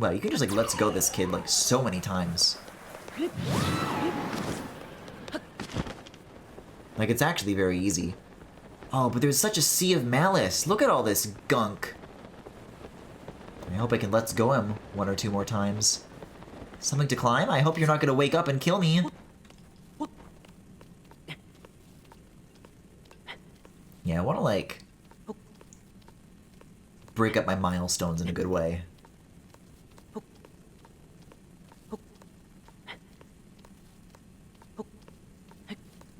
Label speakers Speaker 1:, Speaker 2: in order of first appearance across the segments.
Speaker 1: Wow, you can just like let's go this kid like so many times. Like it's actually very easy. Oh, but there's such a sea of malice. Look at all this gunk. I hope I can let's go him 1 or 2 more times. Something to climb? I hope you're not gonna wake up and kill me. Yeah, I wanna like break up my milestones in a good way.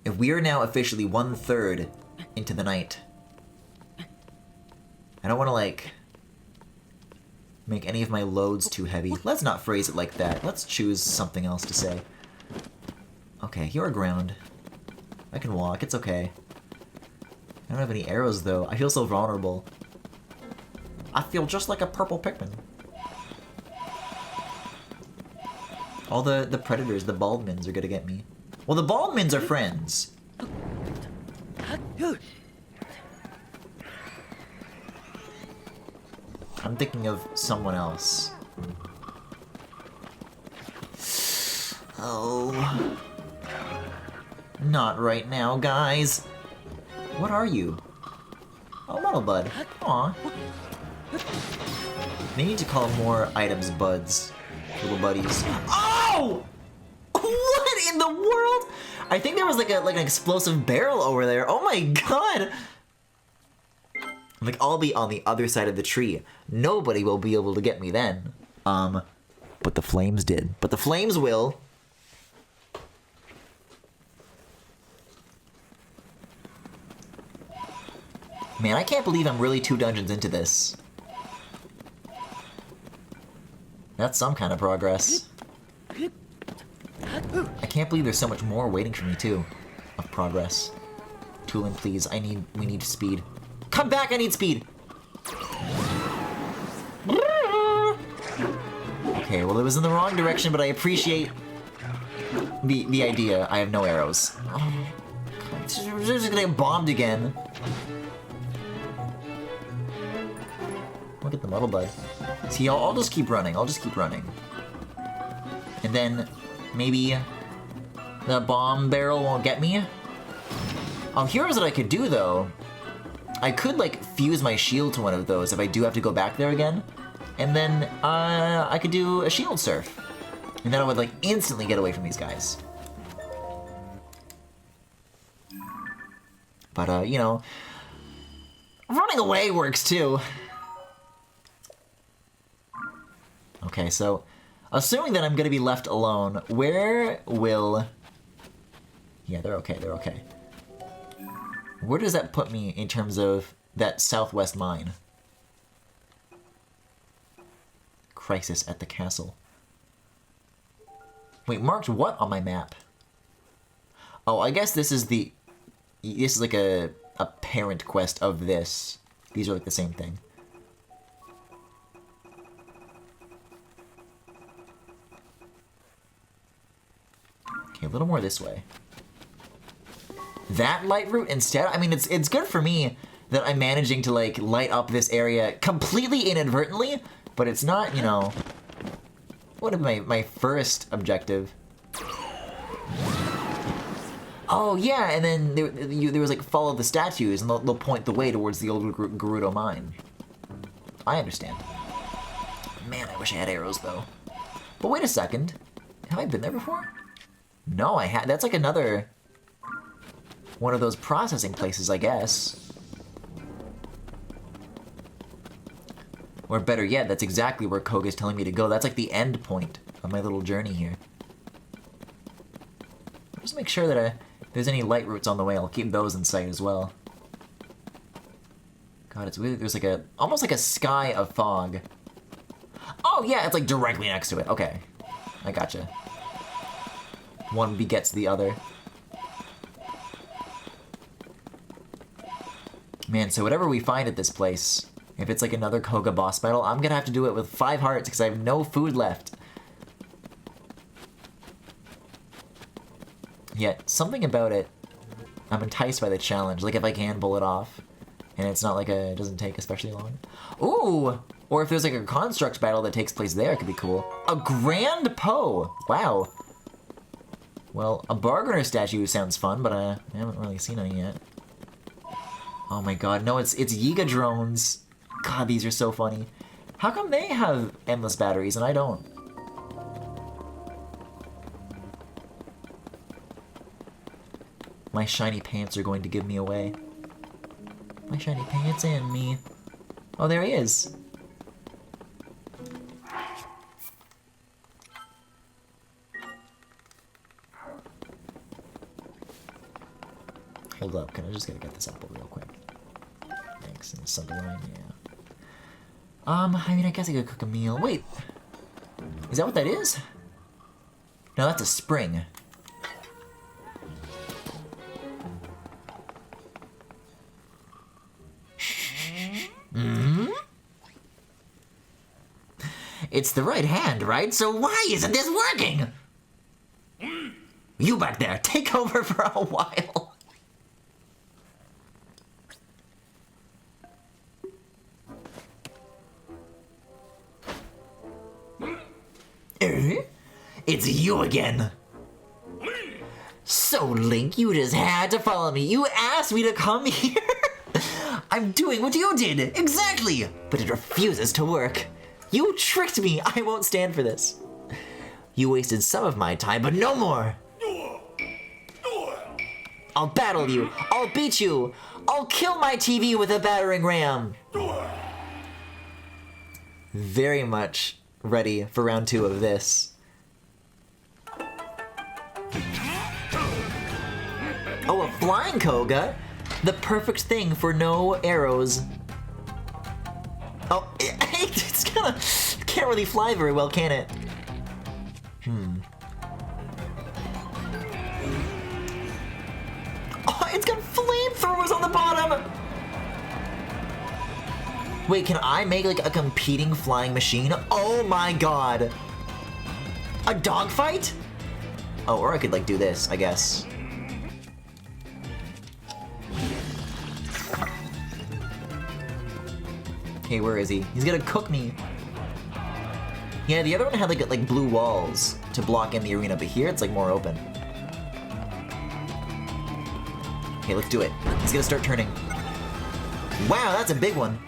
Speaker 1: If we are now officially 1/3 into the night, I don't want to, like, make any of my loads too heavy. Let's not phrase it like that. Let's choose something else to say. Okay, you're aground. I can walk, it's okay. I don't have any arrows, though. I feel so vulnerable. I feel just like a purple Pikmin. All the predators, the Baldmins, are gonna get me. Well, the Baldmins are friends. I'm thinking of someone else. Oh. Not right now, guys. What are you? Oh, Little Bud. Aw. They need to call more items buds. Little buddies. Oh! What in the world? I think there was like an explosive barrel over there. Oh my god! Like, I'll be on the other side of the tree. Nobody will be able to get me then. But the flames did. But the flames will. Man, I can't believe I'm really 2 dungeons into this. That's some kind of progress. I can't believe there's so much more waiting for me, too. Of progress. Tulin, please. We need speed. Come back, I need speed! Okay, well it was in the wrong direction, but I appreciate the idea. I have no arrows. Oh, we're just gonna get bombed again. Look at the Muddle Bud. See, I'll just keep running. I'll just keep running. And then maybe the bomb barrel won't get me. Oh, here's what I could do, though. I could, like, fuse my shield to one of those if I do have to go back there again. And then, I could do a shield surf. And then I would, like, instantly get away from these guys. But, you know, running away works, too. Okay, so, assuming that I'm gonna be left alone, where will... Yeah, they're okay, they're okay. Where does that put me in terms of that southwest mine? Crisis at the castle. Wait, marked what on my map? Oh, I guess this is the... This is like a parent quest of this. These are like the same thing. Okay, a little more this way. That light route instead? I mean, it's good for me that I'm managing to, like, light up this area completely inadvertently, but it's not, you know... What would be my first objective? Oh, yeah, and then there was, like, follow the statues, and they'll point the way towards the old Gerudo mine. I understand. Man, I wish I had arrows, though. But wait a second. Have I been there before? No, I had. That's like another... one of those processing places, I guess. Or better yet, that's exactly where Koga's telling me to go. That's like the end point of my little journey here. Just make sure that if there's any light routes on the way, I'll keep those in sight as well. God, it's weird. There's like a... almost like a sky of fog. Oh, yeah, it's like directly next to it. Okay. I gotcha. One begets the other. Man, so whatever we find at this place, if it's like another Koga boss battle, I'm gonna have to do it with 5 hearts because I have no food left. Yet, something about it, I'm enticed by the challenge. Like if I can pull it off, and it's not like it doesn't take especially long. Ooh! Or if there's like a construct battle that takes place there, it could be cool. A Grand Poe! Wow. Well, a bargainer statue sounds fun, but I haven't really seen any yet. Oh my god, no, it's Yiga drones. God, these are so funny. How come they have endless batteries and I don't? My shiny pants are going to give me away. My shiny pants and me. Oh, there he is. Hold up, can I just gotta get this apple real quick? Thanks, and the Sunderline, yeah. I mean, I guess I could cook a meal. Wait, is that what that is? No, that's a spring. It's the right hand, right? So why isn't this working? You back there, take over for a while. It's you again. So, Link, you just had to follow me. You asked me to come here. I'm doing what you did. Exactly. But it refuses to work. You tricked me. I won't stand for this. You wasted some of my time, but no more. I'll battle you. I'll beat you. I'll kill my TV with a battering ram. Very much ready for round 2 of this. Oh, a flying Koga? The perfect thing for no arrows. Oh, it's kinda... can't really fly very well, can it? Oh, it's got flamethrowers on the bottom! Wait, can I make, like, a competing flying machine? Oh my god! A dogfight? Oh, or I could, like, do this, I guess. Okay, where is he? He's gonna cook me. Yeah, the other one had like blue walls to block in the arena, but here it's like more open. Okay, let's do it. He's gonna start turning. Wow, that's a big one.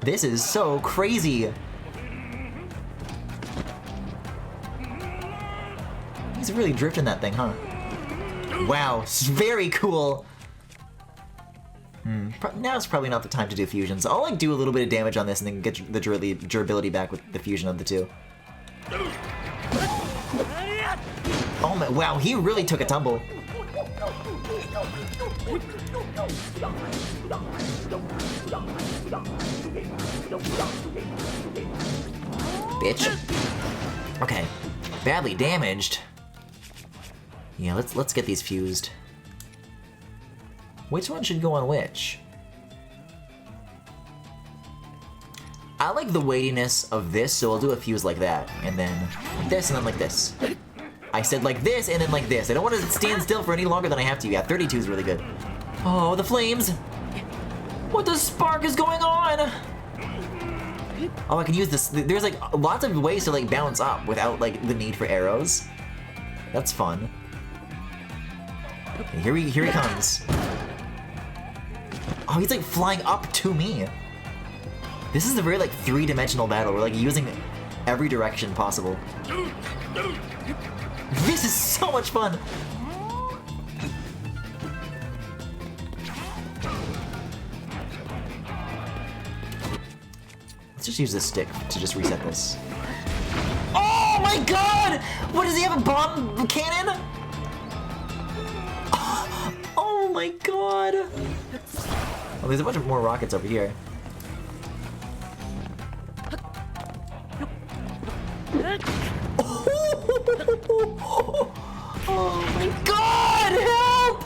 Speaker 1: This is so crazy. He's really drifting that thing, huh? Wow, very cool. Now it's probably not the time to do fusions. I'll like do a little bit of damage on this and then get the durability back with the fusion of the two. Oh my, wow, he really took a tumble. Bitch. Okay, badly damaged. Yeah, let's get these fused. Which one should go on which? I like the weightiness of this, so I'll do a fuse like that, and then like this, and then like this. I said like this, and then like this. I don't want to stand still for any longer than I have to. Yeah, 32 is really good. Oh, the flames! What the spark is going on? Oh, I can use this. There's like lots of ways to like bounce up without like the need for arrows. That's fun. Okay, here he comes. Oh, he's like flying up to me. This is a very like 3-dimensional battle. We're like using every direction possible. This is so much fun. Let's just use this stick to just reset this. Oh my god! What, does he have a bomb cannon? Oh my god! Oh, there's a bunch of more rockets over here. Oh my god! Help!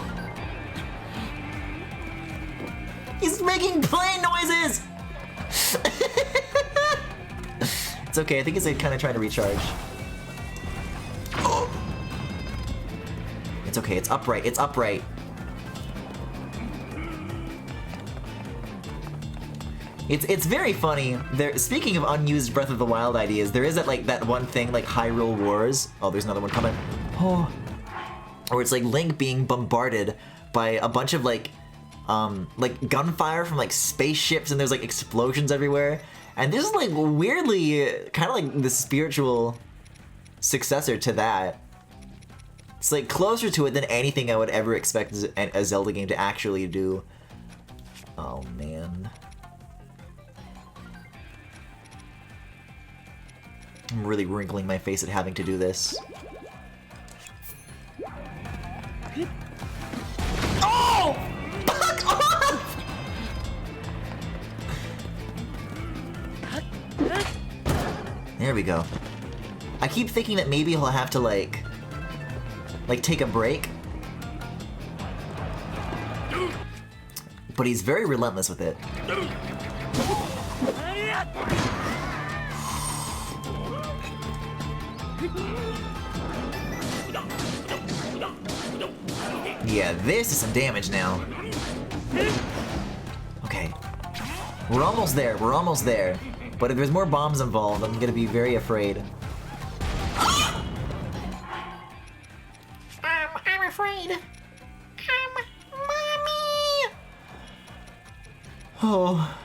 Speaker 1: He's making plane noises! It's okay, I think he's like, kind of trying to recharge. Oh. It's okay, it's upright, it's upright. It's very funny. There, speaking of unused Breath of the Wild ideas, there is that one thing like Hyrule Wars. Oh, there's another one coming. Oh, where it's like Link being bombarded by a bunch of like gunfire from like spaceships, and there's like explosions everywhere. And this is like weirdly kind of like the spiritual successor to that. It's like closer to it than anything I would ever expect a Zelda game to actually do. Oh man. I'm really wrinkling my face at having to do this. Oh! Fuck off! There we go. I keep thinking that maybe he'll have to like take a break. But he's very relentless with it. Yeah, this is some damage now. Okay. We're almost there, we're almost there. But if there's more bombs involved, I'm gonna be very afraid. I'm afraid. Mommy! Oh.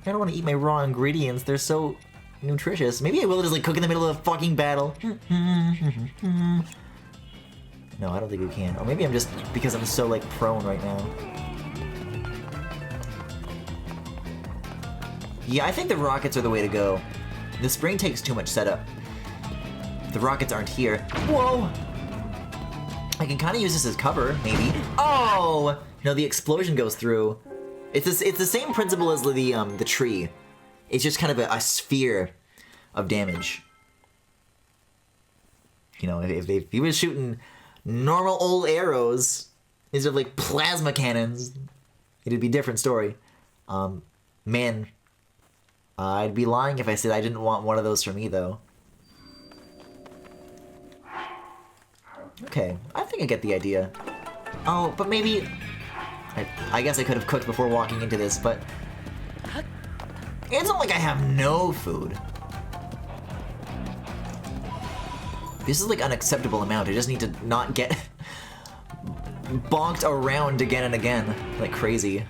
Speaker 1: I don't want to eat my raw ingredients, they're so nutritious. Maybe I will just like cook in the middle of a fucking battle. No, I don't think we can. Or maybe I'm just because I'm so like prone right now. Yeah, I think the rockets are the way to go. The spring takes too much setup. The rockets aren't here. Whoa! I can kind of use this as cover, maybe. Oh! No, the explosion goes through. It's the same principle as the tree. It's just kind of a sphere of damage. You know, if he was shooting normal old arrows instead of like plasma cannons, it'd be a different story. Man, I'd be lying if I said I didn't want one of those for me though. Okay, I think I get the idea. Oh, but maybe... I guess I could have cooked before walking into this, but... It's not like I have no food. This is like unacceptable amount. I just need to not get bonked around again and again like crazy.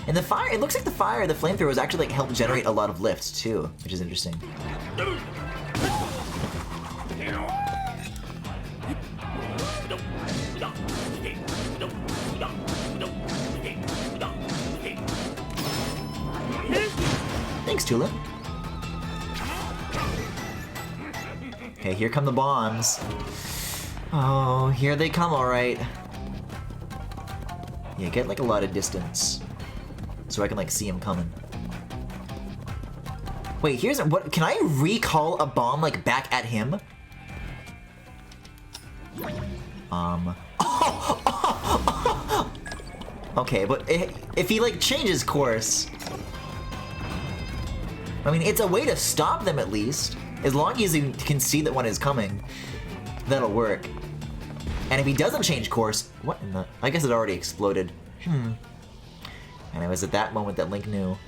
Speaker 1: And the fire, it looks like the flamethrowers actually like help generate a lot of lift too, which is interesting. Thanks, Tulip. Okay, here come the bombs. Oh, here they come, alright. Yeah, get like a lot of distance. So I can like see him coming. Wait, here's what, can I recall a bomb like back at him? Okay, but if he like changes course, I mean, it's a way to stop them at least. As long as you can see that one is coming, that'll work. And if he doesn't change course, what in the, I guess it already exploded. And it was at that moment that Link knew.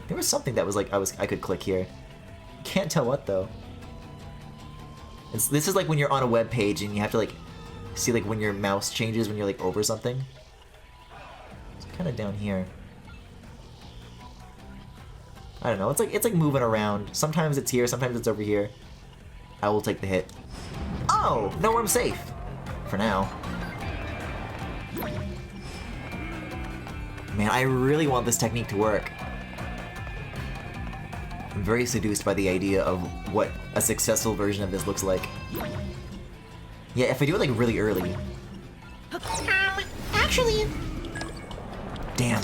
Speaker 1: There was something that was like, I could click here. Can't tell what though. This is like when you're on a web page and you have to like see like when your mouse changes when you're like over something. It's kind of down here. I don't know. It's like moving around. Sometimes it's here, sometimes it's over here. I will take the hit. Oh, no, I'm safe for now. Man, I really want this technique to work. I'm very seduced by the idea of what a successful version of this looks like. Yeah, if I do it like really early. Actually... Damn.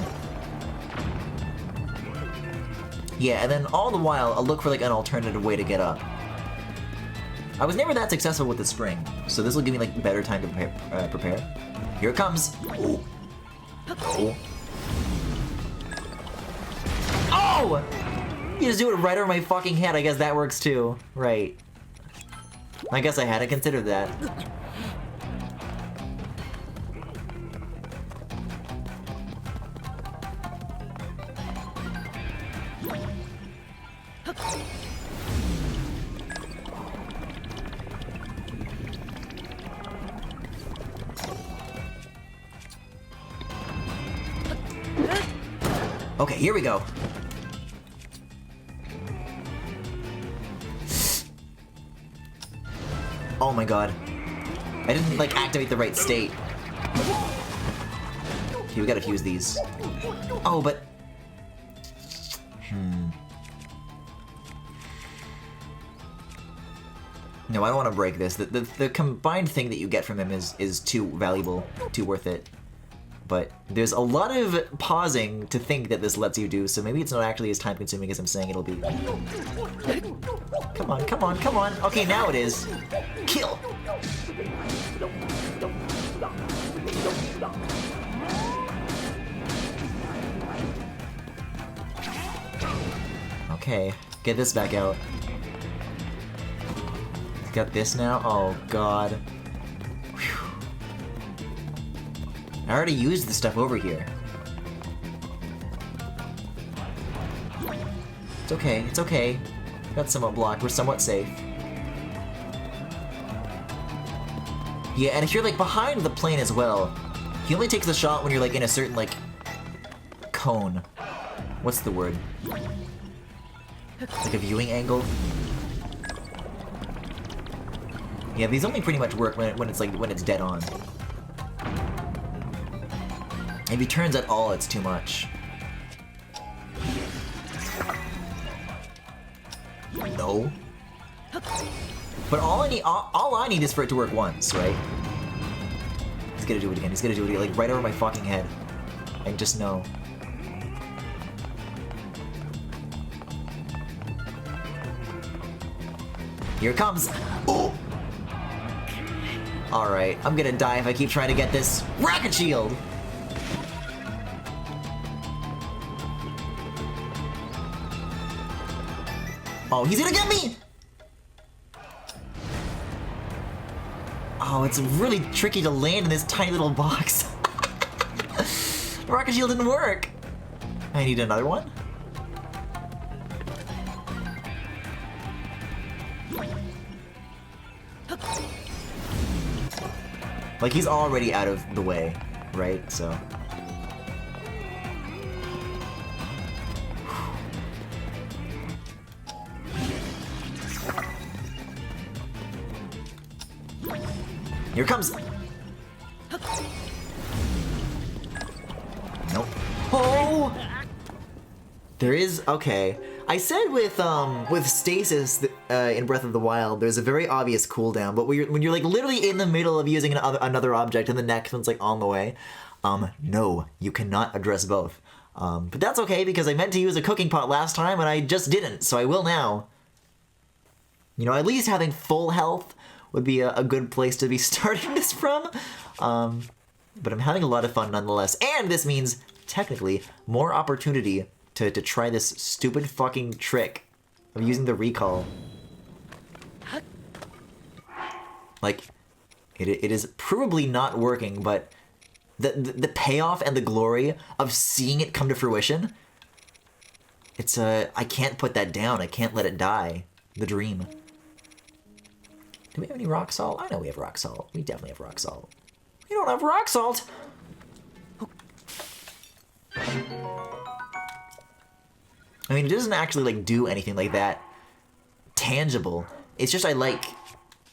Speaker 1: Yeah, and then all the while, I'll look for like an alternative way to get up. I was never that successful with the spring, so this will give me like better time to prepare. Here it comes. Oh. Oh. Oh! You just do it right over my fucking head. I guess that works too. Right. I guess I hadn't considered that. Okay, here we go. Oh my god. I didn't, like, activate the right state. Okay, we gotta fuse these. Oh, but... No, I don't want to break this. The combined thing that you get from him is too valuable, too worth it. But there's a lot of pausing to think that this lets you do, so maybe it's not actually as time-consuming as I'm saying it'll be. Come on, come on, come on! Okay, now it is. Kill! Okay, get this back out. Got this now? Oh god. I already used the stuff over here. It's okay, it's okay. Got somewhat blocked, we're somewhat safe. Yeah, and if you're like behind the plane as well, he only takes the shot when you're like in a certain like cone. What's the word? Like a viewing angle? Yeah, these only pretty much work when it's dead on. If he turns at all, it's too much. No. But all I need is for it to work once, right? He's gonna do it again. He's gonna do it again, like right over my fucking head. I just know. Here it comes. Oh. All right, I'm gonna die if I keep trying to get this rocket shield. Oh, he's gonna get me! Oh, it's really tricky to land in this tiny little box. The rocket shield didn't work. I need another one. Like, he's already out of the way, right? So... Here it comes! Nope. Oh! There is... okay. I said with stasis in Breath of the Wild, there's a very obvious cooldown, but when you're like literally in the middle of using another object and the next one's like on the way, no, you cannot address both. But that's okay because I meant to use a cooking pot last time and I just didn't, so I will now. You know, at least having full health would be a good place to be starting this from. But I'm having a lot of fun nonetheless, and this means, technically, more opportunity to try this stupid fucking trick of using the recall. Like, it is provably not working, but the payoff and the glory of seeing it come to fruition, it's I can't put that down. I can't let it die. The dream. Do we have any rock salt? I know we have rock salt. We definitely have rock salt. We don't have rock salt! I mean, it doesn't actually, like, do anything like that tangible. It's just I like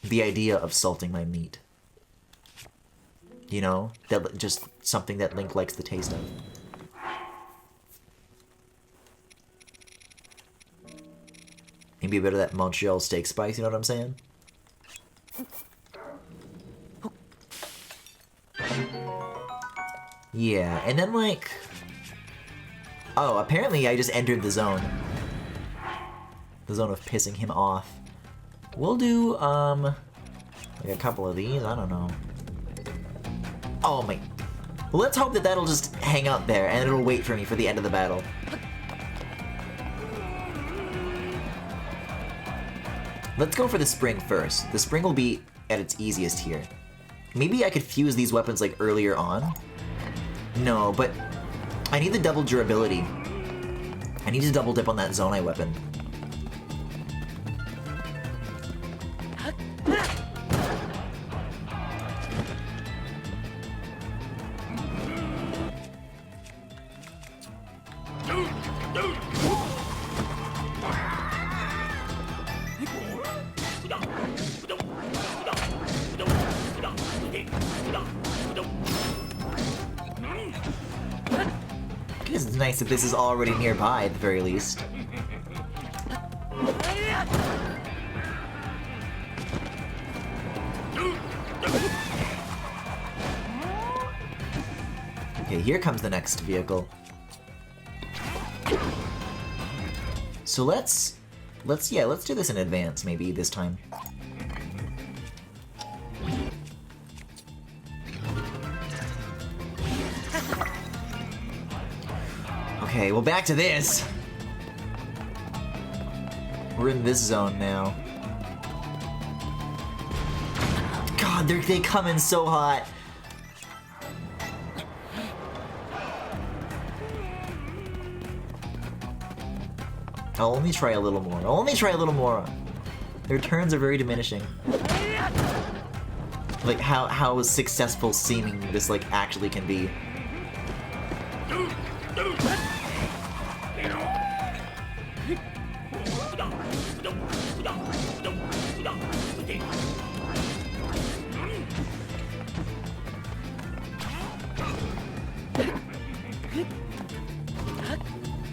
Speaker 1: the idea of salting my meat. You know? That just something that Link likes the taste of. Maybe a bit of that Montreal steak spice, you know what I'm saying? Yeah, and then like... oh, apparently I just entered the zone. The zone of pissing him off. We'll do, like a couple of these, I don't know. Oh my... well, let's hope that that'll just hang out there and it'll wait for me for the end of the battle. Let's go for the spring first. The spring will be at its easiest here. Maybe I could fuse these weapons like earlier on? No, but I need the double durability. I need to double dip on that Zonai weapon. It's nice that this is already nearby at the very least. Okay, here comes the next vehicle. So let's do this in advance maybe this time. Okay, well back to this. We're in this zone now. God, they come in so hot. I'll only try a little more. I'll only try a little more. Their turns are very diminishing. Like how successful seeming this like actually can be.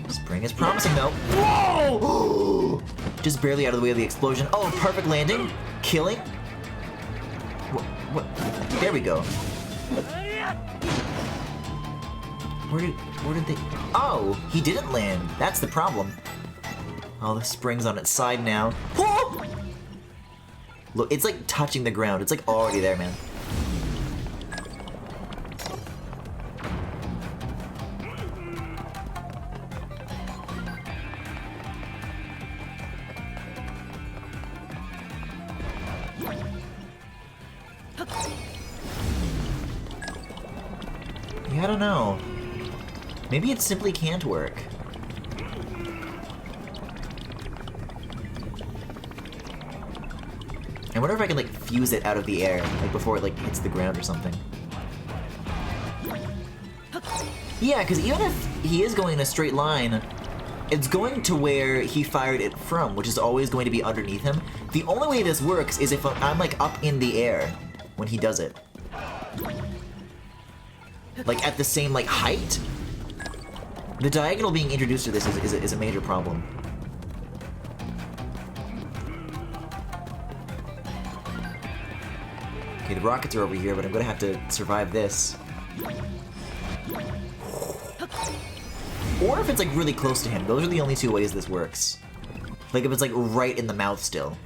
Speaker 1: Spring is promising though. Whoa! Just barely out of the way of the explosion. Oh, perfect landing. Killing. What? There we go. Where did they? Oh, he didn't land. That's the problem. Oh, the spring's on its side now. Whoa! Look, it's like touching the ground. It's like already there, man. Yeah, I don't know. Maybe it simply can't work. I wonder if I can like fuse it out of the air, like before it like hits the ground or something. Yeah, because even if he is going in a straight line, it's going to where he fired it from, which is always going to be underneath him. The only way this works is if I'm like up in the air when he does it. Like at the same like height. The diagonal being introduced to this is a major problem. Okay, the rockets are over here, but I'm gonna have to survive this. Or if it's like really close to him. Those are the only two ways this works. Like if it's like right in the mouth still.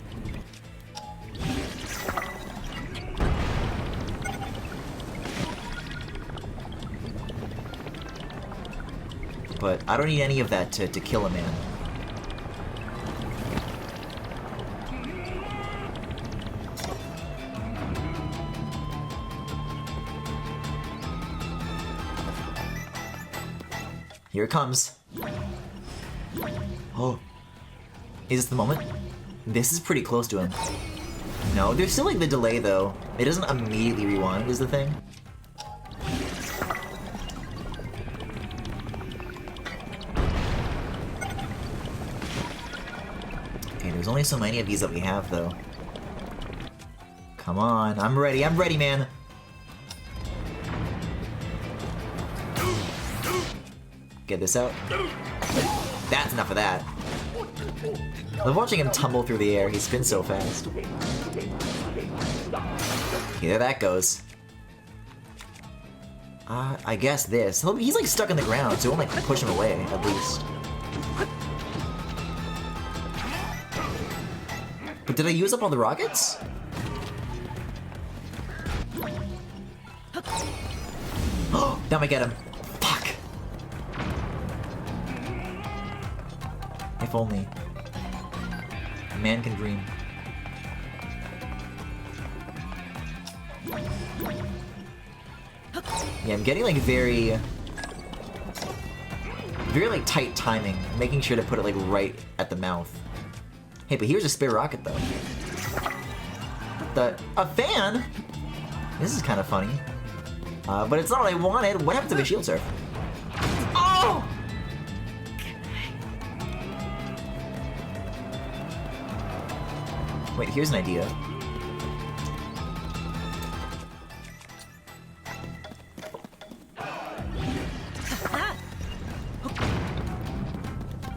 Speaker 1: But I don't need any of that to kill a man. Here it comes. Oh. Is this the moment? This is pretty close to him. No, there's still like the delay though. It doesn't immediately rewind is the thing. Okay, there's only so many of these that we have though. Come on, I'm ready, man. Get this out. That's enough of that. I love watching him tumble through the air. He spins so fast. Okay, there that goes. I guess this. He's like stuck in the ground, so it won't like push him away, at least. But did I use up all the rockets? Oh, that might get him. Fuck. If only. A man can dream. Yeah, I'm getting like very like tight timing, making sure to put it like right at the mouth. Hey, but here's a spare rocket though. A fan? This is kind of funny. But it's not what I wanted. What happened to the shield surf? Oh! Wait, here's an idea.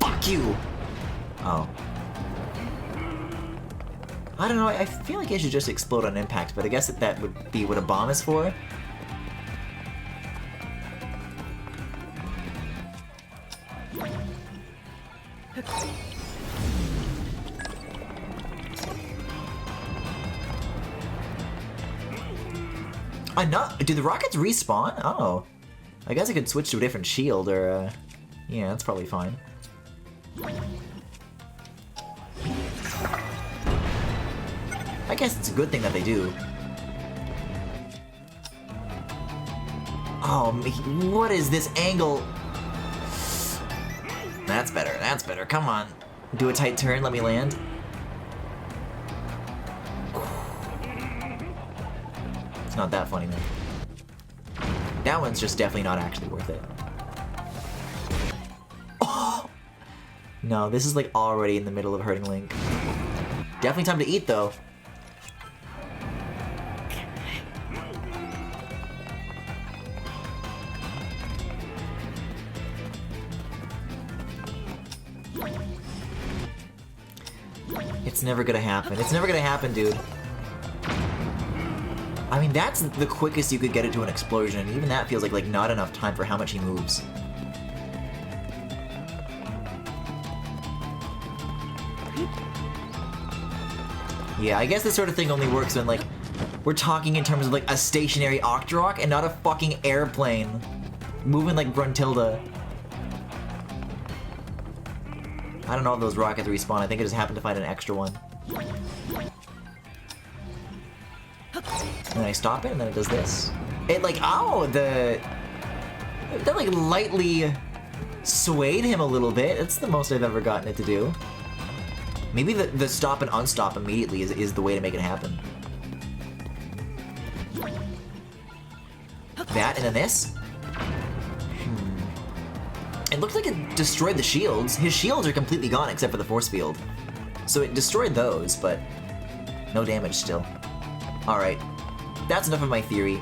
Speaker 1: Fuck you! Oh. I don't know, I feel like it should just explode on impact, but I guess that would be what a bomb is for. Do the rockets respawn? Oh. I guess I could switch to a different shield, or, yeah, that's probably fine. I guess it's a good thing that they do. Oh, what is this angle? That's better, that's better. Come on. Do a tight turn, let me land. It's not that funny, though. That one's just definitely not actually worth it. Oh! No, this is like already in the middle of hurting Link. Definitely time to eat, though. It's never gonna happen. It's never gonna happen, dude. I mean, that's the quickest you could get it to an explosion, and even that feels like not enough time for how much he moves. Yeah, I guess this sort of thing only works when, like, we're talking in terms of, like, a stationary Octorok and not a fucking airplane moving like Gruntilda. I don't know if those rockets respawn. I think I just happened to find an extra one. And then I stop it, and then it does this. It like, oh, that like lightly swayed him a little bit. It's the most I've ever gotten it to do. Maybe the stop and unstop immediately is the way to make it happen. That, and then this? It looks like it destroyed the shields. His shields are completely gone except for the force field. So it destroyed those, but no damage still. Alright. That's enough of my theory.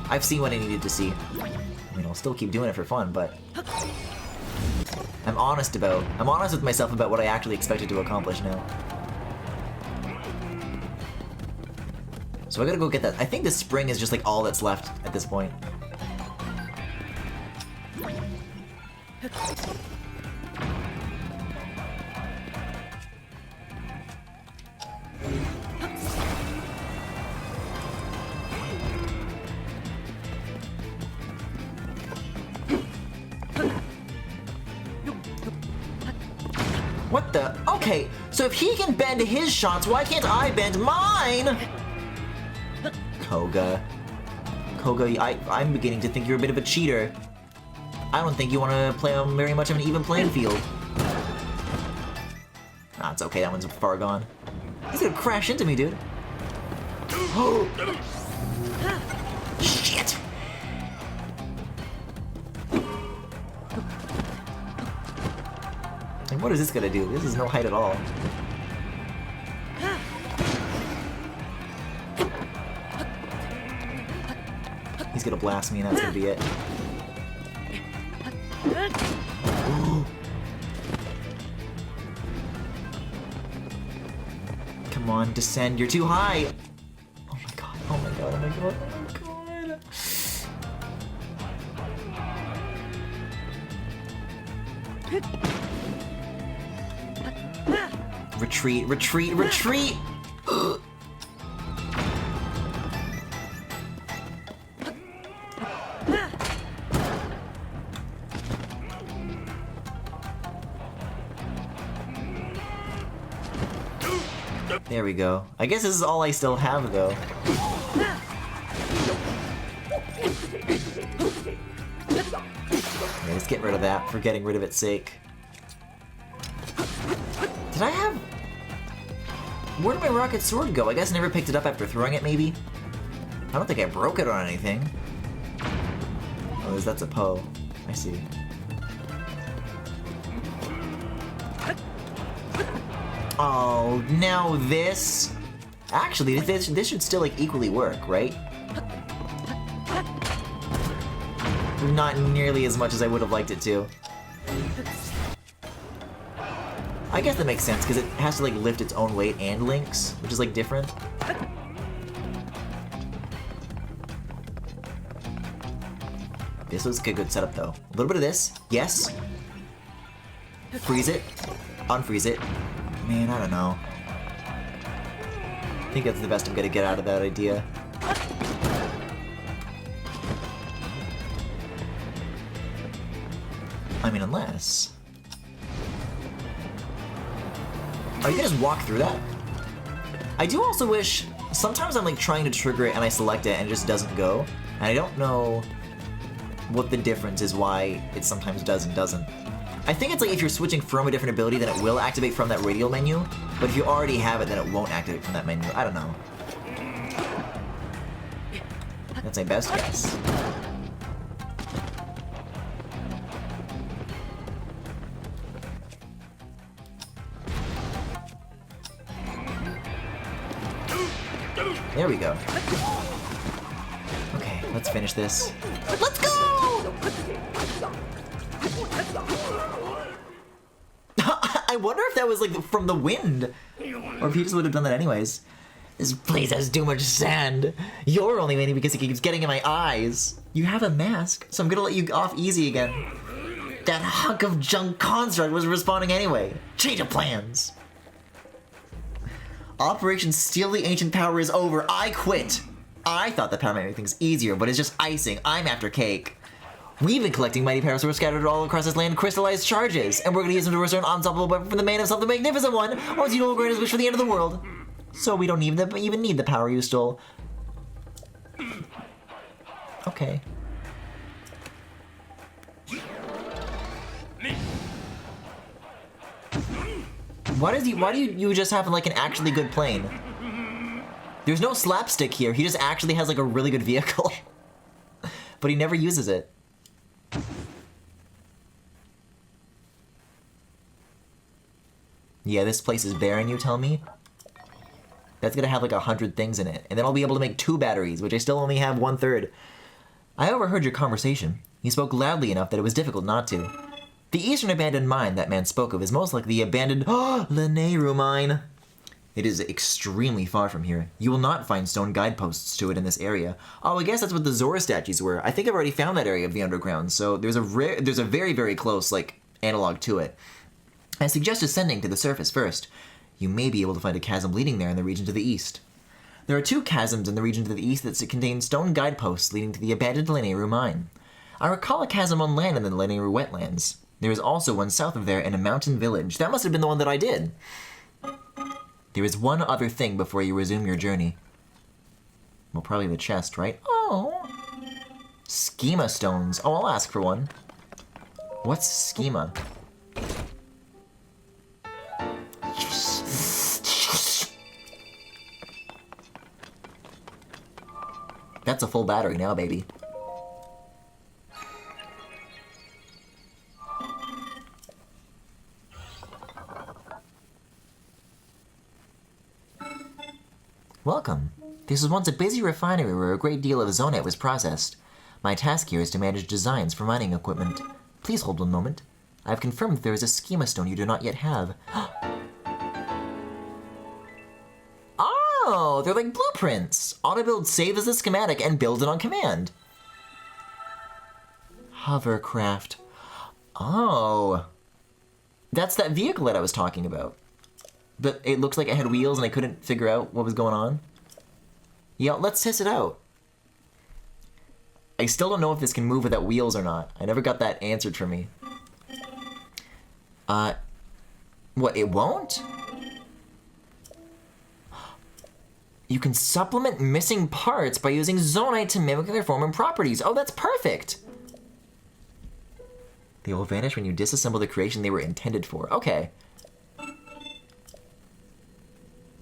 Speaker 1: I've seen what I needed to see. I mean, I'll still keep doing it for fun, but I'm honest with myself about what I actually expected to accomplish now. So I gotta go get that. I think the spring is just like all that's left at this point. What the? Okay, so if he can bend his shots, why can't I bend mine? Koga, I'm beginning to think you're a bit of a cheater. I don't think you want to play on very much of an even playing field. Ah, it's okay, that one's far gone. He's gonna crash into me, dude. Oh! Shit! And what is this gonna do? This is no height at all. He's gonna blast me and that's gonna be it. Come on, descend, you're too high! Oh my god, oh my god, oh my god, oh my god! Retreat, retreat, retreat! There we go. I guess this is all I still have, though. Yeah, just get rid of that for getting rid of its sake. Did I have... Where did my rocket sword go? I guess I never picked it up after throwing it, maybe? I don't think I broke it on anything. Oh, that's a Poe. I see. Oh, now this? Actually, this should still, like, equally work, right? Not nearly as much as I would have liked it to. I guess that makes sense, because it has to, like, lift its own weight and Link's, which is, like, different. This was a good setup, though. A little bit of this. Yes. Freeze it. Unfreeze it. Man, I don't know. I think that's the best I'm gonna get out of that idea. I mean, unless... Oh, you can just walk through that? I do also wish... Sometimes I'm like trying to trigger it and I select it and it just doesn't go. And I don't know what the difference is, why it sometimes does and doesn't. I think it's like if you're switching from a different ability, then it will activate from that radial menu. But if you already have it, then it won't activate from that menu. I don't know. That's my best guess. There we go. Okay, let's finish this. Let's go! I wonder if that was like from the wind, or if he just would have done that anyways. This place has too much sand. You're only winning because it keeps getting in my eyes. You have a mask, so I'm gonna let you off easy again. That hunk of junk construct was responding anyway. Change of plans. Operation Steal the Ancient Power is over. I quit. I thought the power might make things easier, but it's just icing. I'm after cake. We've been collecting mighty power sources scattered all across this land, crystallized charges, and we're gonna use them to restore an unstoppable weapon from the man himself, the magnificent one, or you will grant his wish for the end of the world. So we don't even need the power you stole. Okay. Why do you just have like an actually good plane? There's no slapstick here. He just actually has like a really good vehicle. But he never uses it. Yeah, this place is barren, you tell me? That's gonna have like 100 things in it. And then I'll be able to make 2 batteries, which I still only have 1/3. I overheard your conversation. You spoke loudly enough that it was difficult not to. The eastern abandoned mine that man spoke of is most likely the abandoned Lanayru mine. It is extremely far from here. You will not find stone guideposts to it in this area. Oh, I guess that's what the Zora statues were. I think I've already found that area of the underground, so there's a very, very close, like, analog to it. I suggest ascending to the surface first. You may be able to find a chasm leading there in the region to the east. There are 2 chasms in the region to the east that contain stone guideposts leading to the abandoned Lanayru mine. I recall a chasm on land in the Lanayru wetlands. There is also one south of there in a mountain village. That must have been the one that I did. There is one other thing before you resume your journey. Well, probably the chest, right? Oh. Schema stones. Oh, I'll ask for one. What's schema? That's a full battery now, baby. Welcome. This was once a busy refinery where a great deal of zonite was processed. My task here is to manage designs for mining equipment. Please hold one moment. I have confirmed that there is a schema stone you do not yet have. Oh, they're like blueprints. Autobuild saves the schematic and builds it on command. Hovercraft. Oh. That's that vehicle that I was talking about. But it looks like it had wheels and I couldn't figure out what was going on. Yeah, let's test it out. I still don't know if this can move without wheels or not. I never got that answered for me. What, it won't? You can supplement missing parts by using zonite to mimic their form and properties. Oh, that's perfect! They will vanish when you disassemble the creation they were intended for. Okay.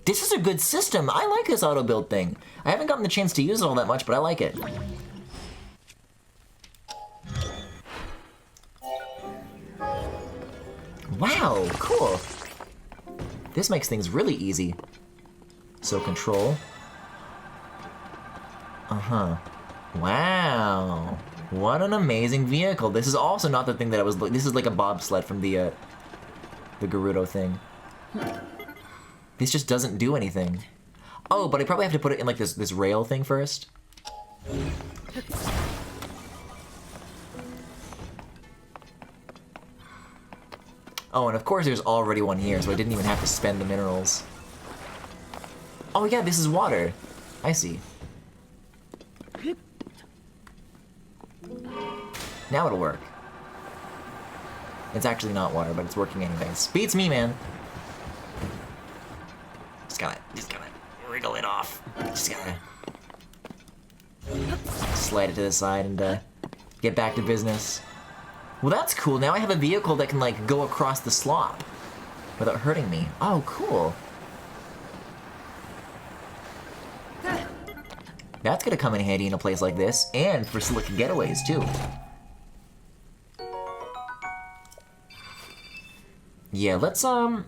Speaker 1: This is a good system. I like this auto-build thing. I haven't gotten the chance to use it all that much, but I like it. Wow, cool. This makes things really easy. So control. Uh-huh. Wow. What an amazing vehicle. This is also not the thing that I was... This is like a bobsled from the Gerudo thing. This just doesn't do anything. Oh, but I probably have to put it in like this rail thing first. Oh, and of course there's already one here, so I didn't even have to spend the minerals. Oh yeah, this is water. I see. Now it'll work. It's actually not water, but it's working anyways. Beats me, man. Just gotta wriggle it off. Just gotta slide it to the side and get back to business. Well, that's cool. Now I have a vehicle that can like go across the slop without hurting me. Oh, cool. That's gonna come in handy in a place like this, and for slick getaways too. Yeah, let's I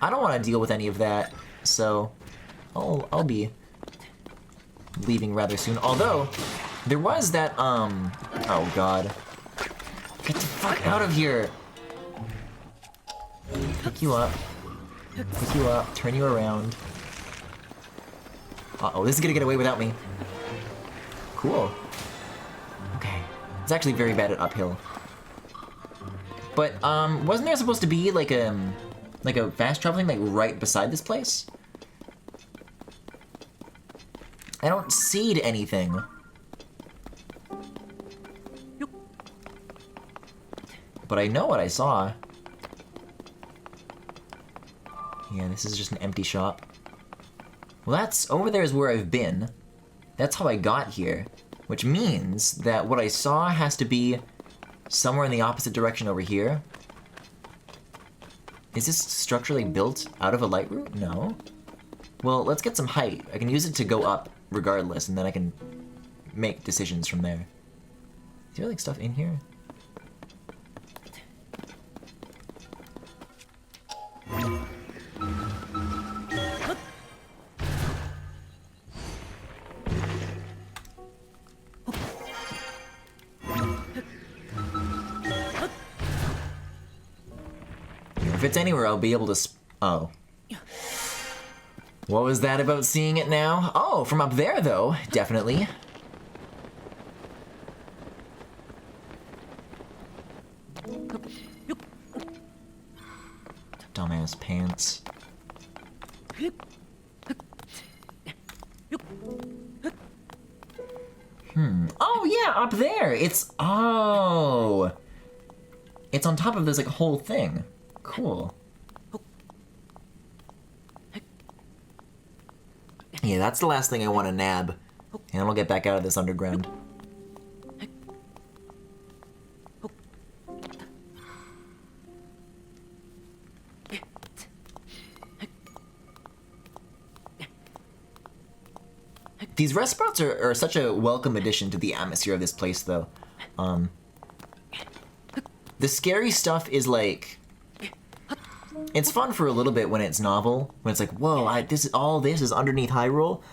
Speaker 1: don't want to deal with any of that, so I'll be leaving rather soon. Although there was that oh god, get the fuck out of here! Pick you up, turn you around. Uh-oh, this is gonna get away without me. Cool. Okay, it's actually very bad at uphill. But wasn't there supposed to be like a fast traveling like right beside this place? I don't see anything. But I know what I saw. Yeah, this is just an empty shop. Well, that's over there is where I've been. That's how I got here, which means that what I saw has to be somewhere in the opposite direction over here. Is this structurally built out of a light route? No. Well, let's get some height. I can use it to go up regardless, and then I can make decisions from there. Is there like stuff in here? If it's anywhere, I'll be able to oh. What was that about seeing it now? Oh, from up there, though. Definitely. Dumbass pants. Oh, yeah, up there. It's... Oh. It's on top of this, like, whole thing. Cool. Yeah, that's the last thing I want to nab. And then I'll get back out of this underground. These rest spots are such a welcome addition to the atmosphere of this place, though. The scary stuff is like... It's fun for a little bit when it's novel, when it's like, whoa, all this is underneath Hyrule.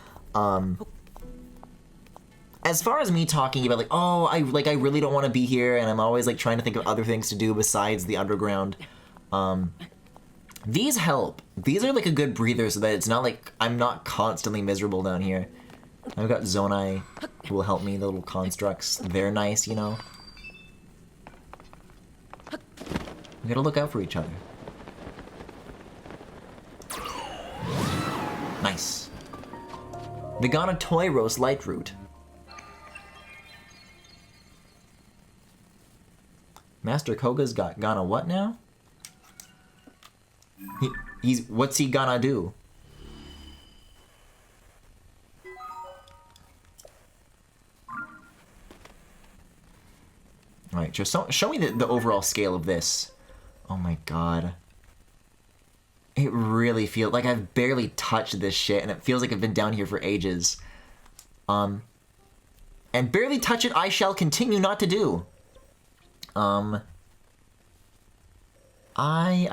Speaker 1: As far as me talking about like, oh, I really don't want to be here, and I'm always like trying to think of other things to do besides the underground. These help. These are like a good breather so that it's not like I'm not constantly miserable down here. I've got Zonai who will help me, the little constructs. They're nice, you know. We gotta look out for each other. Nice. The Ghana Toy Roast Light Route. Master Koga's got Ghana what now? What's he gonna do? Alright, Show me the overall scale of this. Oh my god. It really feels like I've barely touched this shit, and it feels like I've been down here for ages. And barely touch it, I shall continue not to do. I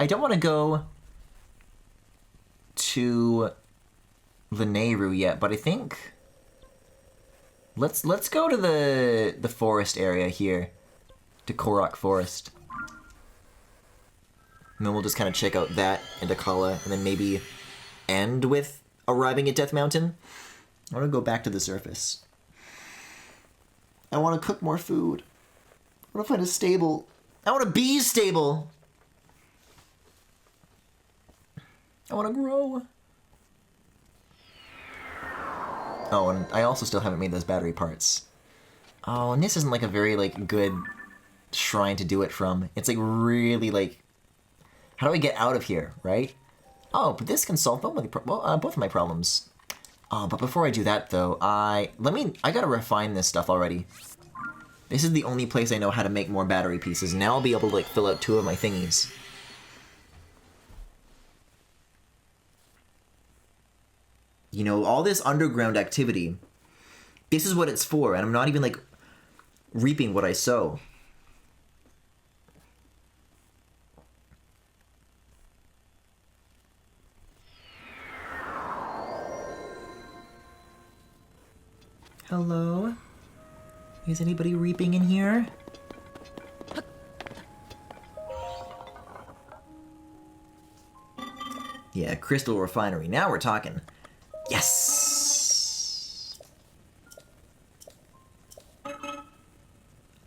Speaker 1: don't want to go to the Nehru yet, but I think let's go to the forest area here, to Korok Forest, and then we'll just kind of check out that and Akala, and then maybe end with arriving at Death Mountain. I want to go back to the surface. I want to cook more food. I want to find a stable. I want a bee stable. I want to grow. Oh, and I also still haven't made those battery parts. Oh, and this isn't like a very like good shrine to do it from. It's like really like, how do I get out of here, right? Oh, but this can solve both of my problems. Oh, but before I do that though, I gotta refine this stuff already. This is the only place I know how to make more battery pieces. Now I'll be able to like fill out 2 of my thingies. You know, all this underground activity, this is what it's for, and I'm not even, like, reaping what I sow. Hello? Is anybody reaping in here? Yeah, crystal refinery. Now we're talking. Yes!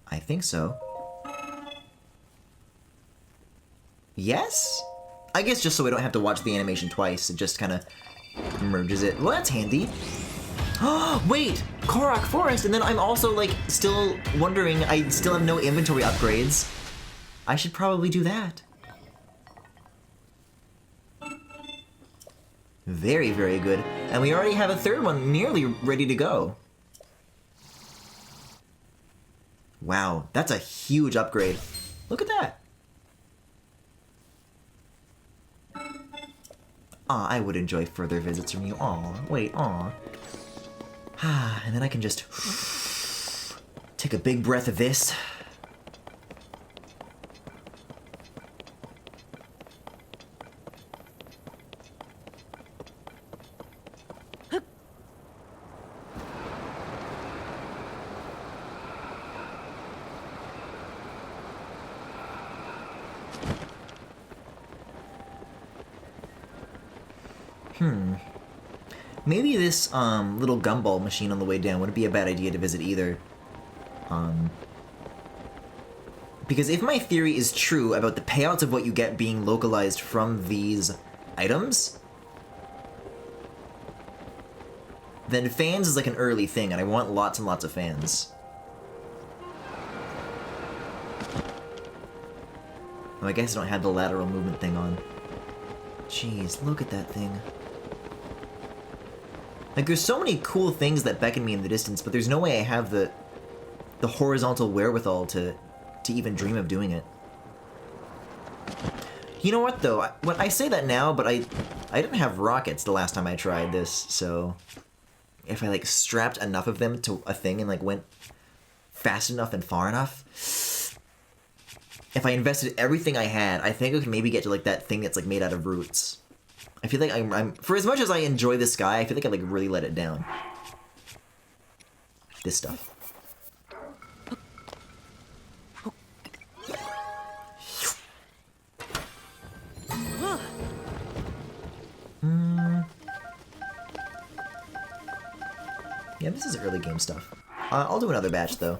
Speaker 1: I think so. Yes? I guess just so we don't have to watch the animation twice, it just kind of merges it. Well, that's handy. Oh, wait! Korok Forest, and then I'm also, like, still wondering, I still have no inventory upgrades. I should probably do that. Very, very good. And we already have a 3rd one nearly ready to go. Wow, that's a huge upgrade. Look at that. Aw, I would enjoy further visits from you. Aw, wait, aw. And then I can just take a big breath of this. Maybe this little gumball machine on the way down wouldn't be a bad idea to visit either. Because if my theory is true about the payouts of what you get being localized from these items, then fans is like an early thing, and I want lots and lots of fans. Oh, I guess I don't have the lateral movement thing on. Jeez, look at that thing. Like, there's so many cool things that beckon me in the distance, but there's no way I have the horizontal wherewithal to even dream of doing it. You know what, though? I say that now, but I didn't have rockets the last time I tried this, so if I, like, strapped enough of them to a thing and, like, went fast enough and far enough, if I invested everything I had, I think I could maybe get to, like, that thing that's, like, made out of roots. I feel like I'm for as much as I enjoy the sky, I feel like I like really let it down. This stuff. Yeah, this is early game stuff. I'll do another batch though.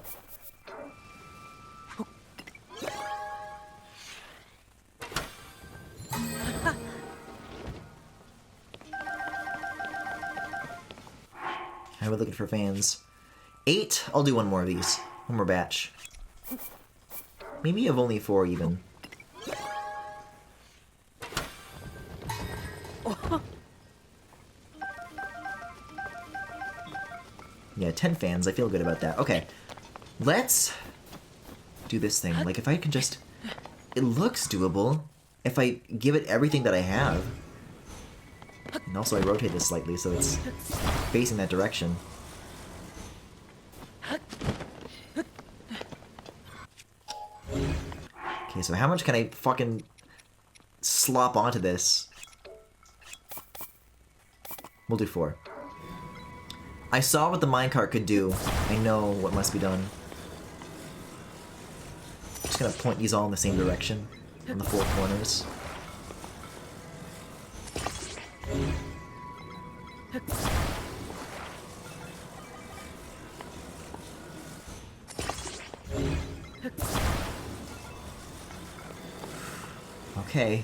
Speaker 1: I was looking for fans. 8? I'll do one more of these. One more batch. Maybe of only 4 even. Yeah, 10 fans. I feel good about that. Okay. Let's do this thing. Like, if I can just... It looks doable if I give it everything that I have. And also I rotate this slightly so it's facing that direction. Okay, so how much can I fucking slop onto this? We'll do 4. I saw what the minecart could do. I know what must be done. Just gonna point these all in the same direction on the 4 corners. Okay.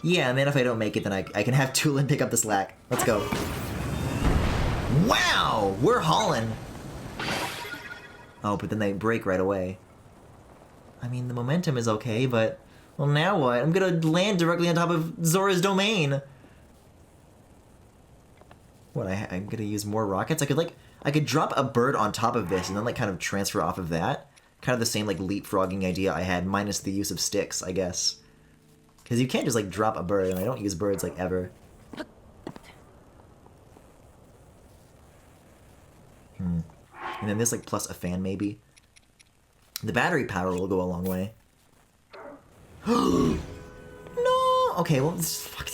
Speaker 1: Yeah, and then if I don't make it, then I can have Tulin pick up the slack. Let's go. Wow! We're hauling! Oh, but then they break right away. I mean, the momentum is okay, but... Well, now what? I'm gonna land directly on top of Zora's domain! What, I'm gonna use more rockets? I could drop a bird on top of this and then, like, kind of transfer off of that. Kind of the same, like, leapfrogging idea I had, minus the use of sticks, I guess. Because you can't just, like, drop a bird, and I don't use birds, like, ever. And then this, like, plus a fan, maybe. The battery power will go a long way. No! Okay, well, fuck.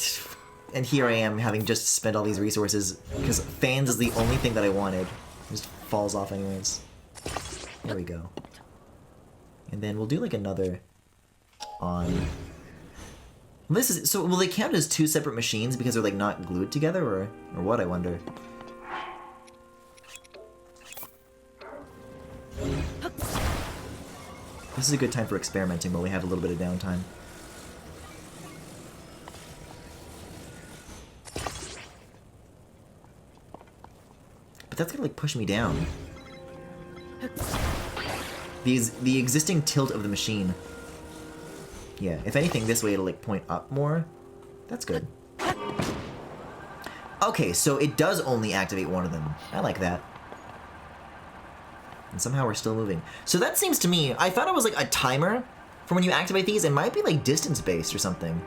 Speaker 1: And here I am, having just spent all these resources, because fans is the only thing that I wanted. It just falls off anyways. There we go. And then we'll do, like, another on... This is... So, will they count as 2 separate machines because they're, like, not glued together, or what, I wonder? This is a good time for experimenting while we have a little bit of downtime. But that's gonna, like, push me down. The existing tilt of the machine. Yeah, if anything, this way it'll, like, point up more. That's good. Okay, so it does only activate one of them. I like that. And somehow we're still moving. So that seems to me, I thought it was like a timer for when you activate these. It might be like distance-based or something.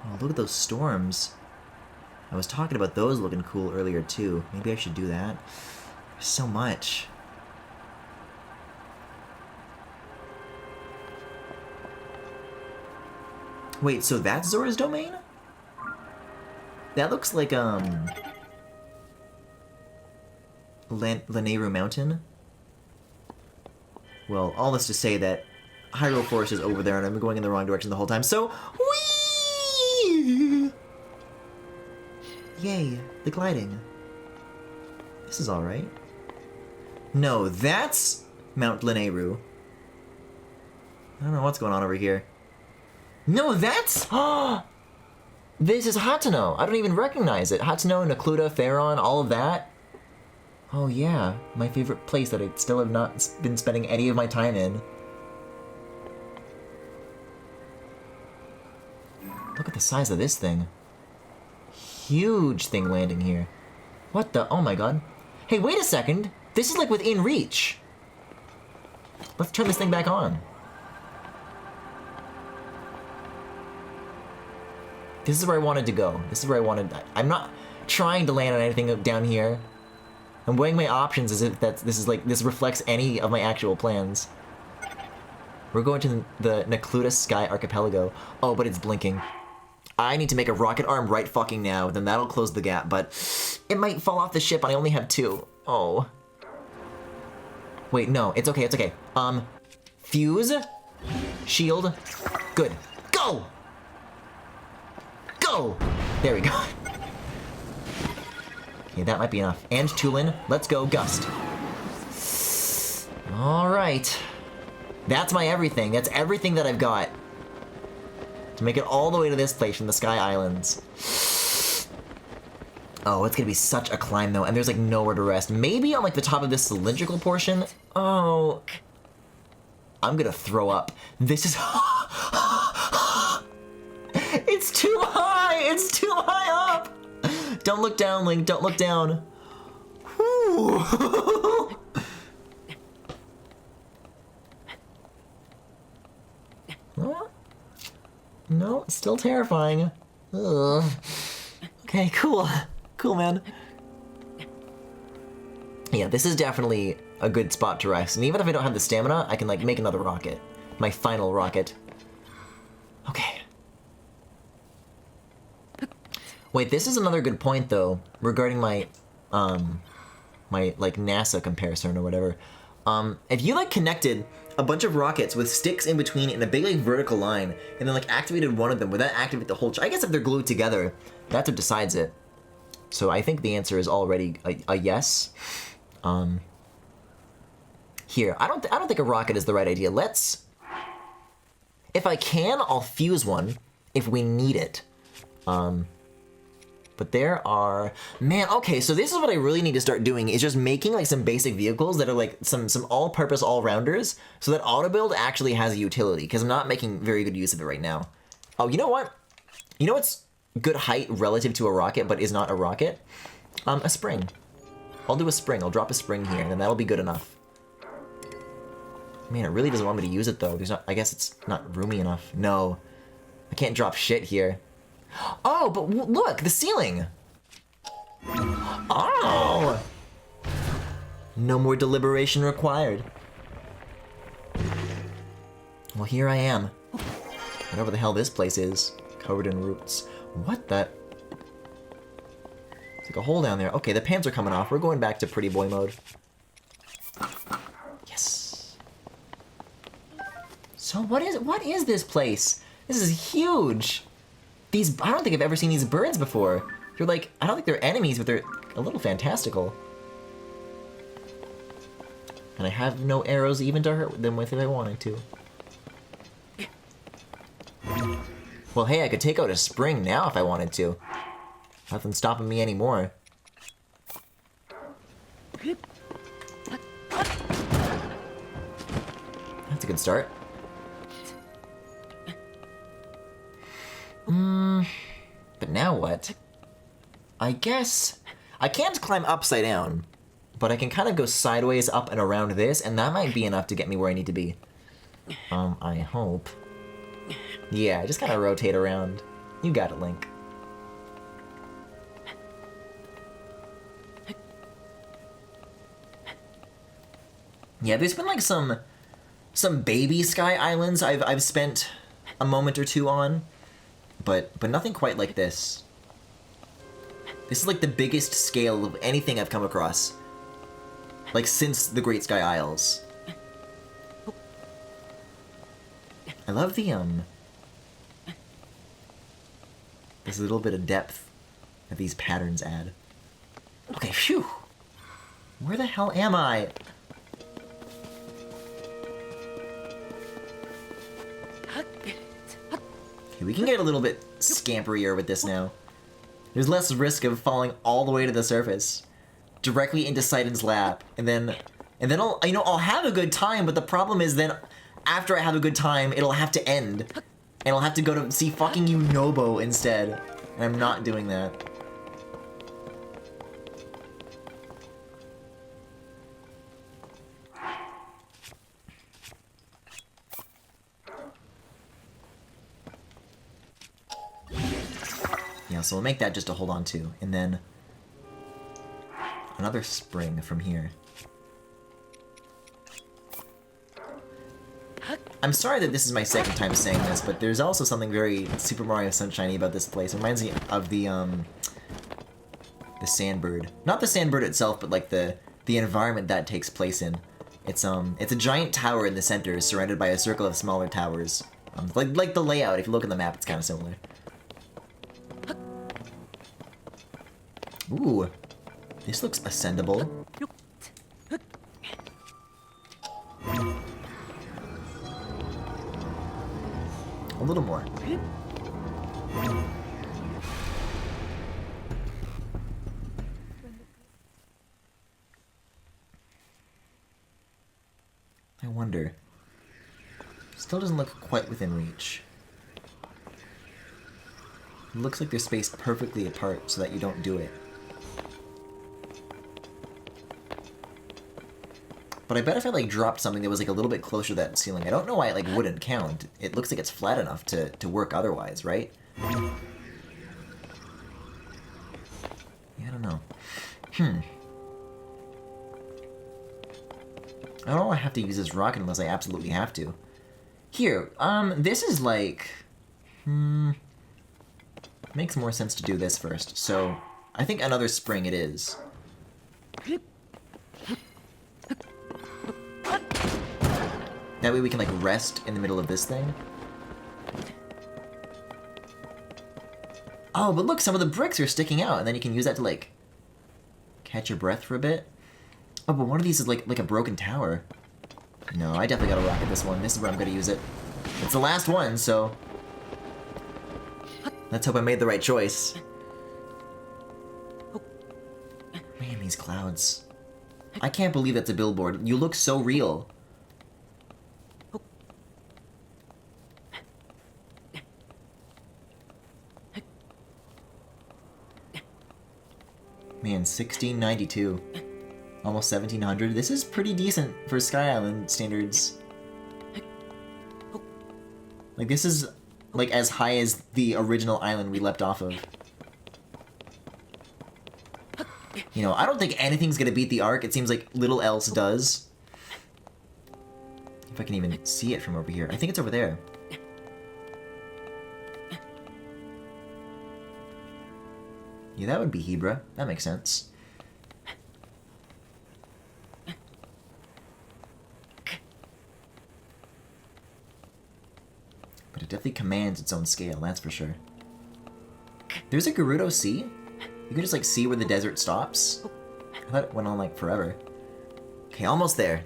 Speaker 1: Oh, look at those storms. I was talking about those looking cool earlier too. Maybe I should do that. There's so much. Wait, so that's Zora's domain? That looks like, Lanayru Mountain? Well, all this to say that Hyrule Forest is over there and I'm going in the wrong direction the whole time, so... Whee! Yay, the gliding. This is alright. No, that's Mount Lanayru. I don't know what's going on over here. No, that's... This is Hateno. I don't even recognize it. Hateno, Necluda, Faron, all of that. Oh yeah, my favorite place that I still have not been spending any of my time in. Look at the size of this thing. Huge thing landing here. What the... Oh my god. Hey, wait a second. This is like within reach. Let's turn this thing back on. This is where I wanted to go. This is where I wanted... I'm not trying to land on anything down here. I'm weighing my options as if this reflects any of my actual plans. We're going to the Necluda Sky Archipelago. Oh, but it's blinking. I need to make a rocket arm right fucking now, then that'll close the gap, but it might fall off the ship and I only have 2. Oh. Wait, no, it's okay, it's okay. Fuse, shield, good. Go! Go! There we go. Okay, that might be enough. And Tulin, let's go, Gust. Alright. That's my everything. That's everything that I've got. To make it all the way to this place from the Sky Islands. Oh, it's gonna be such a climb though, and there's like nowhere to rest. Maybe on like the top of this cylindrical portion? Oh. I'm gonna throw up. This is... It's too high! It's too high up! Don't look down, Link. Don't look down. Whew. No, still terrifying. Ugh. Okay, cool. Cool, man. Yeah, this is definitely a good spot to rest. And even if I don't have the stamina, I can, like, make another rocket. My final rocket. Okay. Wait, this is another good point, though, regarding my, like, NASA comparison or whatever. If you, like, connected a bunch of rockets with sticks in between in a big, like, vertical line, and then, like, activated one of them, would that activate the whole... I guess if they're glued together, that's what decides it. So I think the answer is already a yes. Here, I don't think a rocket is the right idea. Let's... If I can, I'll fuse one if we need it. But there are... Man, okay, so this is what I really need to start doing, is just making, like, some basic vehicles that are, like, some all-purpose all-rounders, so that auto-build actually has a utility, because I'm not making very good use of it right now. Oh, you know what? You know what's good height relative to a rocket, but is not a rocket? A spring. I'll do a spring. I'll drop a spring here, and then that'll be good enough. Man, it really doesn't want me to use it, though. There's not... I guess it's not roomy enough. No. I can't drop shit here. Oh, but look, the ceiling. Oh! No more deliberation required. Well, here I am. Whatever the hell this place is. Covered in roots. What the... It's like a hole down there. Okay, the pants are coming off. We're going back to pretty boy mode. Yes. So what is this place? This is huge. I don't think I've ever seen these birds before. They're like, I don't think they're enemies, but they're a little fantastical. And I have no arrows even to hurt them with if I wanted to. Well, hey, I could take out a spring now if I wanted to. Nothing's stopping me anymore. That's a good start. But now what? I guess... I can't climb upside down, but I can kind of go sideways up and around this, and that might be enough to get me where I need to be. I hope. Yeah, just kind of rotate around. You got it, Link. Yeah, there's been like some baby sky islands I've spent a moment or two on. But nothing quite like this. This is like the biggest scale of anything I've come across. Like since the Great Sky Isles. I love the this little bit of depth that these patterns add. Okay, phew. Where the hell am I? Okay, we can get a little bit scamperier with this now. There's less risk of falling all the way to the surface, directly into Sidon's lap, and then I'll have a good time. But the problem is then, after I have a good time, it'll have to end, and I'll have to go to see fucking Yunobo instead, and I'm not doing that. Yeah, so we'll make that just to hold on to, and then another spring from here. I'm sorry that this is my second time saying this, but there's also something very Super Mario Sunshine-y about this place. It reminds me of the sandbird. Not the sandbird itself, but like the environment that takes place in. It's a giant tower in the center, surrounded by a circle of smaller towers. Like the layout. If you look at the map, it's kind of similar. Ooh, this looks ascendable. A little more. I wonder. Still doesn't look quite within reach. It looks like they're spaced perfectly apart so that you don't do it. But I bet if I like dropped something that was like a little bit closer to that ceiling, I don't know why it like wouldn't count. It looks like it's flat enough to work otherwise, right? Yeah, I don't know. I don't know I have to use this rocket unless I absolutely have to. Here, this is like... Makes more sense to do this first, so I think another spring it is. That way we can like rest in the middle of this thing. Oh, but look, some of the bricks are sticking out, and then you can use that to like catch your breath for a bit. Oh, but one of these is like a broken tower. No, I definitely gotta rocket this one. This is where I'm gonna use it. It's the last one, so let's hope I made the right choice. Man, these clouds. I can't believe that's a billboard. You look so real. Man, 1692. Almost 1700. This is pretty decent for Sky Island standards. Like, this is, like, as high as the original island we leapt off of. You know, I don't think anything's gonna beat the Ark. It seems like little else does. If I can even see it from over here. I think it's over there. Yeah, that would be Hebra. That makes sense. But it definitely commands its own scale, that's for sure. There's a Gerudo Sea? You can just, like, see where the desert stops? I thought it went on, like, forever. Okay, almost there.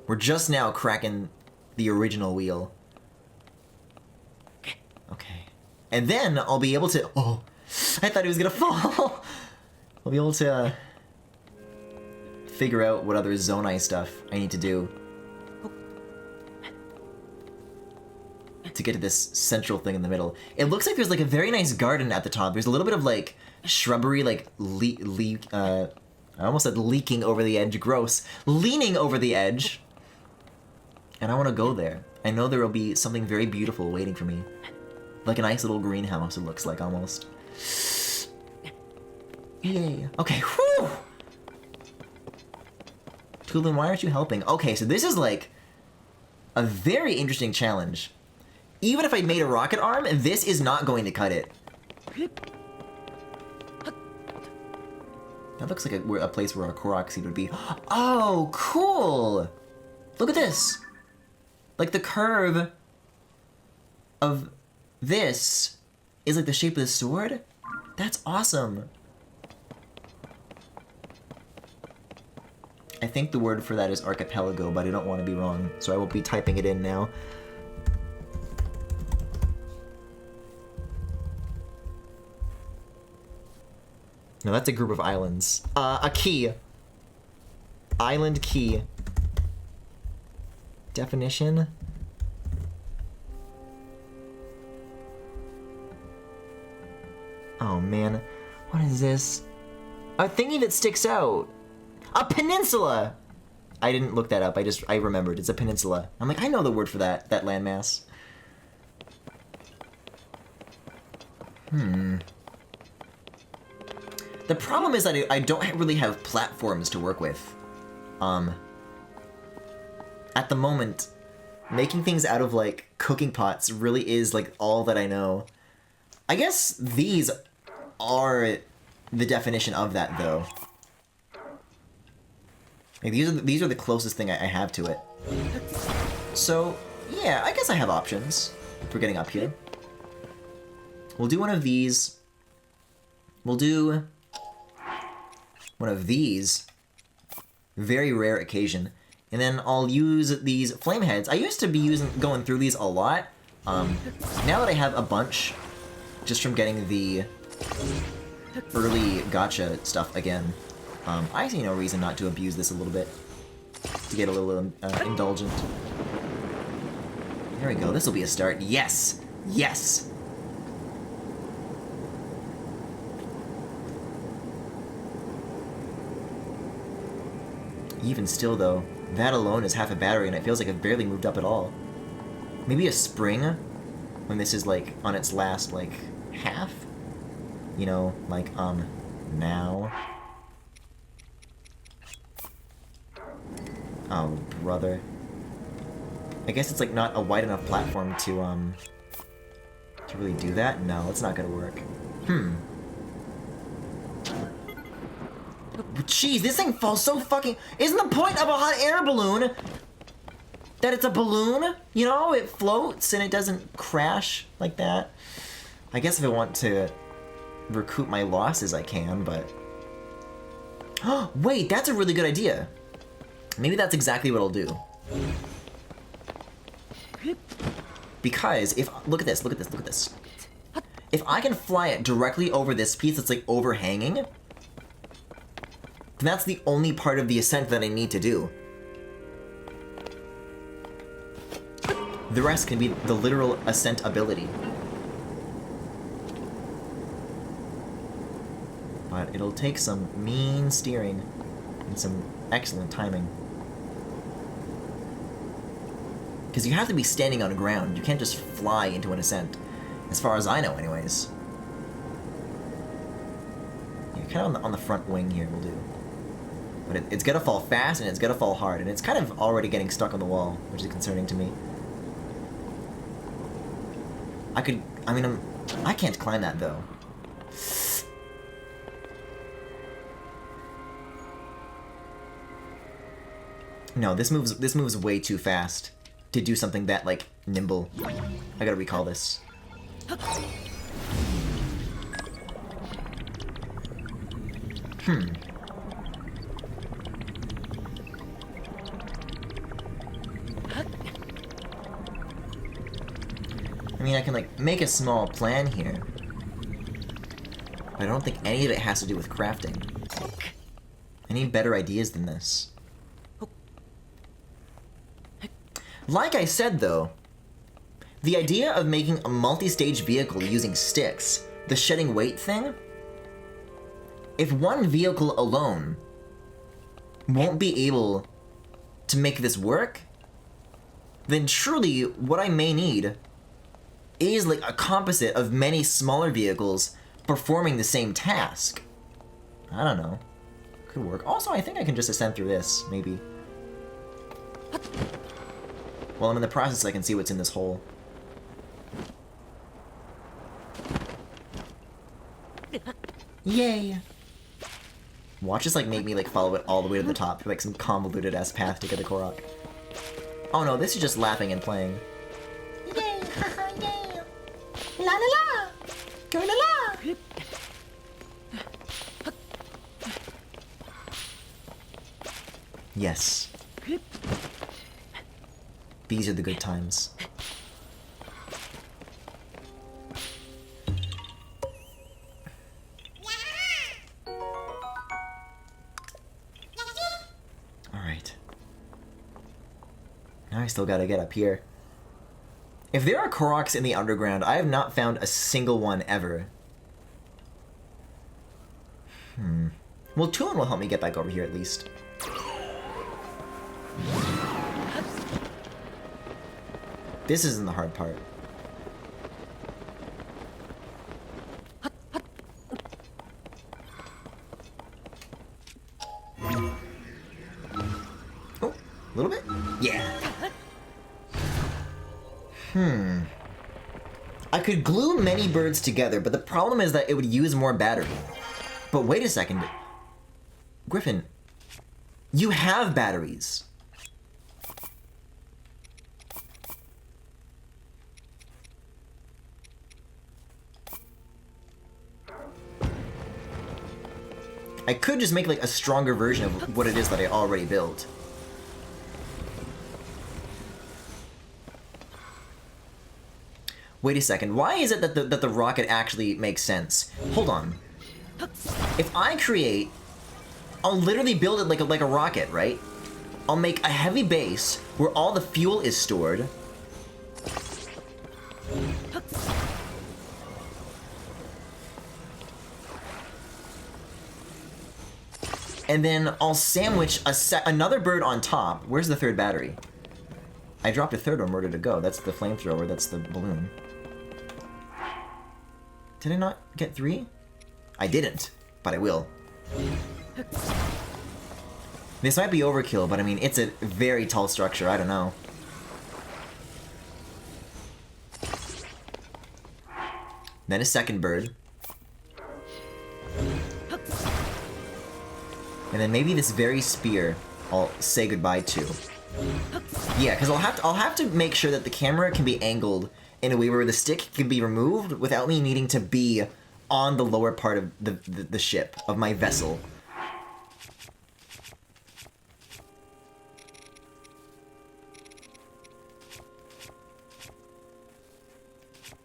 Speaker 1: We're just now cracking the original wheel. Okay. And then I'll be able to... Oh! I thought he was gonna fall! I'll be able to figure out what other Zonai stuff I need to do to get to this central thing in the middle. It looks like there's like a very nice garden at the top. There's a little bit of like shrubbery, like I almost said leaking over the edge. Gross. Leaning over the edge. And I want to go there. I know there will be something very beautiful waiting for me. Like a nice little greenhouse, it looks like almost. Yay. Okay, whew! Tulin, why aren't you helping? Okay, so this is like a very interesting challenge. Even if I made a rocket arm, this is not going to cut it. That looks like a place where a Korok seed would be. Oh, cool! Look at this! Like the curve of this is like the shape of the sword? That's awesome! I think the word for that is archipelago, but I don't want to be wrong, so I will be typing it in now. No, that's a group of islands. A key. Island key. Definition. Oh man, what is this? A thingy that sticks out. A peninsula! I didn't look that up, I remembered. It's a peninsula. I'm like, I know the word for that landmass. The problem is that I don't really have platforms to work with. At the moment, making things out of, like, cooking pots really is, like, all that I know. I guess these are the definition of that, though. Like, these are the closest thing I have to it. So, yeah, I guess I have options for getting up here. We'll do one of these. We'll do one of these. Very rare occasion. And then I'll use these flame heads. I used to be going through these a lot. Now that I have a bunch, just from getting the early gacha stuff again, I see no reason not to abuse this a little bit. To get a little indulgent. There we go, this will be a start. Yes! Yes! Even still, though, that alone is half a battery, and it feels like it barely moved up at all. Maybe a spring, when this is, like, on its last, like, half? You know, like, now? Oh, brother. I guess it's, like, not a wide enough platform to really do that? No, it's not gonna work. Jeez, this thing falls so fucking... Isn't the point of a hot air balloon that it's a balloon? You know, it floats and it doesn't crash like that. I guess if I want to recoup my losses, I can, but... Wait, that's a really good idea. Maybe that's exactly what I'll do. Because if... Look at this, look at this, look at this. If I can fly it directly over this piece that's, like, overhanging... then that's the only part of the ascent that I need to do. The rest can be the literal ascent ability. But it'll take some mean steering and some excellent timing. Because you have to be standing on the ground. You can't just fly into an ascent. As far as I know, anyways. Yeah, kind of on the front wing here will do. But it's gonna fall fast and it's gonna fall hard. And it's kind of already getting stuck on the wall, which is concerning to me. I can't climb that, though. No, this moves way too fast to do something that, like, nimble. I gotta recall this. I mean, I can, like, make a small plan here. But I don't think any of it has to do with crafting. I need better ideas than this. Like I said, though, the idea of making a multi-stage vehicle using sticks, the shedding weight thing, if one vehicle alone won't be able to make this work, then truly what I may need is like a composite of many smaller vehicles performing the same task. I don't know. Could work. Also, I think I can just ascend through this, maybe. While I'm in the process, I can see what's in this hole. Yay! Watch this, like, make me, like, follow it all the way to the top, like some convoluted-ass path to get the Korok. Oh no, this is just laughing and playing. Yay! Haha, yay! La la la! Go la la! Yes. These are the good times. Alright. Now I still gotta get up here. If there are Koroks in the underground, I have not found a single one ever. Well, Toon will help me get back over here at least. This isn't the hard part. Oh, a little bit? Yeah. I could glue many birds together, but the problem is that it would use more battery. But wait a second. Griffin, you have batteries. I could just make, like, a stronger version of what it is that I already built. Wait a second, why is it that the rocket actually makes sense? Hold on. If I create... I'll literally build it like a rocket, right? I'll make a heavy base where all the fuel is stored. And then I'll sandwich another bird on top. Where's the third battery? I dropped a third one. Where did it go? That's the flamethrower. That's the balloon. Did I not get 3? I didn't, but I will. This might be overkill, but I mean, it's a very tall structure. I don't know. Then a second bird. And then maybe this very spear I'll say goodbye to. Yeah, because I'll have to make sure that the camera can be angled in a way where the stick can be removed without me needing to be on the lower part of the ship, of my vessel.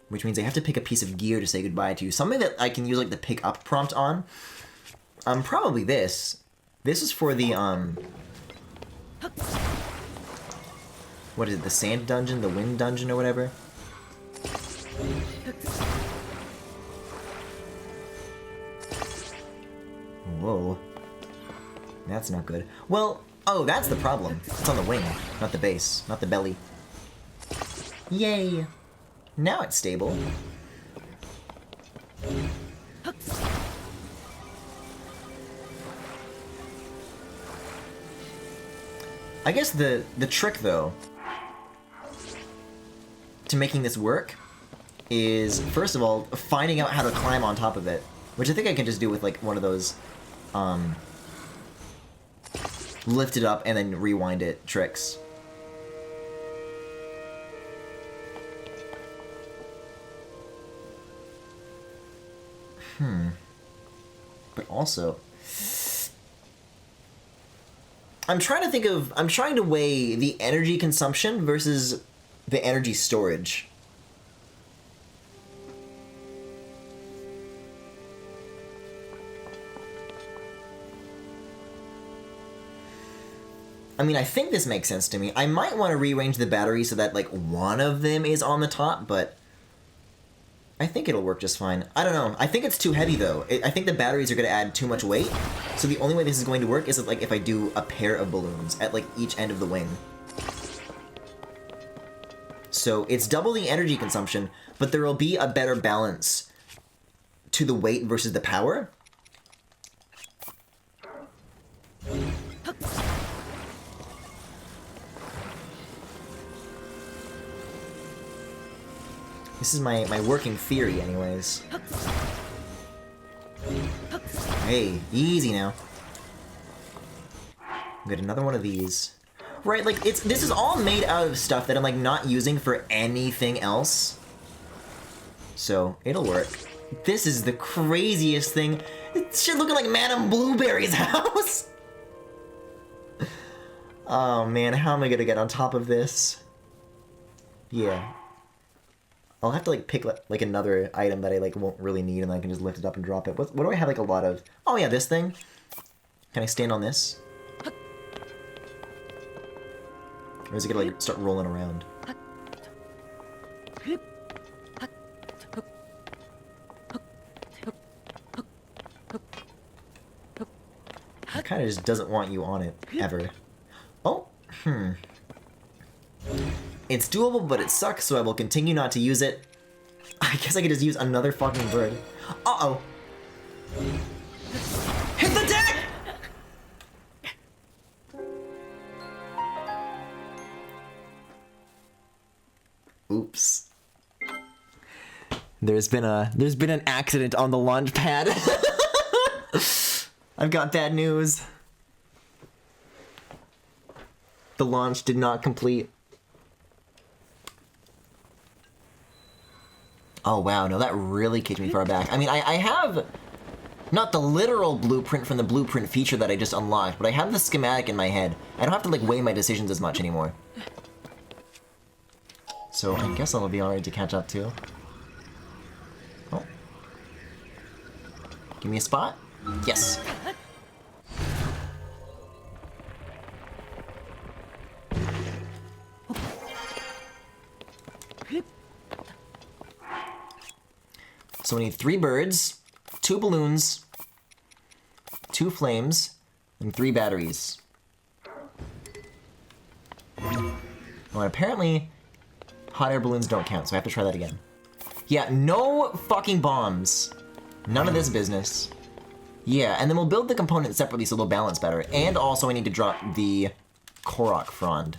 Speaker 1: Which means I have to pick a piece of gear to say goodbye to. Something that I can use like the pick up prompt on. Probably this. This is for the, what is it, the sand dungeon, the wind dungeon or whatever? Whoa. That's not good. Well, oh, that's the problem. It's on the wing, not the base, not the belly. Yay! Now it's stable. I guess the trick, though, to making this work is, first of all, finding out how to climb on top of it. Which I think I can just do with, like, one of those, lift it up and then rewind it tricks. But also, I'm trying to weigh the energy consumption versus the energy storage. I mean, I think this makes sense to me. I might want to rearrange the batteries so that, like, one of them is on the top, but I think it'll work just fine. I don't know. I think it's too heavy, though. I think the batteries are going to add too much weight. So the only way this is going to work is, like, if I do a pair of balloons at, like, each end of the wing. So it's double the energy consumption, but there will be a better balance to the weight versus the power. This is my working theory, anyways. Hey, easy now. Get another one of these. Right, like, this is all made out of stuff that I'm, like, not using for anything else. So, it'll work. This is the craziest thing. This shit looking like Madame Blueberry's house! Oh, man, how am I gonna get on top of this? Yeah. I'll have to, like, pick, like, another item that I, like, won't really need, and then I can just lift it up and drop it. What do I have, like, a lot of? Oh, yeah, this thing. Can I stand on this? Or is it gonna, like, start rolling around? It kind of just doesn't want you on it, ever. Oh, It's doable, but it sucks, so I will continue not to use it. I guess I could just use another fucking bird. Uh-oh. Hit the deck! Oops. There's been an accident on the launch pad. I've got bad news. The launch did not complete. Oh wow, no, that really kicked me far back. I mean, I have not the literal blueprint from the blueprint feature that I just unlocked, but I have the schematic in my head. I don't have to, like, weigh my decisions as much anymore. So I guess I'll be alright to catch up too. Oh. Give me a spot? Yes. So we need 3 birds, 2 balloons, 2 flames, And 3 batteries. Oh, and apparently hot air balloons don't count, so I have to try that again. Yeah, no fucking bombs. None of this business. Yeah, and then we'll build the component separately so they'll balance better. And also I need to drop the Korok Frond.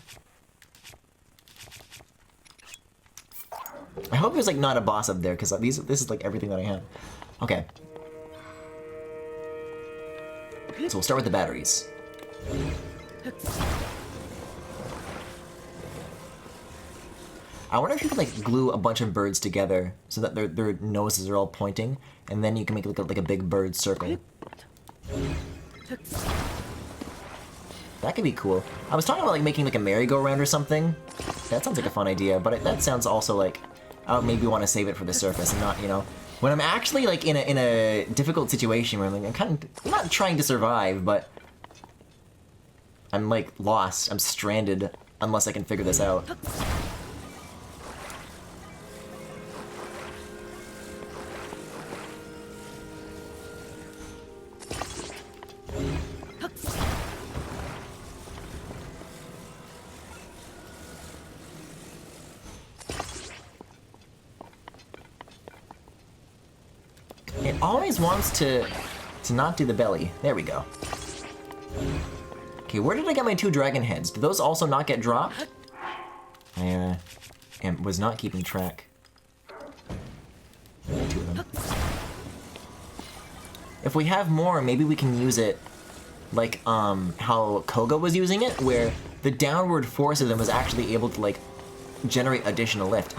Speaker 1: I hope there's like not a boss up there, because this is like everything that I have. Okay. So we'll start with the batteries. I wonder if you could like glue a bunch of birds together so that their noses are all pointing, and then you can make like a big bird circle. That could be cool. I was talking about like making like a merry-go-round or something. That sounds like a fun idea, but that sounds also like I would maybe want to save it for the surface and not, you know, when I'm actually like in a difficult situation where I'm not trying to survive, but I'm like lost. I'm stranded unless I can figure this out. It always wants to not do the belly. There we go. Okay, where did I get my 2 dragon heads? Did those also not get dropped? I was not keeping track. 2 of them. If we have more, maybe we can use it like how Koga was using it, where the downward force of them was actually able to like generate additional lift.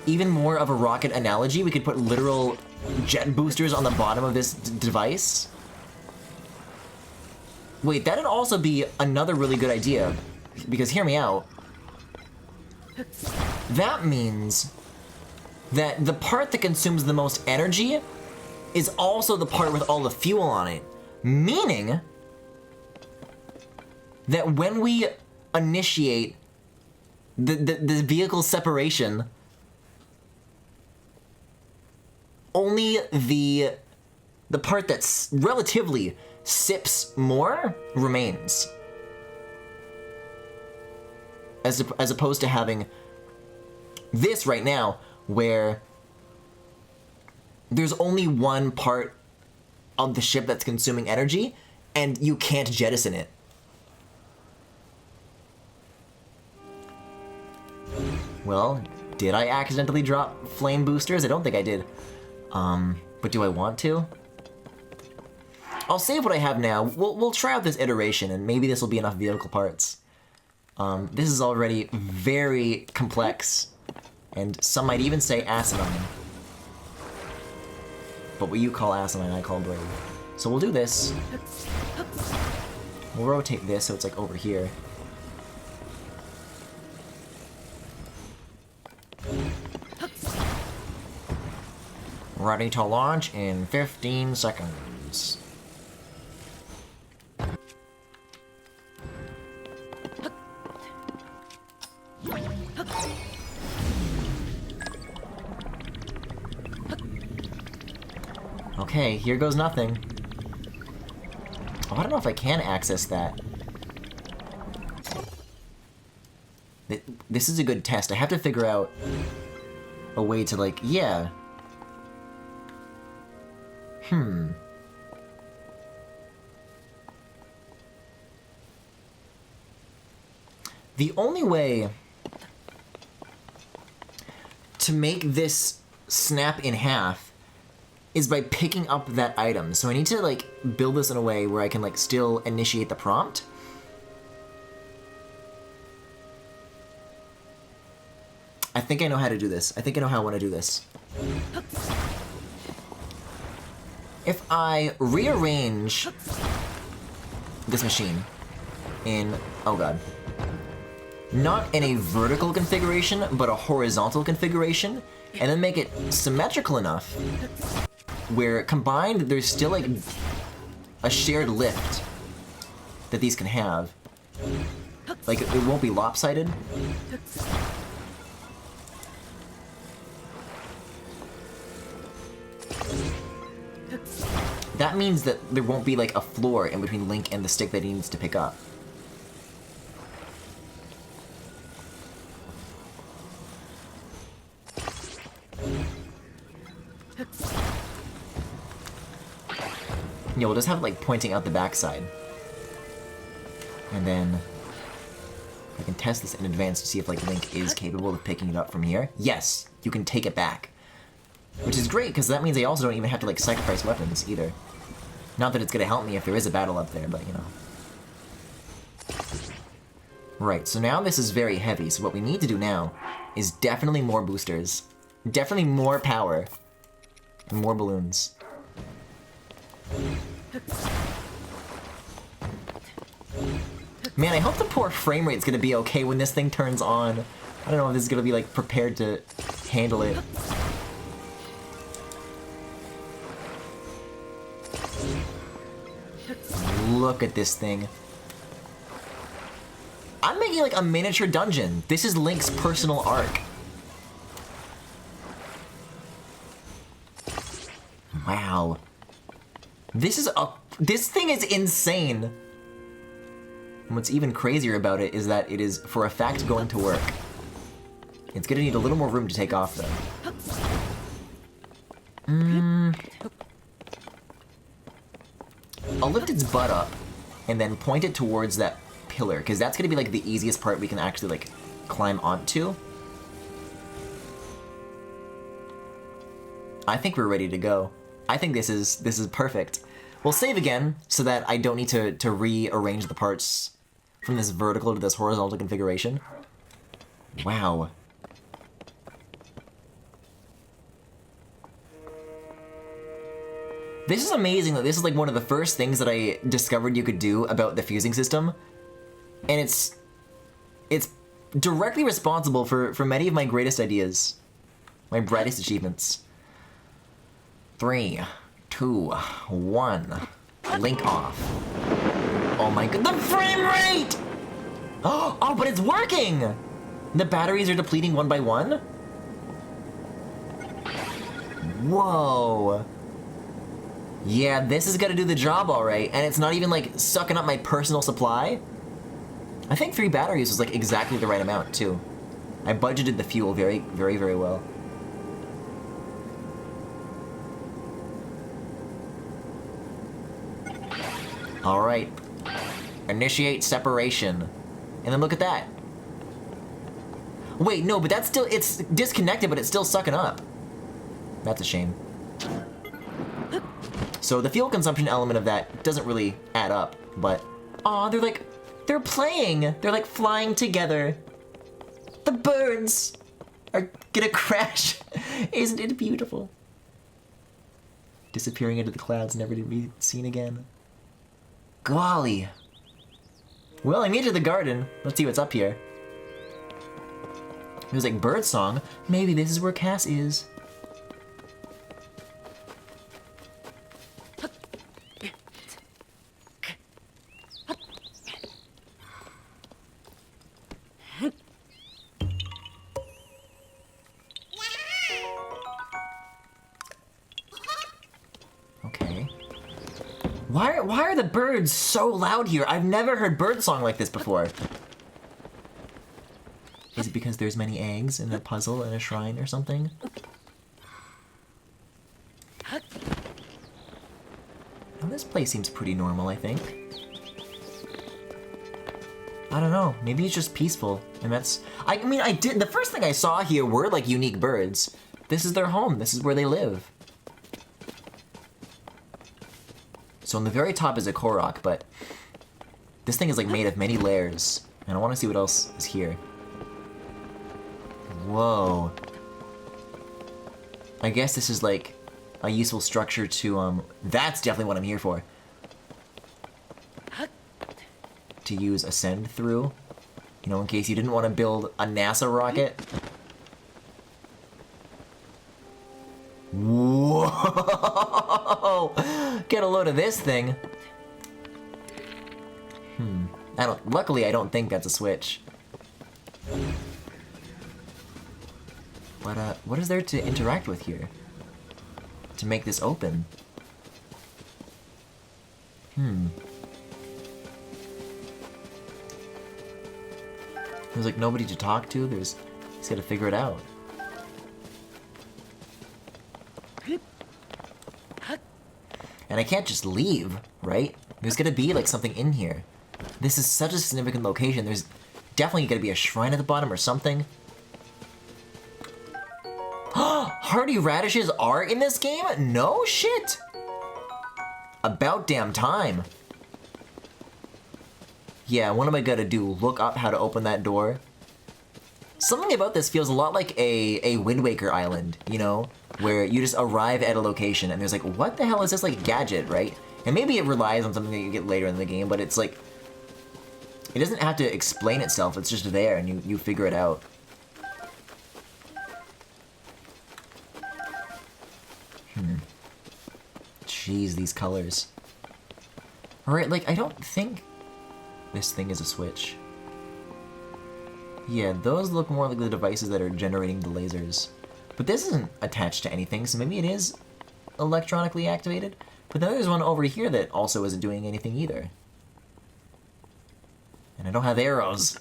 Speaker 1: Even more of a rocket analogy, we could put literal jet boosters on the bottom of this device. Wait, that'd also be another really good idea, because hear me out. That means that the part that consumes the most energy is also the part with all the fuel on it. Meaning that when we initiate the vehicle separation, only the part that's relatively sips more remains. As opposed to having this right now, where there's only one part of the ship that's consuming energy, and you can't jettison it. Well, did I accidentally drop flame boosters? I don't think I did. But do I want to? I'll save what I have now. We'll try out this iteration, and maybe this will be enough vehicle parts. This is already very complex, and some might even say asinine. But what you call asinine, I call brave. So we'll do this. We'll rotate this so it's like over here. Ready to launch in 15 seconds. Okay, here goes nothing. Oh, I don't know if I can access that. This is a good test. I have to figure out a way to, like, yeah. The only way to make this snap in half is by picking up that item. So I need to like build this in a way where I can like still initiate the prompt. I think I know how to do this. I think I know how I want to do this. If I rearrange this machine in, oh god, not in a vertical configuration, but a horizontal configuration, and then make it symmetrical enough where combined there's still like a shared lift that these can have. Like it won't be lopsided. that means that there won't be like a floor in between Link and the stick that he needs to pick up. Yeah, we'll just have it like pointing out the backside. And then I can test this in advance to see if like Link is capable of picking it up from here. Yes, you can take it back. Which is great, because that means I also don't even have to like sacrifice weapons either. Not that it's gonna help me if there is a battle up there, but you know. Right, so now this is very heavy, so what we need to do now is definitely more boosters. Definitely more power. And more balloons. Man, I hope the poor frame rate's gonna be okay when this thing turns on. I don't know if this is gonna be like prepared to handle it. Look at this thing. I'm making like a miniature dungeon. This is Link's personal arc. Wow. This thing is insane. And what's even crazier about it is that it is, for a fact, going to work. It's gonna need a little more room to take off, though. I'll lift its butt up, and then point it towards that pillar, because that's gonna be, like, the easiest part we can actually, like, climb onto. I think we're ready to go. I think this is perfect. We'll save again, so that I don't need to rearrange the parts from this vertical to this horizontal configuration. Wow. This is amazing that this is like one of the first things that I discovered you could do about the fusing system. And it's directly responsible for many of my greatest ideas. My brightest achievements. 3, 2, 1. Link off. Oh my god, the frame rate! Oh, but it's working! The batteries are depleting one by one? Whoa. Yeah, this is gonna do the job alright, and it's not even like sucking up my personal supply. I think 3 batteries was like exactly the right amount too. I budgeted the fuel very, very, very well. Alright. Initiate separation. And then look at that. Wait, no, but that's still, it's disconnected, but it's still sucking up. That's a shame. So the fuel consumption element of that doesn't really add up, but... Aw, they're playing! They're like flying together. The birds are gonna crash. Isn't it beautiful? Disappearing into the clouds, never to be seen again. Golly. Well, I made it to the garden. Let's see what's up here. It was like bird song. Maybe this is where Cass is. Okay. Why are the birds so loud here? I've never heard bird song like this before. Is it because there's many eggs in a puzzle in a shrine or something? Now this place seems pretty normal, I think. I don't know, maybe it's just peaceful, and that's... I mean, the first thing I saw here were, like, unique birds. This is their home, this is where they live. So on the very top is a Korok, but this thing is, like, made of many layers, and I want to see what else is here. Whoa. I guess this is, like, a useful structure to, that's definitely what I'm here for. To use Ascend through. You know, in case you didn't want to build a NASA rocket. Whoa! Get a load of this thing. Luckily, I don't think that's a switch. But, what is there to interact with here? To make this open? There's like nobody to talk to. He's gotta figure it out. And I can't just leave, right? There's gotta be like something in here. This is such a significant location. There's definitely gotta be a shrine at the bottom or something. Hardy radishes are in this game? No shit! About damn time. Yeah, what am I gonna do? Look up how to open that door? Something about this feels a lot like a Wind Waker island, you know? Where you just arrive at a location and there's like, what the hell is this like gadget, right? And maybe it relies on something that you get later in the game, but it's like, it doesn't have to explain itself, it's just there and you figure it out. Jeez, these colors. Alright, like, I don't think this thing is a switch. Yeah, those look more like the devices that are generating the lasers. But this isn't attached to anything, so maybe it is electronically activated? But then there's one over here that also isn't doing anything either. And I don't have arrows.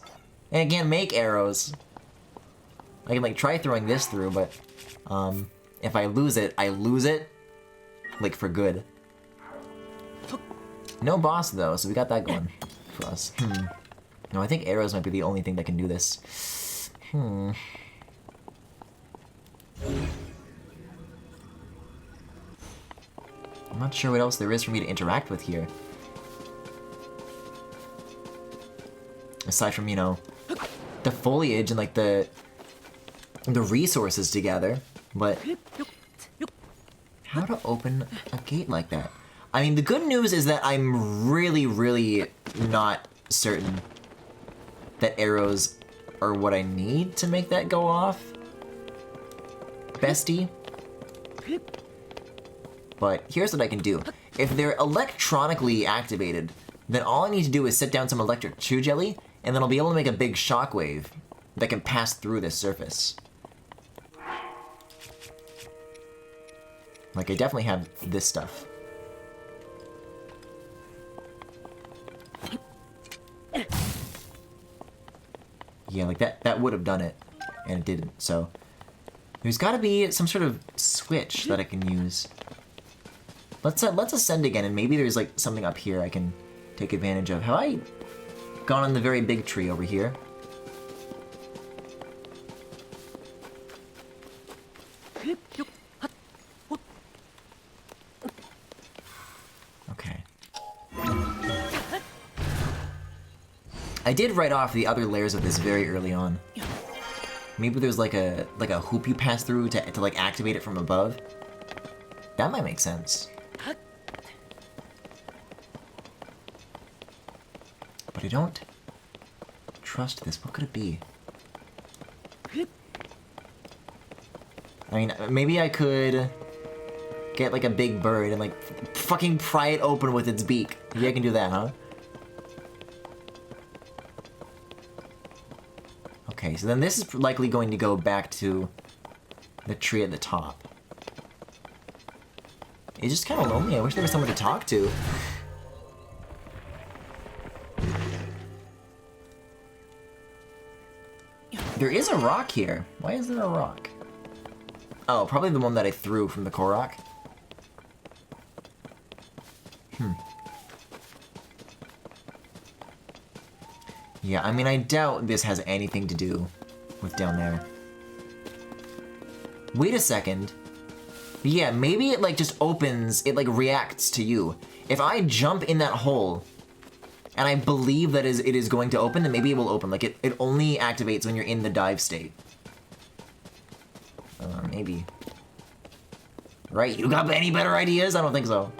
Speaker 1: And I can't make arrows. I can, like, try throwing this through, but if I lose it, I lose it. Like, for good. No boss, though, so we got that going for us. No, I think arrows might be the only thing that can do this. I'm not sure what else there is for me to interact with here. Aside from, you know, the foliage and, like, the resources together, but how to open a gate like that? I mean, the good news is that I'm really, really not certain that arrows are what I need to make that go off. Bestie. But here's what I can do. If they're electronically activated, then all I need to do is set down some electric chew jelly, and then I'll be able to make a big shockwave that can pass through this surface. Like, I definitely have this stuff. Yeah, like that would have done it, and it didn't, so... There's gotta be some sort of switch that I can use. Let's ascend again, and maybe there's, like, something up here I can take advantage of. Have I gone on the very big tree over here? Okay. I did write off the other layers of this very early on. Maybe there's like a hoop you pass through to like activate it from above. That might make sense. But I don't trust this. What could it be? I mean, maybe I could get like a big bird and like fucking pry it open with its beak. Maybe I can do that, huh? Okay, so then this is likely going to go back to the tree at the top. It's just kind of lonely. I wish there was someone to talk to. There is a rock here. Why is there a rock? Oh, probably the one that I threw from the Korok. Yeah, I mean, I doubt this has anything to do with down there. Wait a second. Yeah, maybe it, like, just opens, it, like, reacts to you. If I jump in that hole, and I believe that it is going to open, then maybe it will open. Like, it only activates when you're in the dive state. Maybe. Right, you got any better ideas? I don't think so.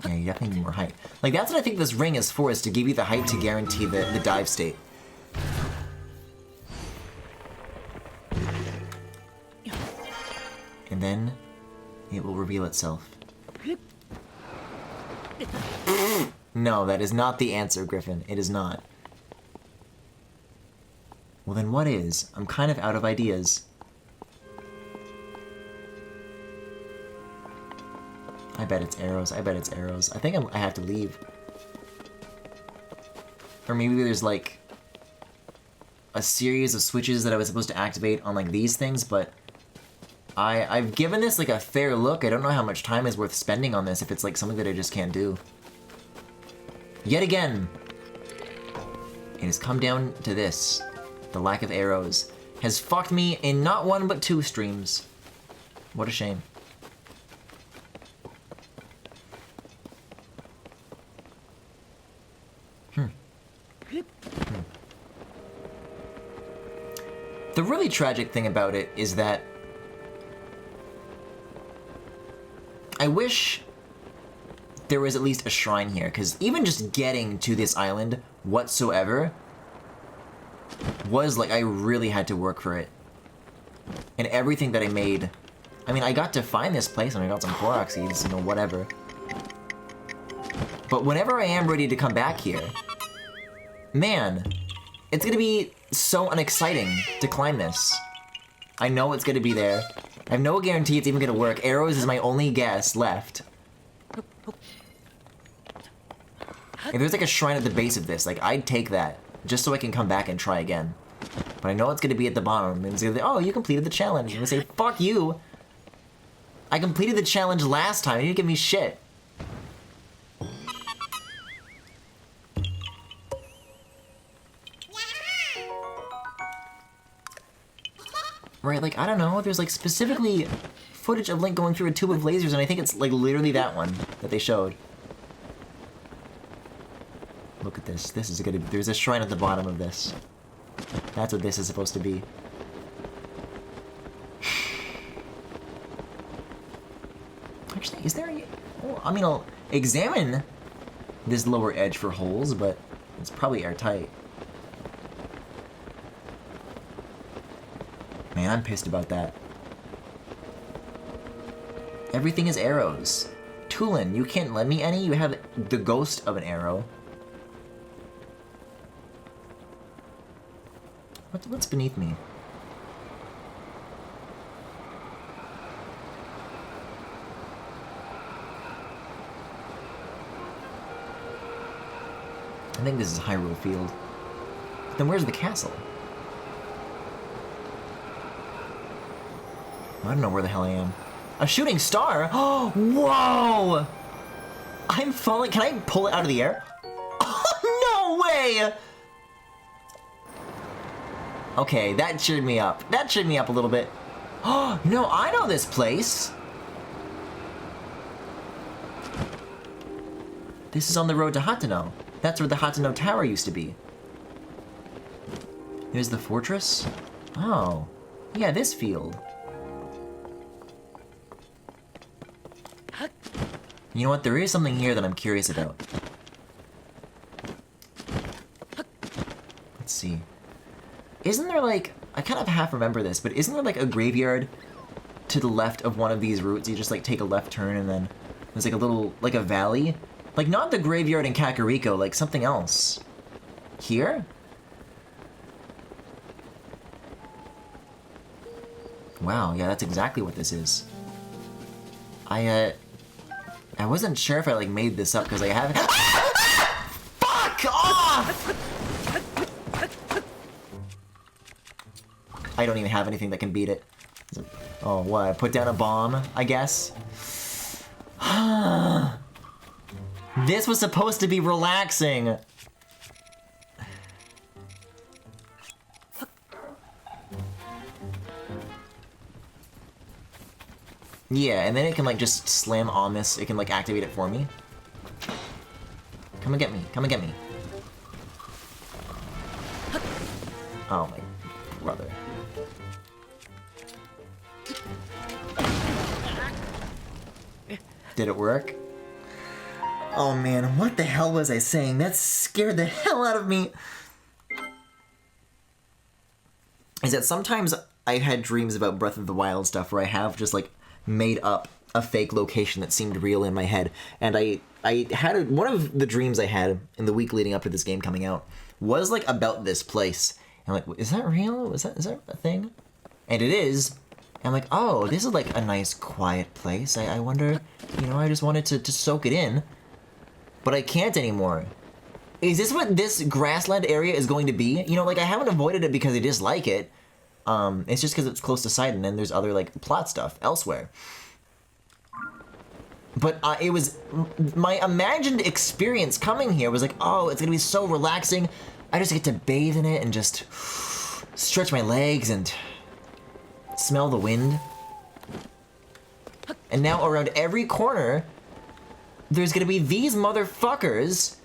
Speaker 1: Yeah, you definitely need more height. Like, that's what I think this ring is for, is to give you the height to guarantee the dive state. And then it will reveal itself. No, that is not the answer, Griffin. It is not. Well, then what is? I'm kind of out of ideas. I bet it's arrows. I bet it's arrows. I think I have to leave. Or maybe there's like a series of switches that I was supposed to activate on like these things, but I've given this like a fair look. I don't know how much time is worth spending on this if it's like something that I just can't do. Yet again, it has come down to this. The lack of arrows has fucked me in not one but two streams. What a shame. The really tragic thing about it is that I wish there was at least a shrine here, because even just getting to this island whatsoever was like I really had to work for it. And everything that I made, I mean, I got to find this place and I got some Korok seeds, you know, whatever. But whenever I am ready to come back here, man, it's gonna be so unexciting to climb this. I know it's gonna be there. I have no guarantee it's even gonna work. Arrows is my only guess left. If there's like a shrine at the base of this, like I'd take that just so I can come back and try again. But I know it's gonna be at the bottom and it's gonna be, oh, you completed the challenge. I'm gonna say, fuck you. I completed the challenge last time. You didn't give me shit. Right, like, I don't know, there's like specifically footage of Link going through a tube of lasers, and I think it's like literally that one that they showed. Look at this. This is gonna be, there's a shrine at the bottom of this. That's what this is supposed to be. Actually, is there a... Well, I mean, I'll examine this lower edge for holes, but it's probably airtight. Man, I'm pissed about that. Everything is arrows. Tulin, you can't lend me any? You have the ghost of an arrow. What's beneath me? I think this is Hyrule Field. But then where's the castle? I don't know where the hell I am. A shooting star? Oh, whoa! I'm falling. Can I pull it out of the air? Oh, no way! Okay, that cheered me up. That cheered me up a little bit. Oh, no, I know this place. This is on the road to Hateno. That's where the Hateno Tower used to be. Here's the fortress. Oh, yeah, this field. You know what? There is something here that I'm curious about. Let's see. Isn't there like... I kind of half remember this, but isn't there like a graveyard to the left of one of these routes? You just like take a left turn and then there's like a little... like a valley? Like not the graveyard in Kakariko, like something else. Here? Wow, yeah, that's exactly what this is. I wasn't sure if I like made this up because I haven't. Fuck off! I don't even have anything that can beat it. Oh, what? I put down a bomb, I guess. This was supposed to be relaxing. Yeah, and then it can like just slam on this. It can like activate it for me. Come and get me. Come and get me. Oh my brother. Did it work? Oh man, what the hell was I saying? That scared the hell out of me. Is that sometimes I had dreams about Breath of the Wild stuff where I have just like made up a fake location that seemed real in my head, and I I had one of the dreams I had in the week leading up to this game coming out was like about this place. And I'm like, is that real? Is that a thing? And it is. And I'm like, oh, this is like a nice quiet place. I wonder, you know, I just wanted to soak it in. But I can't anymore. Is this what this grassland area is going to be? You know, like I haven't avoided it because I dislike it. It's just because it's close to sight and then there's other like plot stuff elsewhere. But it was my imagined experience coming here was like, oh, it's gonna be so relaxing. I just get to bathe in it and just stretch my legs and smell the wind. And now around every corner, there's gonna be these motherfuckers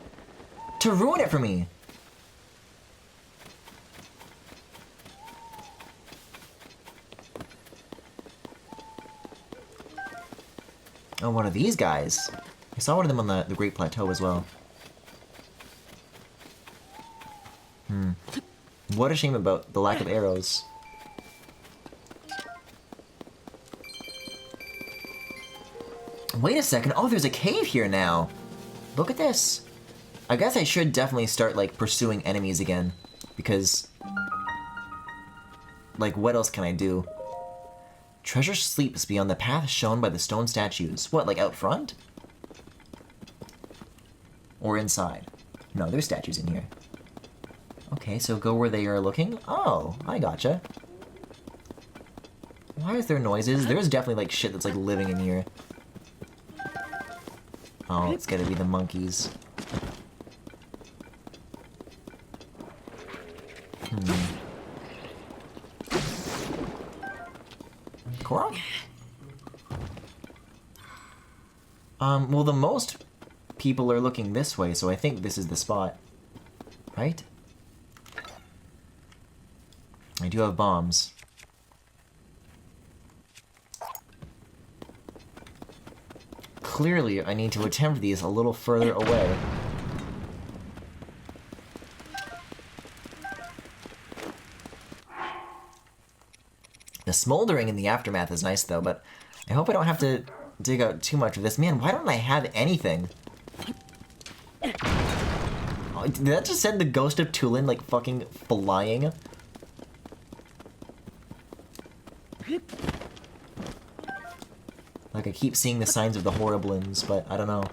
Speaker 1: to ruin it for me. Oh, one of these guys. I saw one of them on the Great Plateau as well. What a shame about the lack of arrows. Wait a second. Oh, there's a cave here now. Look at this. I guess I should definitely start, like, pursuing enemies again. Because... like, what else can I do? Treasure sleeps beyond the path shown by the stone statues. What, like out front? Or inside? No, there's statues in here. Okay, so go where they are looking? Oh, I gotcha. Why is there noises? There's definitely like shit that's like living in here. Oh, it's gotta be the monkeys. Korok? Well, the most people are looking this way, so I think this is the spot. Right? I do have bombs. Clearly, I need to attempt these a little further away. The smoldering in the aftermath is nice, though, but I hope I don't have to dig out too much of this. Man, why don't I have anything? Oh, did that just send the ghost of Tulin, like, fucking flying? Like, I keep seeing the signs of the Horriblins, but I don't know.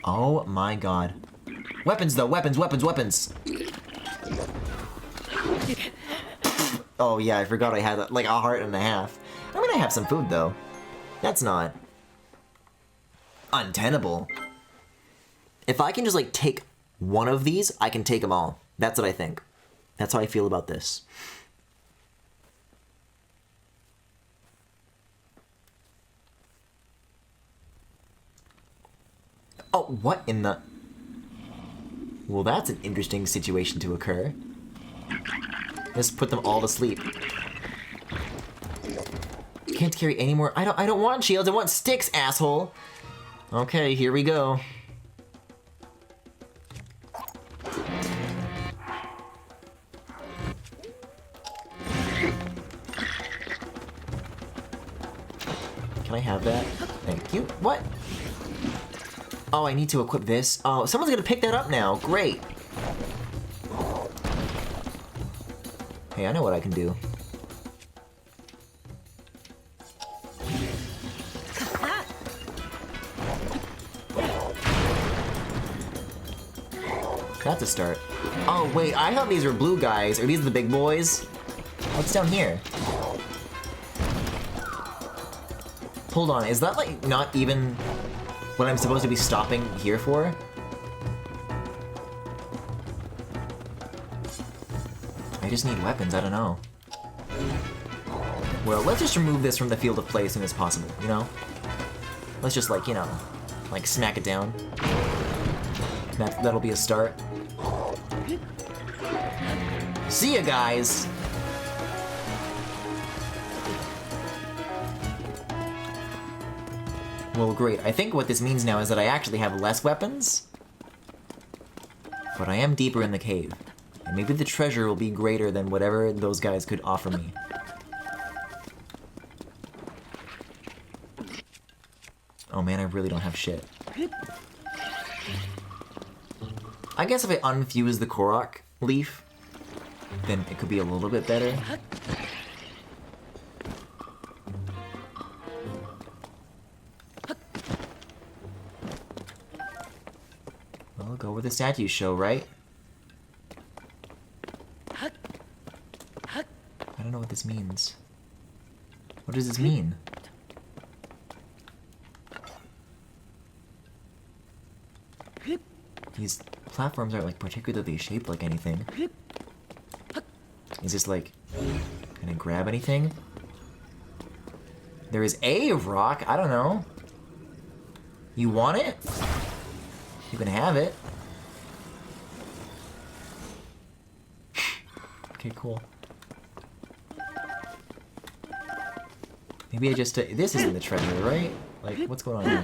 Speaker 1: Oh my god. Weapons, though! Weapons, weapons, weapons! Oh yeah, I forgot I had, like, a heart and a half. I'm gonna have some food, though. That's not... untenable. If I can just, like, take one of these, I can take them all. That's what I think. That's how I feel about this. Oh, what in the... Well, that's an interesting situation to occur. Let's put them all to sleep. Can't carry any more... I don't want shields, I want sticks, asshole! Okay, here we go. Can I have that? Thank you. What? Oh, I need to equip this. Oh, someone's gonna pick that up now. Great. Hey, I know what I can do. That's a start. Oh, wait, I thought these were blue guys. Are these the big boys? What's down here? Hold on, is that, like, not even what I'm supposed to be stopping here for? I just need weapons, I don't know. Well, let's just remove this from the field of play as soon as possible, you know? Let's just, like, you know, like, smack it down. That'll be a start. See ya, guys! Well, great. I think what this means now is that I actually have less weapons. But I am deeper in the cave. And maybe the treasure will be greater than whatever those guys could offer me. Oh Oh man, I really don't have shit. I guess if I unfuse the Korok leaf, then it could be a little bit better. Well, go where the statues show, right? I don't know what this means. What does this mean? These platforms aren't like particularly shaped like anything. Is this like, can I grab anything? There is a rock, I don't know. You want it? You can have it. Okay, cool. Maybe I just, this isn't the treasure, right? Like, what's going on here?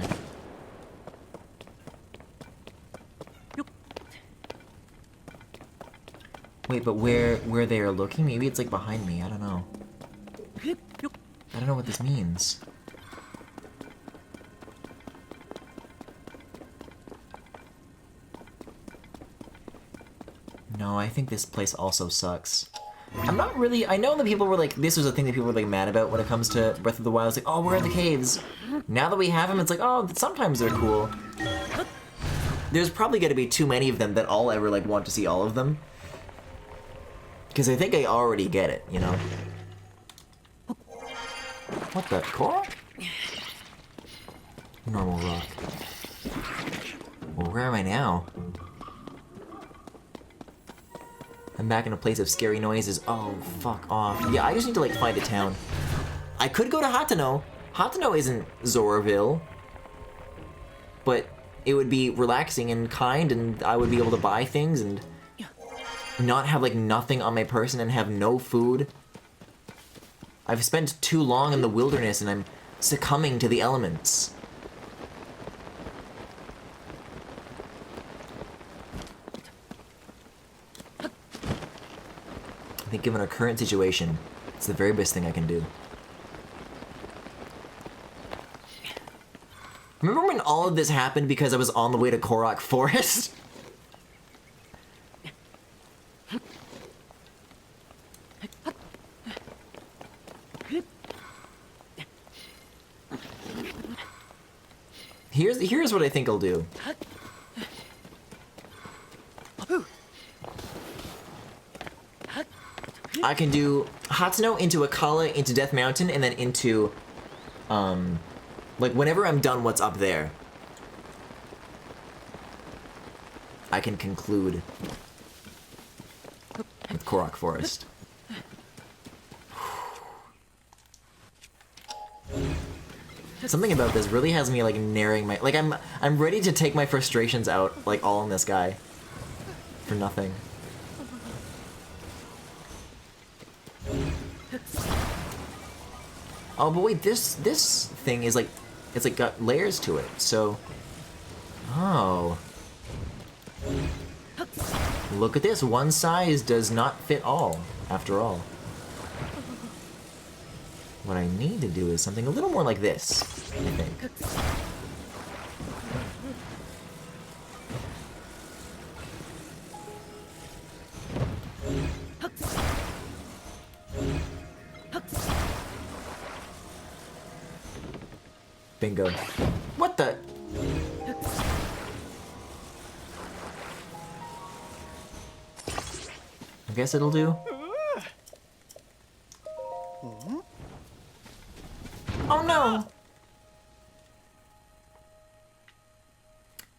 Speaker 1: Wait, but where they are looking? Maybe it's like behind me, I don't know. I don't know what this means. No, I think this place also sucks. I'm not really, I know that people were like, this was a thing that people were like mad about when it comes to Breath of the Wild. It's like, oh, where are the caves? Now that we have them, it's like, oh, sometimes they're cool. There's probably gonna be too many of them that I'll ever like want to see all of them. Because I think I already get it, you know? What the? Coral? Normal rock. Well, where am I now? I'm back in a place of scary noises. Oh, fuck off. Yeah, I just need to, like, find a town. I could go to Hateno. Hateno isn't Zoraville. But it would be relaxing and kind, and I would be able to buy things and not have, like, nothing on my person and have no food. I've spent too long in the wilderness and I'm succumbing to the elements. I think given our current situation, it's the very best thing I can do. Remember when all of this happened because I was on the way to Korok Forest? Here's what I think I'll do. I can do Hatsuno into Akala, into Death Mountain, and then into, like, whenever I'm done what's up there, I can conclude with Korok Forest. Something about this really has me, like, narrowing my... Like, I'm ready to take my frustrations out, like, all on this guy. For nothing. Oh, but wait, this thing is, like... It's, like, got layers to it, so... Oh. Look at this. One size does not fit all, after all. What I need to do is something a little more like this, I think. Bingo. What the? I guess it'll do. Oh no!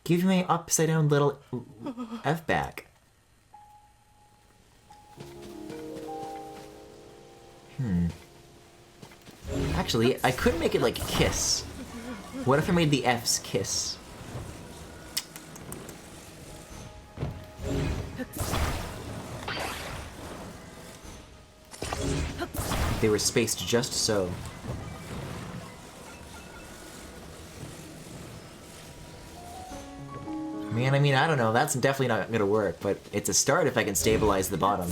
Speaker 1: Give me upside down little F back. Actually, I could make it like kiss. What if I made the F's kiss? They were spaced just so. Man, I mean, I don't know. That's definitely not gonna work, but it's a start if I can stabilize the bottom.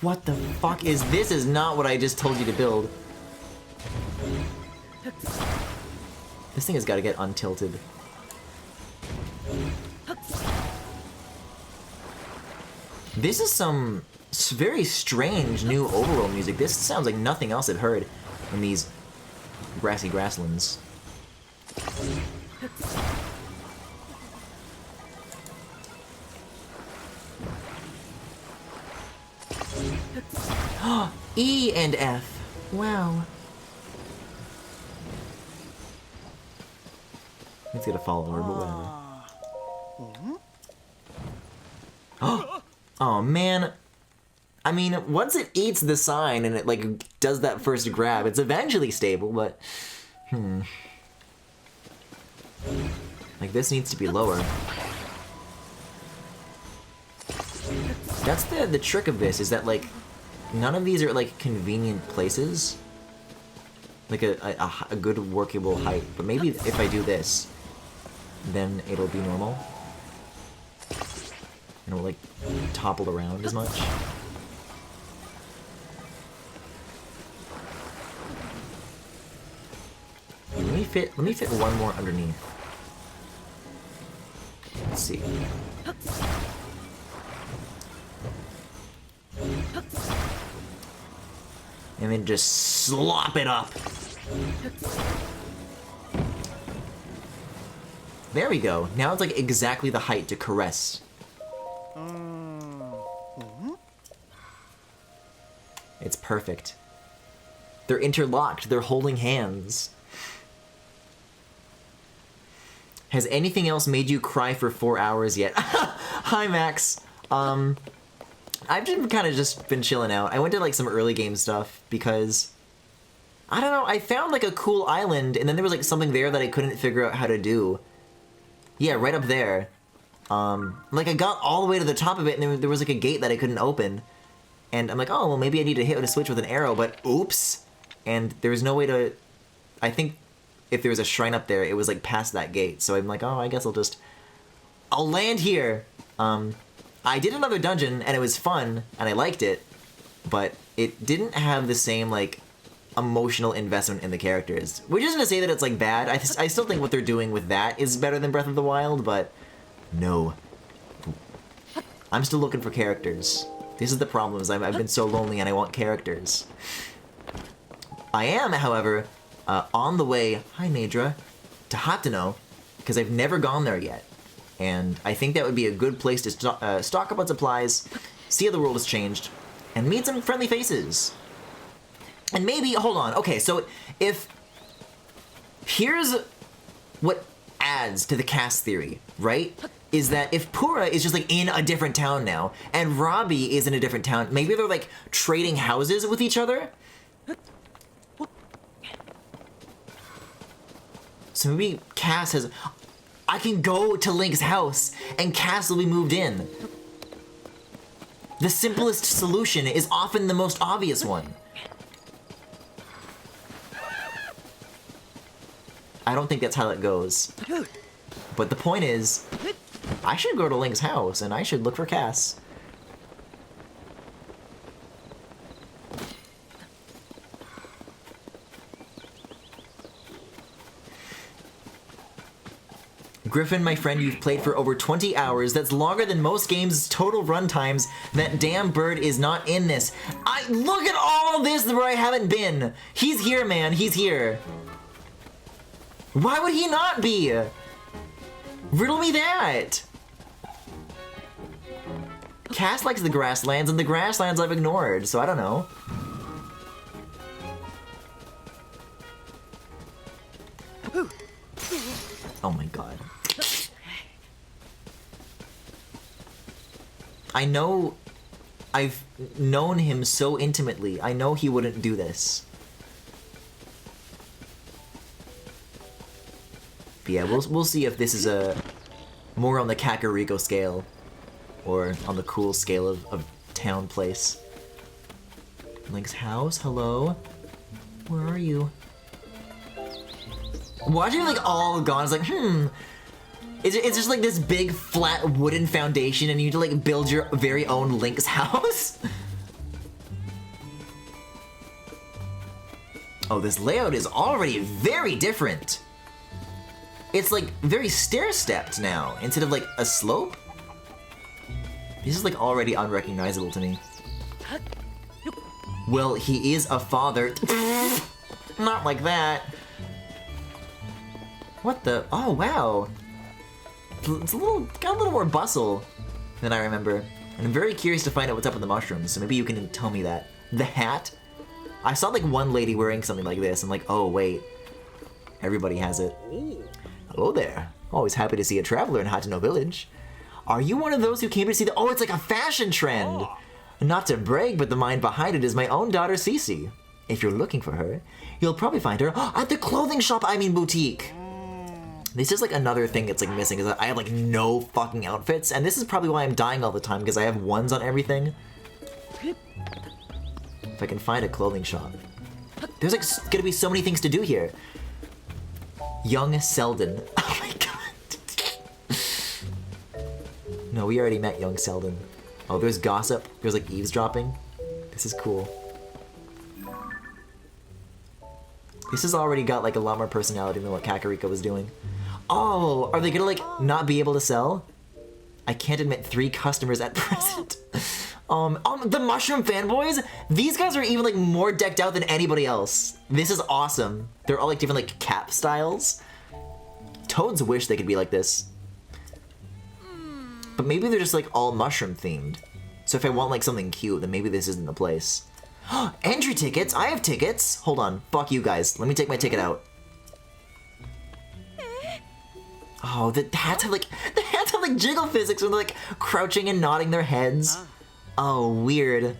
Speaker 1: What the fuck is this? Is not what I just told you to build. This thing has got to get untilted. This is some very strange new overworld music. This sounds like nothing else I've heard in these grassy grasslands. E and F. Wow. It's gonna fall over, but whatever. Oh man. I mean, once it eats the sign and it like does that first grab, it's eventually stable, but like this needs to be lower. That's the trick of this, is that like none of these are like convenient places. Like a good workable height. But maybe if I do this, then it'll be normal. And it will like topple around as much. Let me fit one more underneath. Let's see. And then just slop it up. There we go. Now it's like exactly the height to caress. It's perfect. They're interlocked. They're holding hands. Has anything else made you cry for 4 hours yet? Hi, Max. I've just been chilling out. I went to like some early game stuff because I don't know, I found like a cool island and then there was like something there that I couldn't figure out how to do. Yeah, right up there. Like I got all the way to the top of it and there was like a gate that I couldn't open. And I'm like, oh, well maybe I need to hit a switch with an arrow, but oops. And there was no way to, I think if there was a shrine up there, it was like past that gate. So I'm like, oh, I guess I'll land here. I did another dungeon and it was fun and I liked it, but it didn't have the same like emotional investment in the characters. Which isn't to say that it's like bad. I still think what they're doing with that is better than Breath of the Wild, but no. I'm still looking for characters. This is the problem, is I've been so lonely and I want characters. I am, however, on the way, hi Nadra, to Hateno, because I've never gone there yet. And I think that would be a good place to stock up on supplies, see how the world has changed, and meet some friendly faces. And maybe, hold on, okay, so here's what adds to the cast theory, right? Is that if Pura is just like in a different town now, and Robbie is in a different town, maybe they're like trading houses with each other? So maybe Cass has... I can go to Link's house, and Cass will be moved in. The simplest solution is often the most obvious one. I don't think that's how it goes. But the point is, I should go to Link's house, and I should look for Cass. Griffin, my friend, you've played for over 20 hours. That's longer than most games' total run times. That damn bird is not in this. Look at all this where I haven't been. He's here, man. He's here. Why would he not be? Riddle me that. Cass likes the grasslands, and the grasslands I've ignored, so I don't know. Oh my god. I know, I've known him so intimately. I know he wouldn't do this. But yeah, we'll see if this is more on the Kakariko scale, or on the cool scale of town place. Link's house, hello? Where are you? Watching like all gone, it's like, It's just like this big flat wooden foundation and you need to like build your very own Link's house? Oh, this layout is already very different. It's like very stair-stepped now, instead of like a slope. This is like already unrecognizable to me. Well, he is a father. Not like that. What the? Oh, wow. It's got a little more bustle than I remember. And I'm very curious to find out what's up with the mushrooms, so maybe you can tell me that. The hat? I saw like one lady wearing something like this. I'm like, oh wait, everybody has it. Hello there. Always happy to see a traveler in Hateno Village. Are you one of those who came to see the— oh, it's like a fashion trend! Not to brag, but the mind behind it is my own daughter, Cece. If you're looking for her, you'll probably find her at the clothing shop, I mean boutique. This is like another thing that's like missing, is that I have like no fucking outfits, and this is probably why I'm dying all the time, because I have ones on everything. If I can find a clothing shop. There's like gonna be so many things to do here. Young Selden. Oh my god. No, we already met young Selden. Oh, there's gossip. There's like eavesdropping. This is cool. This has already got like a lot more personality than what Kakariko was doing. Oh, are they gonna like not be able to sell? I can't admit 3 customers at present. The mushroom fanboys? These guys are even like more decked out than anybody else. This is awesome. They're all like different like cap styles. Toads wish they could be like this. But maybe they're just like all mushroom themed. So if I want like something cute, then maybe this isn't the place. Entry tickets? I have tickets! Hold on, fuck you guys. Let me take my ticket out. Oh, the hats have like jiggle physics when they're like crouching and nodding their heads. Oh, weird.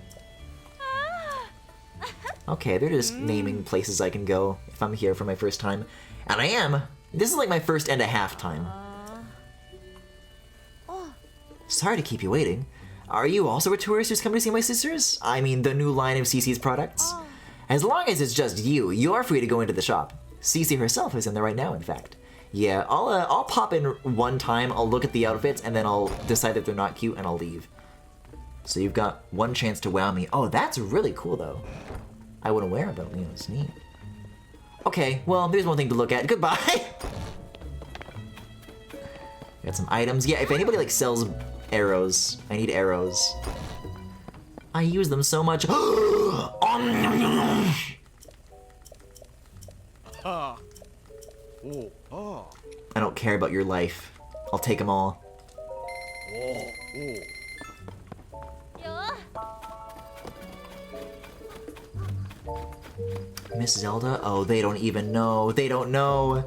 Speaker 1: Okay, they're just naming places I can go if I'm here for my first time. And I am. This is like my first and a half time. Sorry to keep you waiting. Are you also a tourist who's come to see my sisters? I mean, the new line of Cece's products? As long as it's just you, you're free to go into the shop. Cece herself is in there right now, in fact. Yeah, I'll pop in one time, I'll look at the outfits, and then I'll decide that they're not cute, and I'll leave. So you've got one chance to wow me. Oh, that's really cool, though. I wouldn't wear it, but, you know, it's neat. Okay, well, there's one thing to look at. Goodbye! Got some items. Yeah, if anybody, like, sells arrows, I need arrows. I use them so much. I don't care about your life. I'll take them all. Miss Zelda? Oh, they don't even know. They don't know.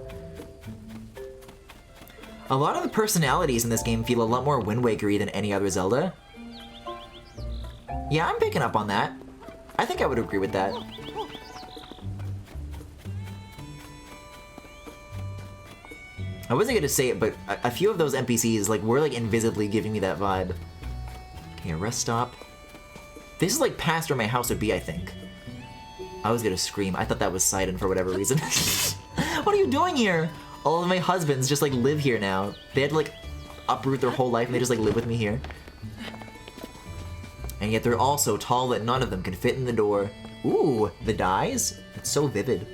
Speaker 1: A lot of the personalities in this game feel a lot more Wind Waker-y than any other Zelda. Yeah, I'm picking up on that. I think I would agree with that. I wasn't gonna say it, but a few of those NPCs like were like invisibly giving me that vibe. Okay, a rest stop. This is like past where my house would be, I think. I was gonna scream. I thought that was Sidon for whatever reason. What are you doing here? All of my husbands just like live here now. They had to like uproot their whole life and they just like live with me here. And yet they're all so tall that none of them can fit in the door. Ooh, the dyes? It's so vivid.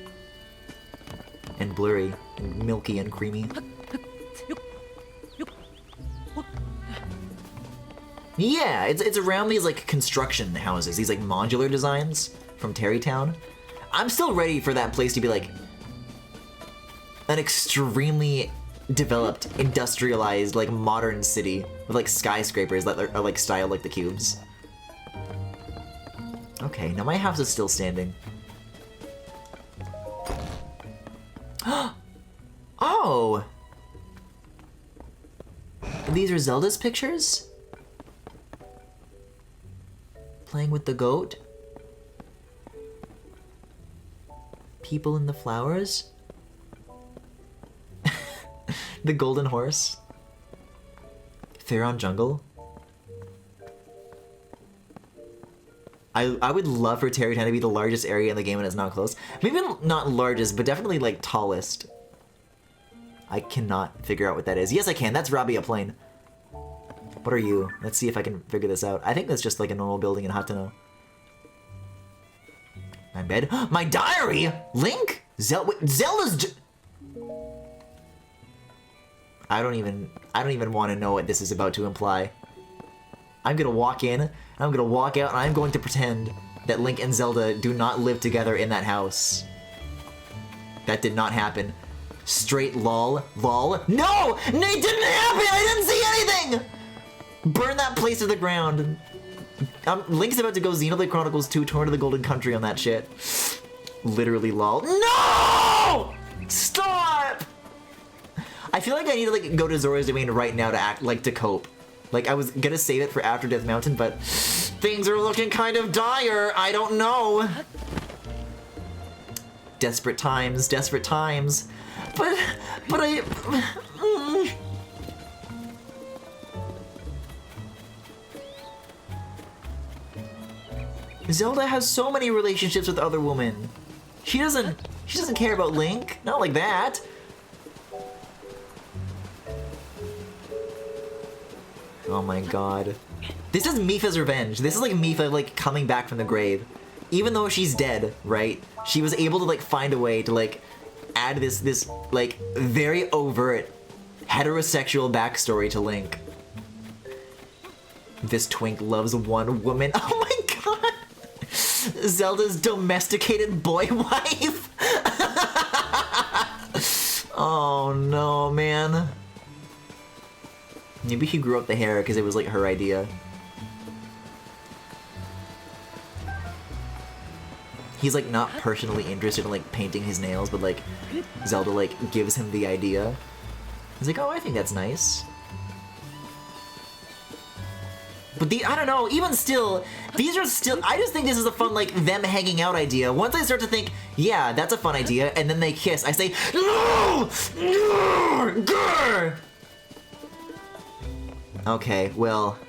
Speaker 1: And blurry, and milky and creamy. Yeah, it's around these like construction houses, these like modular designs from Terrytown. I'm still ready for that place to be like an extremely developed, industrialized, like modern city with like skyscrapers that are like styled like the cubes. Okay, now my house is still standing. Oh! These are Zelda's pictures? Playing with the goat? People in the flowers? The golden horse? Theron Jungle? I would love for Terrytown to be the largest area in the game and it's not close. Maybe not largest, but definitely like tallest. I cannot figure out what that is. Yes, I can. That's Rabia Plain. What are you? Let's see if I can figure this out. I think that's just like a normal building in Hateno. I'm bed. My diary? Link? Zelda's... I don't even want to know what this is about to imply. I'm gonna walk in, I'm gonna walk out, and I'm going to pretend that Link and Zelda do not live together in that house. That did not happen. Straight lol. Lol. No! It didn't happen! I didn't see anything! Burn that place to the ground. Link's about to go Xenoblade Chronicles 2 Torn to the Golden Country on that shit. Literally lol. No! Stop! I feel like I need to like go to Zora's Domain right now to act like to cope. Like I was gonna save it for after Death Mountain, but things are looking kind of dire. I don't know. Desperate times, desperate times. But I... Zelda has so many relationships with other women. She doesn't care about Link. Not like that. Oh my god. This is Mipha's revenge. This is like Mipha like coming back from the grave. Even though she's dead, right? She was able to like find a way to like add this like very overt heterosexual backstory to Link. This twink loves one woman. Oh my god! Zelda's domesticated boy wife? Oh no, man. Maybe he grew up the hair because it was like her idea. He's like not personally interested in like painting his nails, but like Zelda like gives him the idea. He's like, oh, I think that's nice. But I don't know, even still, these are still, I just think this is a fun, like, them hanging out idea. Once I start to think, yeah, that's a fun idea, and then they kiss, I say, no! No! Grr! Okay, well,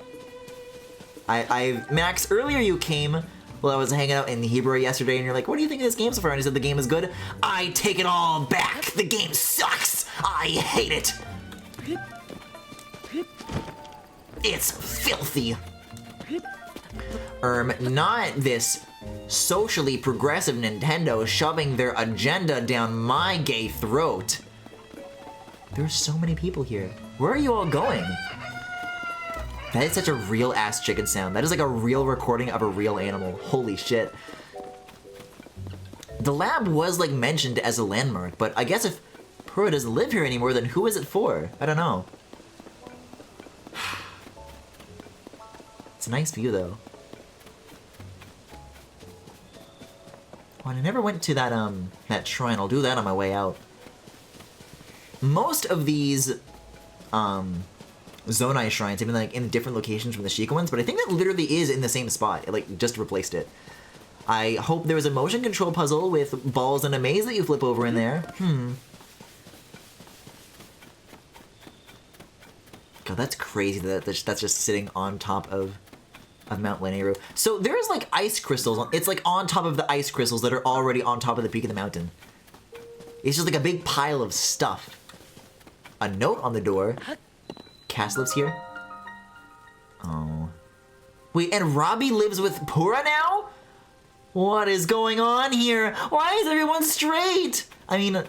Speaker 1: Max, earlier you came while I was hanging out in Hebrew yesterday, and you're like, what do you think of this game so far? And I said, the game is good. I take it all back! The game sucks! I hate it! It's filthy. Not this socially progressive Nintendo shoving their agenda down my gay throat. There's so many people here. Where are you all going? That is such a real ass chicken sound. That is like a real recording of a real animal. Holy shit. The lab was like mentioned as a landmark, but I guess if Purah doesn't live here anymore, then who is it for? I don't know. It's a nice view, though. Oh, and I never went to that shrine. I'll do that on my way out. Most of these, Zonai shrines have been, like, in different locations from the Sheikah ones, but I think that literally is in the same spot. It, like, just replaced it. I hope there was a motion control puzzle with balls in a maze that you flip over in there. God, that's crazy that that's just sitting on top of Mount Lanayru. So there's like ice crystals. It's like on top of the ice crystals that are already on top of the peak of the mountain. It's just like a big pile of stuff. A note on the door. Cass lives here. Oh. Wait, and Robbie lives with Purah now? What is going on here? Why is everyone straight? I mean,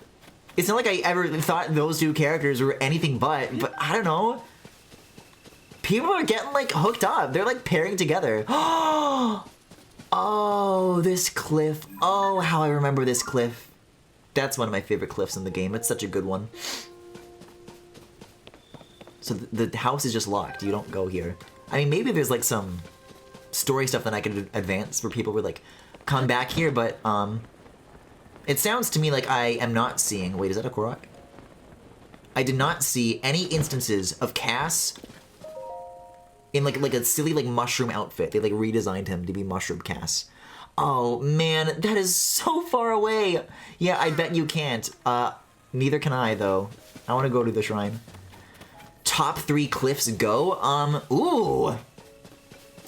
Speaker 1: it's not like I ever thought those two characters were anything but I don't know. People are getting, like, hooked up. They're, like, pairing together. Oh, this cliff. Oh, how I remember this cliff. That's one of my favorite cliffs in the game. It's such a good one. So the house is just locked. You don't go here. I mean, maybe there's, like, some story stuff that I could advance where people would, like, come back here, but, it sounds to me like I am not seeing... Wait, is that a Korok? I did not see any instances of Cass... in like a silly like mushroom outfit. They like redesigned him to be Mushroom Cass. Oh man, that is so far away. Yeah, I bet you can't. Neither can I though. I want to go to the shrine. Top 3 cliffs go. Ooh.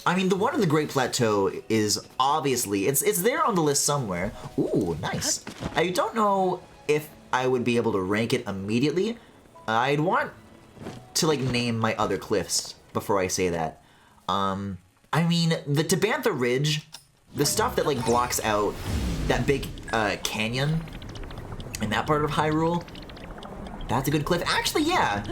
Speaker 1: I mean, the one in the Great Plateau is obviously it's there on the list somewhere. Ooh, nice. I don't know if I would be able to rank it immediately. I'd want to like name my other cliffs before I say that. I mean, the Tabantha Ridge, the stuff that like blocks out that big canyon in that part of Hyrule. That's a good cliff. Actually, yeah.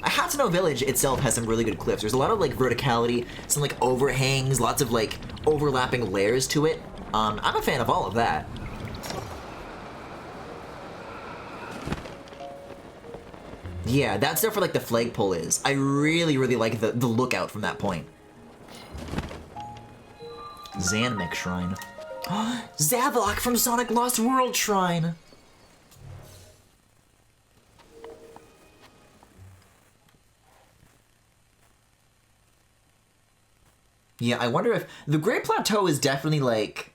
Speaker 1: Hatsuno Village itself has some really good cliffs. There's a lot of like verticality, some like overhangs, lots of like overlapping layers to it. I'm a fan of all of that. Yeah, that's there for like the flagpole is. I really, really like the lookout from that point. Zanmek Shrine. Zavok from Sonic Lost World Shrine! Yeah, I wonder if... The Great Plateau is definitely like...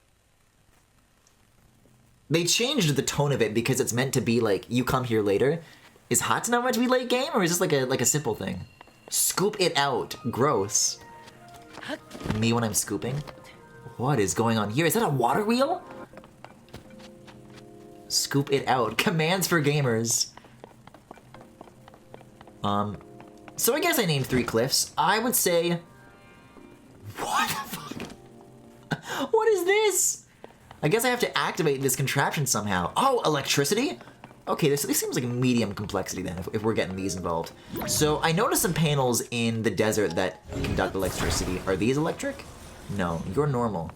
Speaker 1: They changed the tone of it because it's meant to be like, you come here later. Is Hatsuna meant to be late game, or is this like a simple thing? Scoop it out. Gross. Me when I'm scooping? What is going on here? Is that a water wheel? Scoop it out. Commands for gamers. So I guess I named 3 cliffs. I would say... What the fuck? What is this? I guess I have to activate this contraption somehow. Oh, electricity? Okay, this seems like a medium complexity then, if we're getting these involved. So I noticed some panels in the desert that conduct electricity. Are these electric? No, you're normal.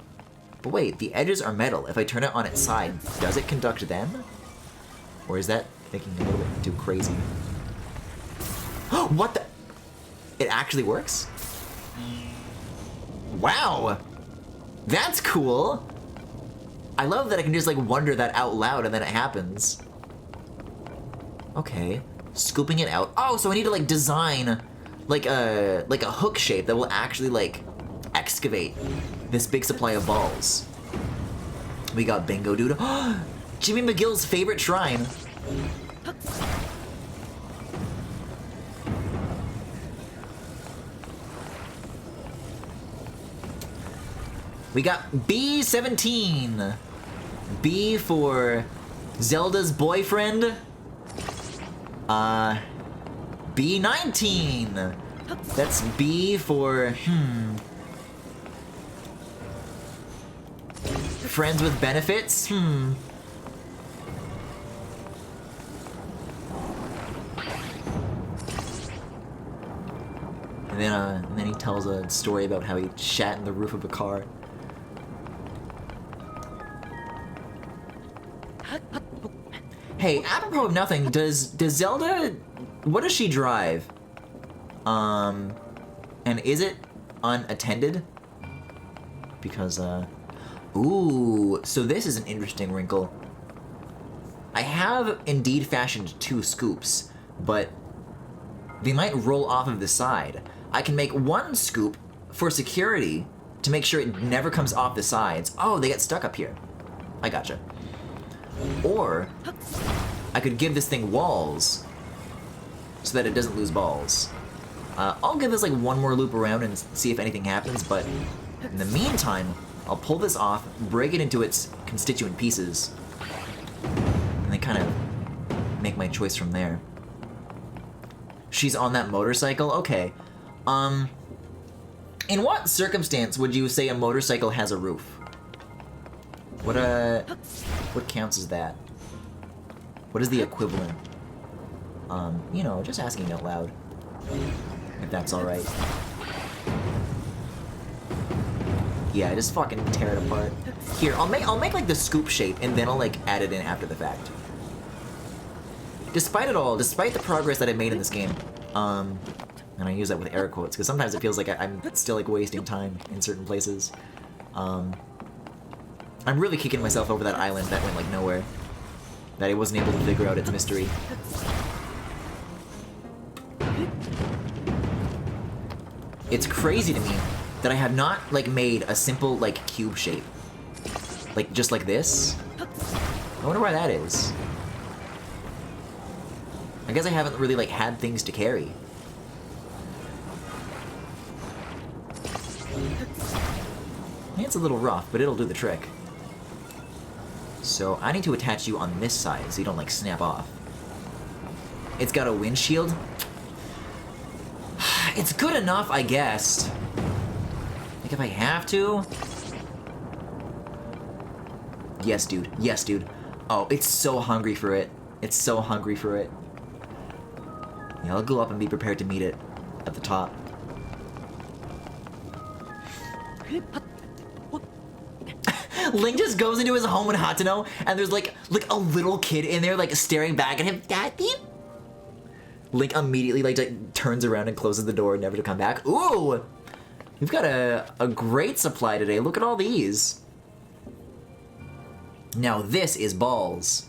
Speaker 1: But wait, the edges are metal. If I turn it on its side, does it conduct them? Or is that thinking a little bit too crazy? Oh, what the? It actually works? Wow! That's cool! I love that I can just like wonder that out loud and then it happens. Okay, scooping it out. Oh, so I need to like design like a hook shape that will actually like excavate this big supply of balls. We got Bingo Dude. Jimmy McGill's favorite shrine. We got B17. B for Zelda's boyfriend. B19. That's B for, friends with benefits? And then he tells a story about how he shat in the roof of a car. Hey, apropos of nothing, does Zelda, what does she drive? And is it unattended? Because, ooh, so this is an interesting wrinkle. I have indeed fashioned 2 scoops, but they might roll off of the side. I can make 1 scoop for security to make sure it never comes off the sides. Oh, they get stuck up here. I gotcha. Or I could give this thing walls so that it doesn't lose balls. I'll give this like 1 more loop around and see if anything happens, but in the meantime, I'll pull this off, break it into its constituent pieces, and then kind of make my choice from there. She's on that motorcycle? Okay. In what circumstance would you say a motorcycle has a roof? What counts as that? What is the equivalent? You know, just asking out loud. If that's alright. Yeah, just fucking tear it apart. Here, I'll make like the scoop shape and then I'll like add it in after the fact. Despite it all, despite the progress that I made in this game, and I use that with air quotes because sometimes it feels like I'm still like wasting time in certain places. I'm really kicking myself over that island that went like nowhere. That I wasn't able to figure out its mystery. It's crazy to me that I have not like made a simple like cube shape. Like just like this. I wonder why that is. I guess I haven't really like had things to carry. It's a little rough, but it'll do the trick. So I need to attach you on this side so you don't like snap off. It's got a windshield. It's good enough, I guess. Like if I have to. Yes, dude. Yes, dude. Oh, it's so hungry for it. It's so hungry for it. Yeah, I'll go up and be prepared to meet it at the top. Link just goes into his home in Hateno, and there's like a little kid in there, like staring back at him. Daddy? Link immediately like turns around and closes the door, never to come back. Ooh, we've got a great supply today. Look at all these. Now this is balls.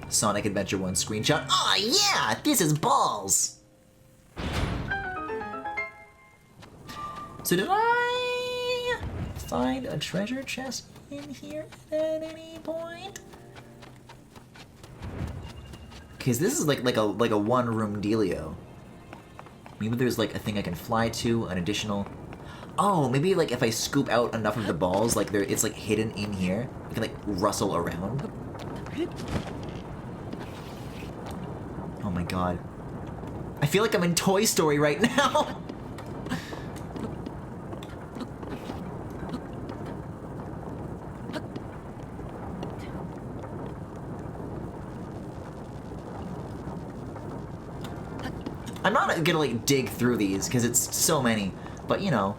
Speaker 1: Sonic Adventure 1 screenshot. Oh yeah, this is balls. So did I find a treasure chest in here at any point? Because this is like a one-room dealio. Maybe there's like a thing I can fly to, an additional. Oh, maybe like if I scoop out enough of the balls, like it's like hidden in here. I can like rustle around. Oh my god. I feel like I'm in Toy Story right now. I'm not gonna like dig through these because it's so many, but you know,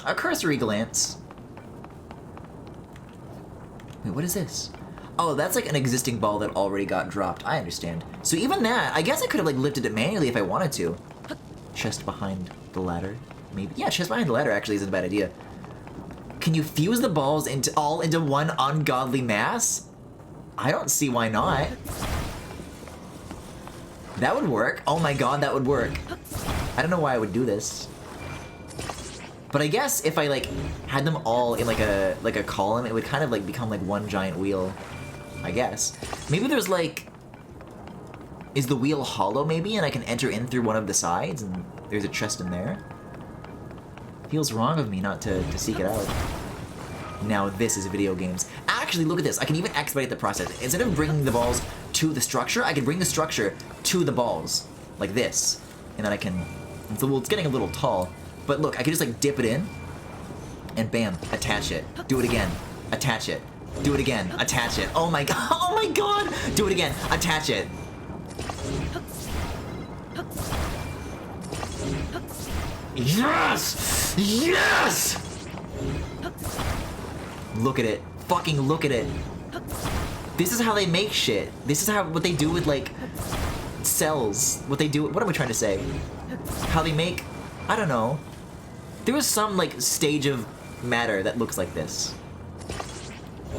Speaker 1: a cursory glance. Wait, what is this? Oh, that's like an existing ball that already got dropped. I understand. So even that, I guess I could have like lifted it manually if I wanted to. Chest behind the ladder, maybe. Yeah, chest behind the ladder actually isn't a bad idea. Can you fuse the balls into one ungodly mass? I don't see why not. That would work. Oh my god, that would work. I don't know why I would do this. But I guess if I like had them all in like a column, it would kind of like become like one giant wheel. I guess. Maybe there's like, is the wheel hollow maybe, and I can enter in through one of the sides and there's a chest in there? Feels wrong of me not to seek it out. Now this is video games. Actually, look at this. I can even expedite the process. Instead of bringing the balls to the structure, I can bring the structure to the balls. Like this. And then I can... So, well, it's getting a little tall. But look, I can just like dip it in. And bam, attach it. Do it again. Attach it. Do it again. Attach it. Oh my god. Oh my god. Do it again. Attach it. Yes! Yes! Look at it. Fucking look at it. This is how they make shit. This is what they do with like cells. What am I trying to say? How they make, I don't know. There was some like stage of matter that looks like this.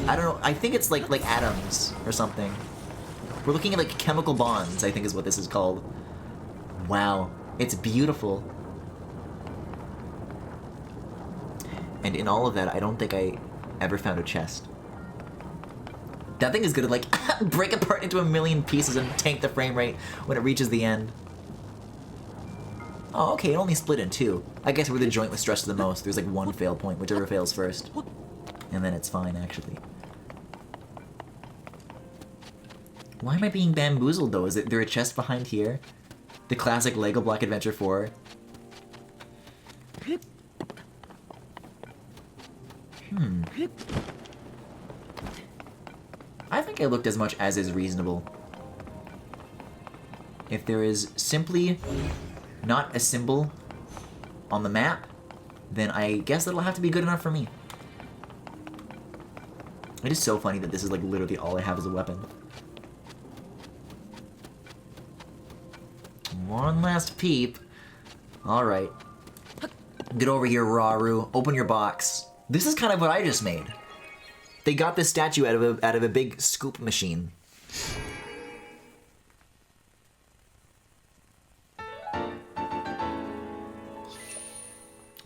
Speaker 1: I don't know. I think it's like atoms or something. We're looking at like chemical bonds, I think is what this is called. Wow. It's beautiful. And in all of that, I don't think I ever found a chest. That thing is gonna like break apart into a million pieces and tank the frame rate when it reaches the end. Oh, okay, it only split in two. I guess where the joint was stretched the most, there's like one fail point, whichever fails first. And then it's fine, actually. Why am I being bamboozled, though? Is there a chest behind here? The classic Lego Block Adventure 4? I think I looked as much as is reasonable. If there is simply not a symbol on the map, then I guess that'll have to be good enough for me. It is so funny that this is like literally all I have as a weapon. One last peep. Alright. Get over here, Raru. Open your box. This is kind of what I just made. They got this statue out of a big scoop machine.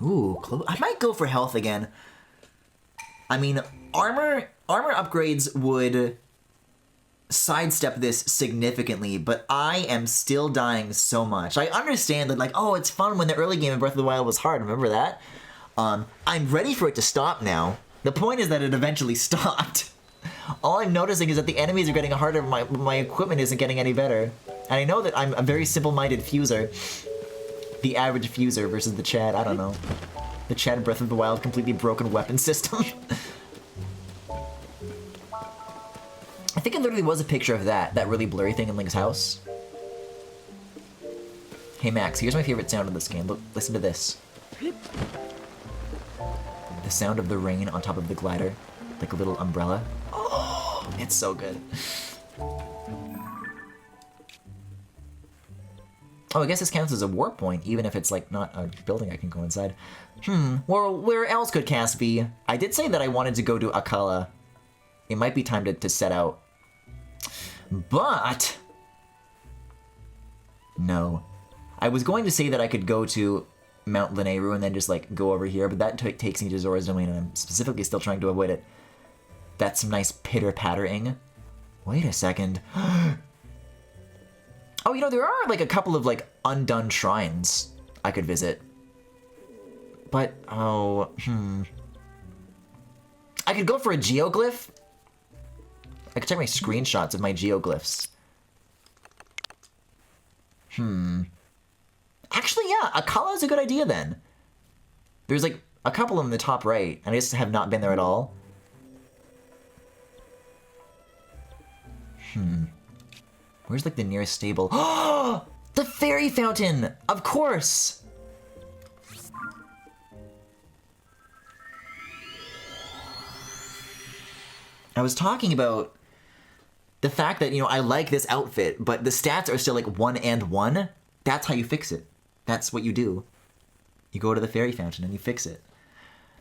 Speaker 1: Ooh, I might go for health again. I mean, armor upgrades would sidestep this significantly, but I am still dying so much. I understand that, like, oh, it's fun when the early game in Breath of the Wild was hard. Remember that? I'm ready for it to stop now. The point is that it eventually stopped. All I'm noticing is that the enemies are getting harder, my equipment isn't getting any better. And I know that I'm a very simple-minded fuser. The average fuser versus the Chad, I don't know. The Chad Breath of the Wild completely broken weapon system. I think it literally was a picture of that really blurry thing in Link's house. Hey Max, here's my favorite sound in this game. Look, listen to this. The sound of the rain on top of the glider, like a little umbrella. Oh, it's so good. Oh, I guess this counts as a warp point, even if it's like not a building I can go inside. Well, where else could Cass be? I did say that I wanted to go to Akkala. It might be time to set out. But... no. I was going to say that I could go to Mount Lanayru and then just like go over here, but that takes me to Zora's Domain and I'm specifically still trying to avoid it. That's some nice pitter-pattering. Wait a second. Oh, you know, there are like a couple of like undone shrines I could visit. But, oh, I could go for a geoglyph. I could check my screenshots of my geoglyphs. Actually, yeah, Akkala is a good idea then. There's like a couple in the top right, and I just have not been there at all. Where's like the nearest stable? Oh, the fairy fountain! Of course! I was talking about the fact that, you know, I like this outfit, but the stats are still like 1 and 1. That's how you fix it. That's what you do. You go to the fairy fountain and you fix it.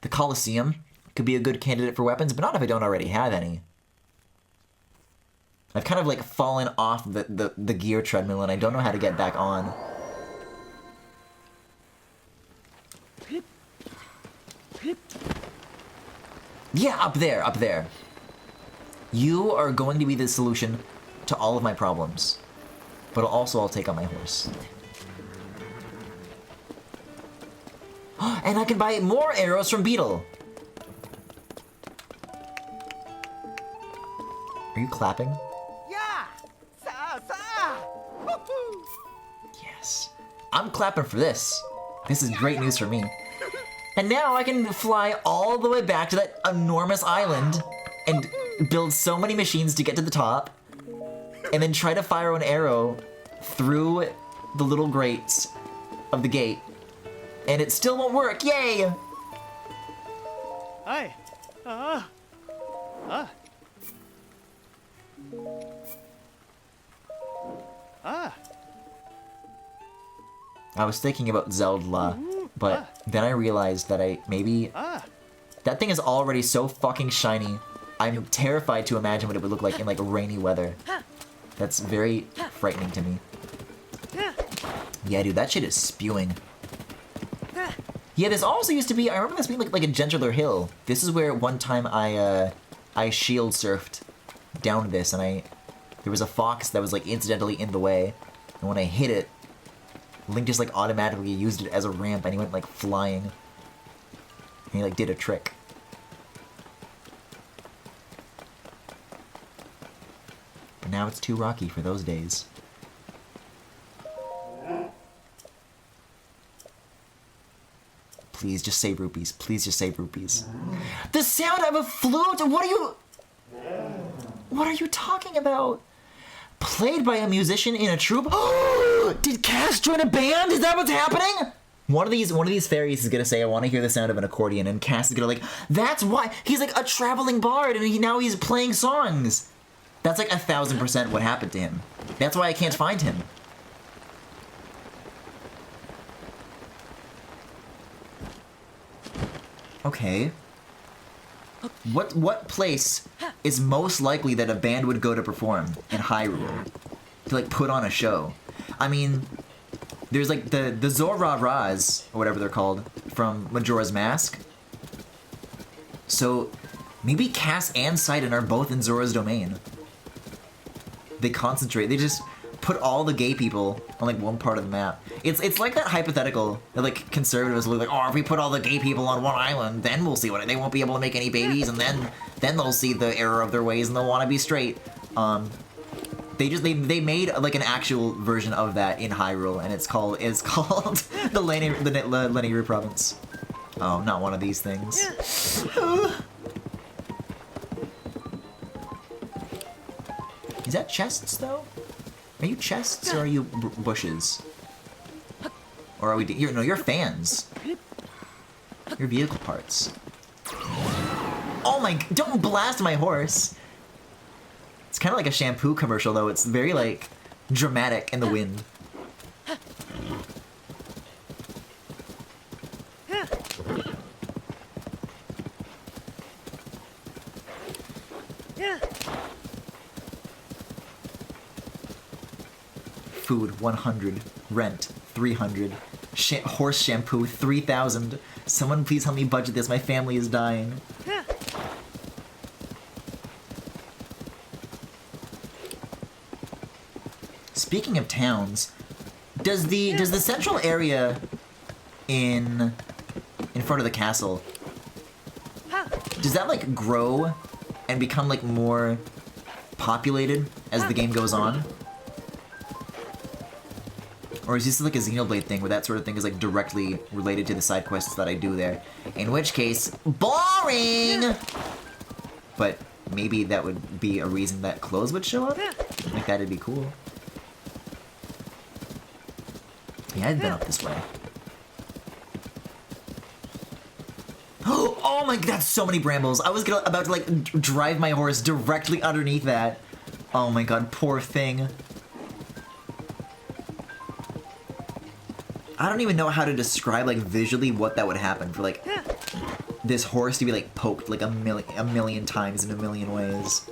Speaker 1: The Colosseum could be a good candidate for weapons, but not if I don't already have any. I've kind of like fallen off the gear treadmill and I don't know how to get back on. Yeah, up there, up there. You are going to be the solution to all of my problems. But also I'll take on my horse. And I can buy more arrows from Beetle. Are you clapping?
Speaker 2: Yeah.
Speaker 1: Yes. I'm clapping for this. This is great news for me. And now I can fly all the way back to that enormous island and build so many machines to get to the top and then try to fire an arrow through the little grates of the gate. And it still won't work. Yay!
Speaker 2: Hi.
Speaker 1: I was thinking about Zelda, but then I realized that that thing is already so fucking shiny. I'm terrified to imagine what it would look like in like rainy weather. That's very frightening to me. Yeah, dude, that shit is spewing. Yeah, this also used to be, I remember this being like a gentler hill. This is where one time I shield surfed down this and there was a fox that was like incidentally in the way. And when I hit it, Link just like automatically used it as a ramp and he went like flying. And he like did a trick. But now it's too rocky for those days. Please just say rupees. Please just say rupees. The sound of a flute! What are you talking about? Played by a musician in a troupe? Did Cass join a band? Is that what's happening? One of these fairies is gonna say, I want to hear the sound of an accordion, and Cass is gonna like, that's why he's like a traveling bard, and now he's playing songs. That's like 1000% what happened to him. That's why I can't find him. Okay. What place is most likely that a band would go to perform in Hyrule? To like put on a show? I mean, there's like the Zora-Ras, or whatever they're called, from Majora's Mask. So maybe Cass and Sidon are both in Zora's Domain. They concentrate, they just put all the gay people on like one part of the map. It's like that hypothetical that like conservatives will be like, oh, if we put all the gay people on one island, then we'll see what they won't be able to make any babies, and then they'll see the error of their ways and they'll want to be straight. They made like an actual version of that in Hyrule, and it's called the Lanayru province. Oh, not one of these things. Is that chests, though? Are you chests or are you bushes? Or are we... no, you're fans. You're vehicle parts. Oh my... Don't blast my horse! It's kind of like a shampoo commercial, though. It's very, like, dramatic in the wind. Food, 100. Rent, 300. Horse shampoo, 3,000. Someone please help me budget this. My family is dying. Speaking of towns, does the central area in front of the castle, does that like grow and become like more populated as the game goes on? Or is this like a Xenoblade thing where that sort of thing is like directly related to the side quests that I do there? In which case, boring! But maybe that would be a reason that clothes would show up? Like that'd be cool. Yeah, I've been up this way. Oh my, that's so many brambles. I was about to like drive my horse directly underneath that. Oh my god, poor thing. I don't even know how to describe like visually what that would happen for like this horse to be like poked like a million times in a million ways.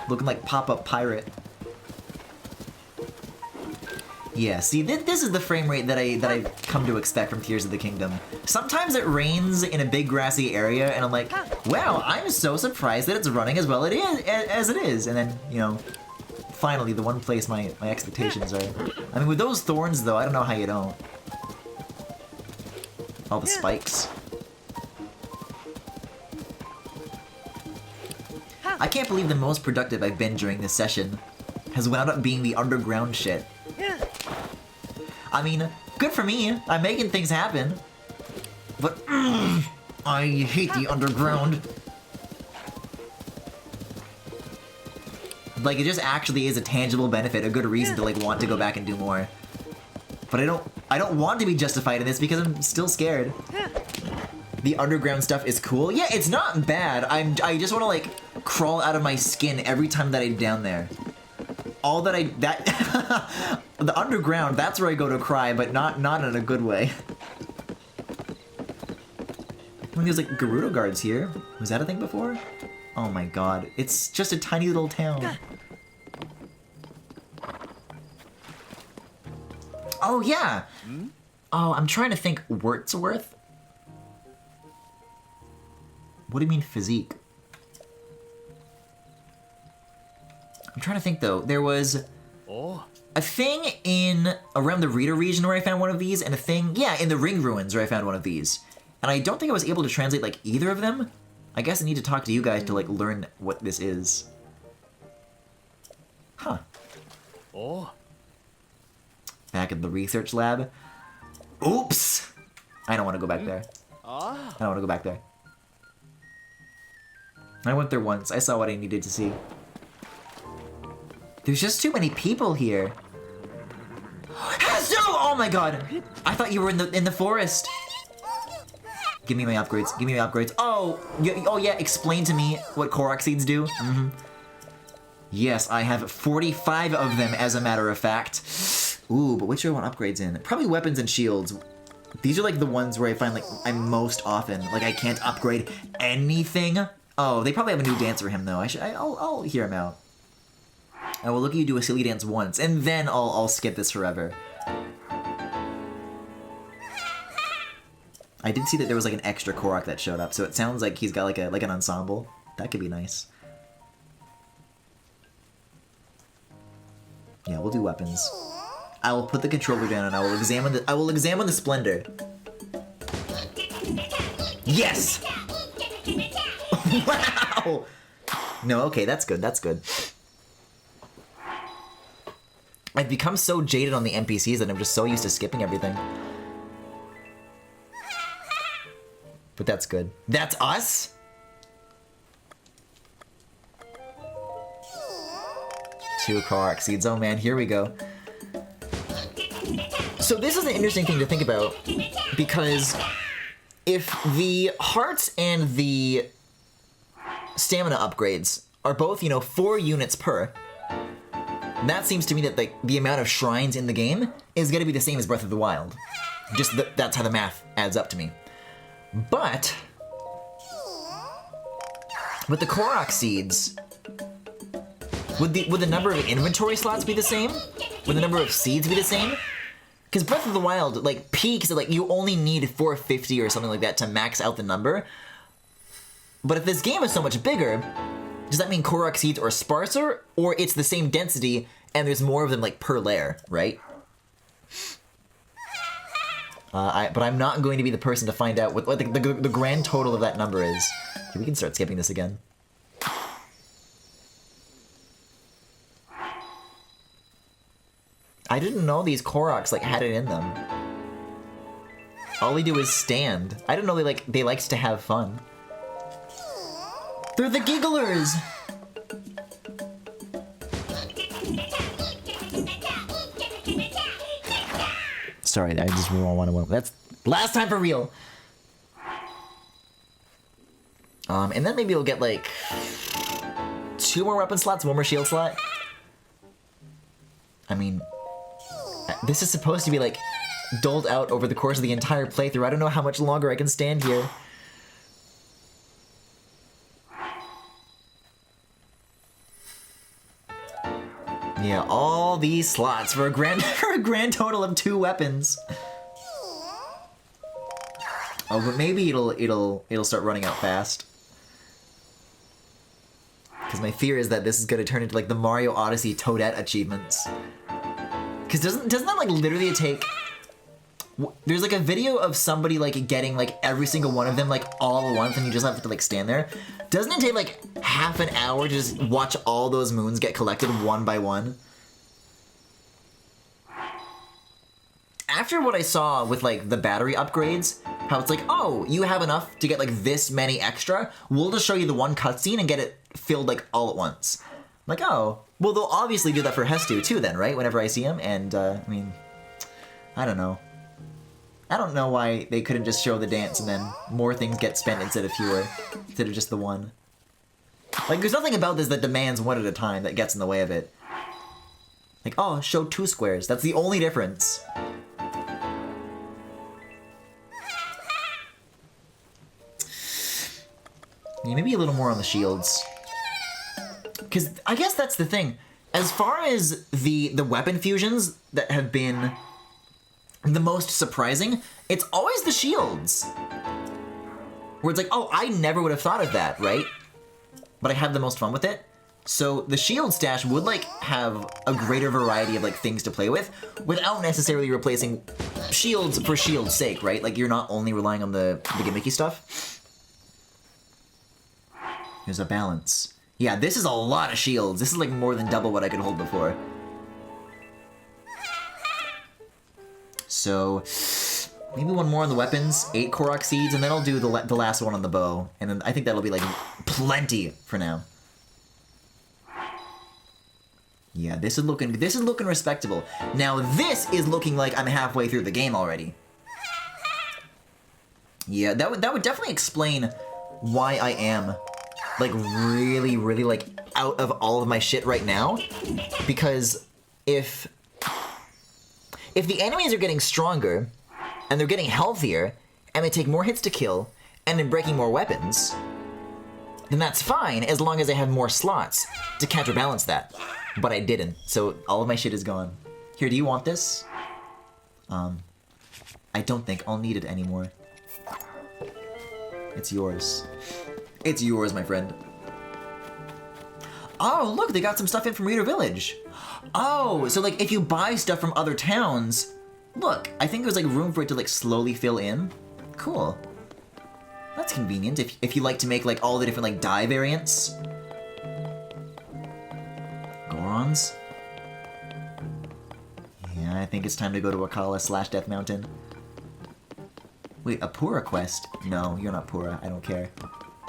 Speaker 1: Looking like pop-up pirate. Yeah, see, this is the frame rate that I've come to expect from Tears of the Kingdom. Sometimes it rains in a big grassy area, and I'm like, wow, I'm so surprised that it's running as well as it is. And then, you know, finally, the one place my expectations are. I mean, with those thorns, though, I don't know how you don't. All the spikes. I can't believe the most productive I've been during this session has wound up being the underground shit. I mean, good for me. I'm making things happen. But I hate the underground. Like, it just actually is a tangible benefit, a good reason to like want to go back and do more. But I don't want to be justified in this because I'm still scared. The underground stuff is cool. Yeah, it's not bad. I just want to like crawl out of my skin every time that I'm down there. All that the underground, that's where I go to cry, but not in a good way. I mean, there's like Gerudo guards here. Was that a thing before? Oh my god, it's just a tiny little town. Oh yeah! Oh, I'm trying to think Wordsworth? What do you mean physique? I'm trying to think though. There was a thing around the Rita region where I found one of these, and a thing, yeah, in the Ring Ruins where I found one of these. And I don't think I was able to translate like either of them. I guess I need to talk to you guys to like learn what this is. Huh. Back in the research lab. Oops! I don't want to go back there. I don't want to go back there. I went there once. I saw what I needed to see. There's just too many people here. Hasu! Oh my god! I thought you were in the forest. Give me my upgrades. Give me my upgrades. Oh, yeah. Explain to me what Korok seeds do. Yes, I have 45 of them, as a matter of fact. Ooh, but which do I want upgrades in? Probably weapons and shields. These are like the ones where I find like I'm most often like I can't upgrade anything. Oh, they probably have a new dance for him though. I'll hear him out. I will look at you do a silly dance once, and then I'll skip this forever. I did see that there was like an extra Korok that showed up, so it sounds like he's got like an ensemble. That could be nice. Yeah, we'll do weapons. I will put the controller down and I will examine the splendor. Yes! Wow! No, okay, that's good, that's good. I've become so jaded on the NPCs that I'm just so used to skipping everything. But that's good. That's us? Two Korok seeds. Oh man, here we go. So this is an interesting thing to think about, because if the hearts and the stamina upgrades are both, you know, 4 units per, that seems to me that like the amount of shrines in the game is going to be the same as Breath of the Wild. Just that's how the math adds up to me. But with the Korok seeds, would the number of inventory slots be the same? Would the number of seeds be the same? Because Breath of the Wild, like, peaks at, like, you only need 450 or something like that to max out the number. But if this game is so much bigger, does that mean Korok seeds are sparser, or it's the same density and there's more of them, like, per layer, right? But I'm not going to be the person to find out what the grand total of that number is. Okay, we can start skipping this again. I didn't know these Koroks like had it in them. All they do is stand. I didn't know they liked to have fun. They're the gigglers! Sorry, I just want to. That's last time for real. And then maybe we'll get like 2 more weapon slots, 1 more shield slot. I mean, this is supposed to be like doled out over the course of the entire playthrough. I don't know how much longer I can stand here. Yeah, all these slots for a grand total of 2 weapons. Oh, but maybe it'll start running out fast. Because my fear is that this is gonna turn into like the Mario Odyssey Toadette achievements. Because doesn't that like literally take... There's like a video of somebody like getting like every single one of them like all at once and you just have to like stand there. Doesn't it take like half an hour to just watch all those moons get collected one by one? After what I saw with like the battery upgrades, how it's like, oh, you have enough to get like this many extra, we'll just show you the one cutscene and get it filled like all at once. I'm like, oh, well they'll obviously do that for Hestu too then, right? Whenever I see him, and I mean, I don't know. I don't know why they couldn't just show the dance and then more things get spent instead of fewer, instead of just the one. Like, there's nothing about this that demands one at a time that gets in the way of it. Like, oh, show 2 squares. That's the only difference. Yeah, maybe a little more on the shields. Because I guess that's the thing. As far as the weapon fusions that have been the most surprising, it's always the shields. Where it's like, oh, I never would have thought of that, right? But I had the most fun with it. So the shield stash would like have a greater variety of like things to play with without necessarily replacing shields for shield's sake, right? Like you're not only relying on the gimmicky stuff. There's a balance. Yeah, this is a lot of shields. This is like more than double what I could hold before. So, maybe 1 more on the weapons, 8 Korok seeds, and then I'll do the last one on the bow. And then I think that'll be like plenty for now. Yeah, this is looking respectable. Now this is looking like I'm halfway through the game already. Yeah, that would definitely explain why I am like really like out of all of my shit right now. Because if the enemies are getting stronger, and they're getting healthier, and they take more hits to kill, and they're breaking more weapons, then that's fine as long as I have more slots to counterbalance that. But I didn't, so all of my shit is gone. Here, do you want this? I don't think I'll need it anymore. It's yours. It's yours, my friend. Oh, look, they got some stuff in from Reader Village. Oh, so like if you buy stuff from other towns, look, I think there's like room for it to like slowly fill in. Cool. That's convenient if you like to make like all the different like dye variants. Gorons. Yeah, I think it's time to go to Wakala / Death Mountain. Wait, a Pura quest? No, you're not Pura. I don't care.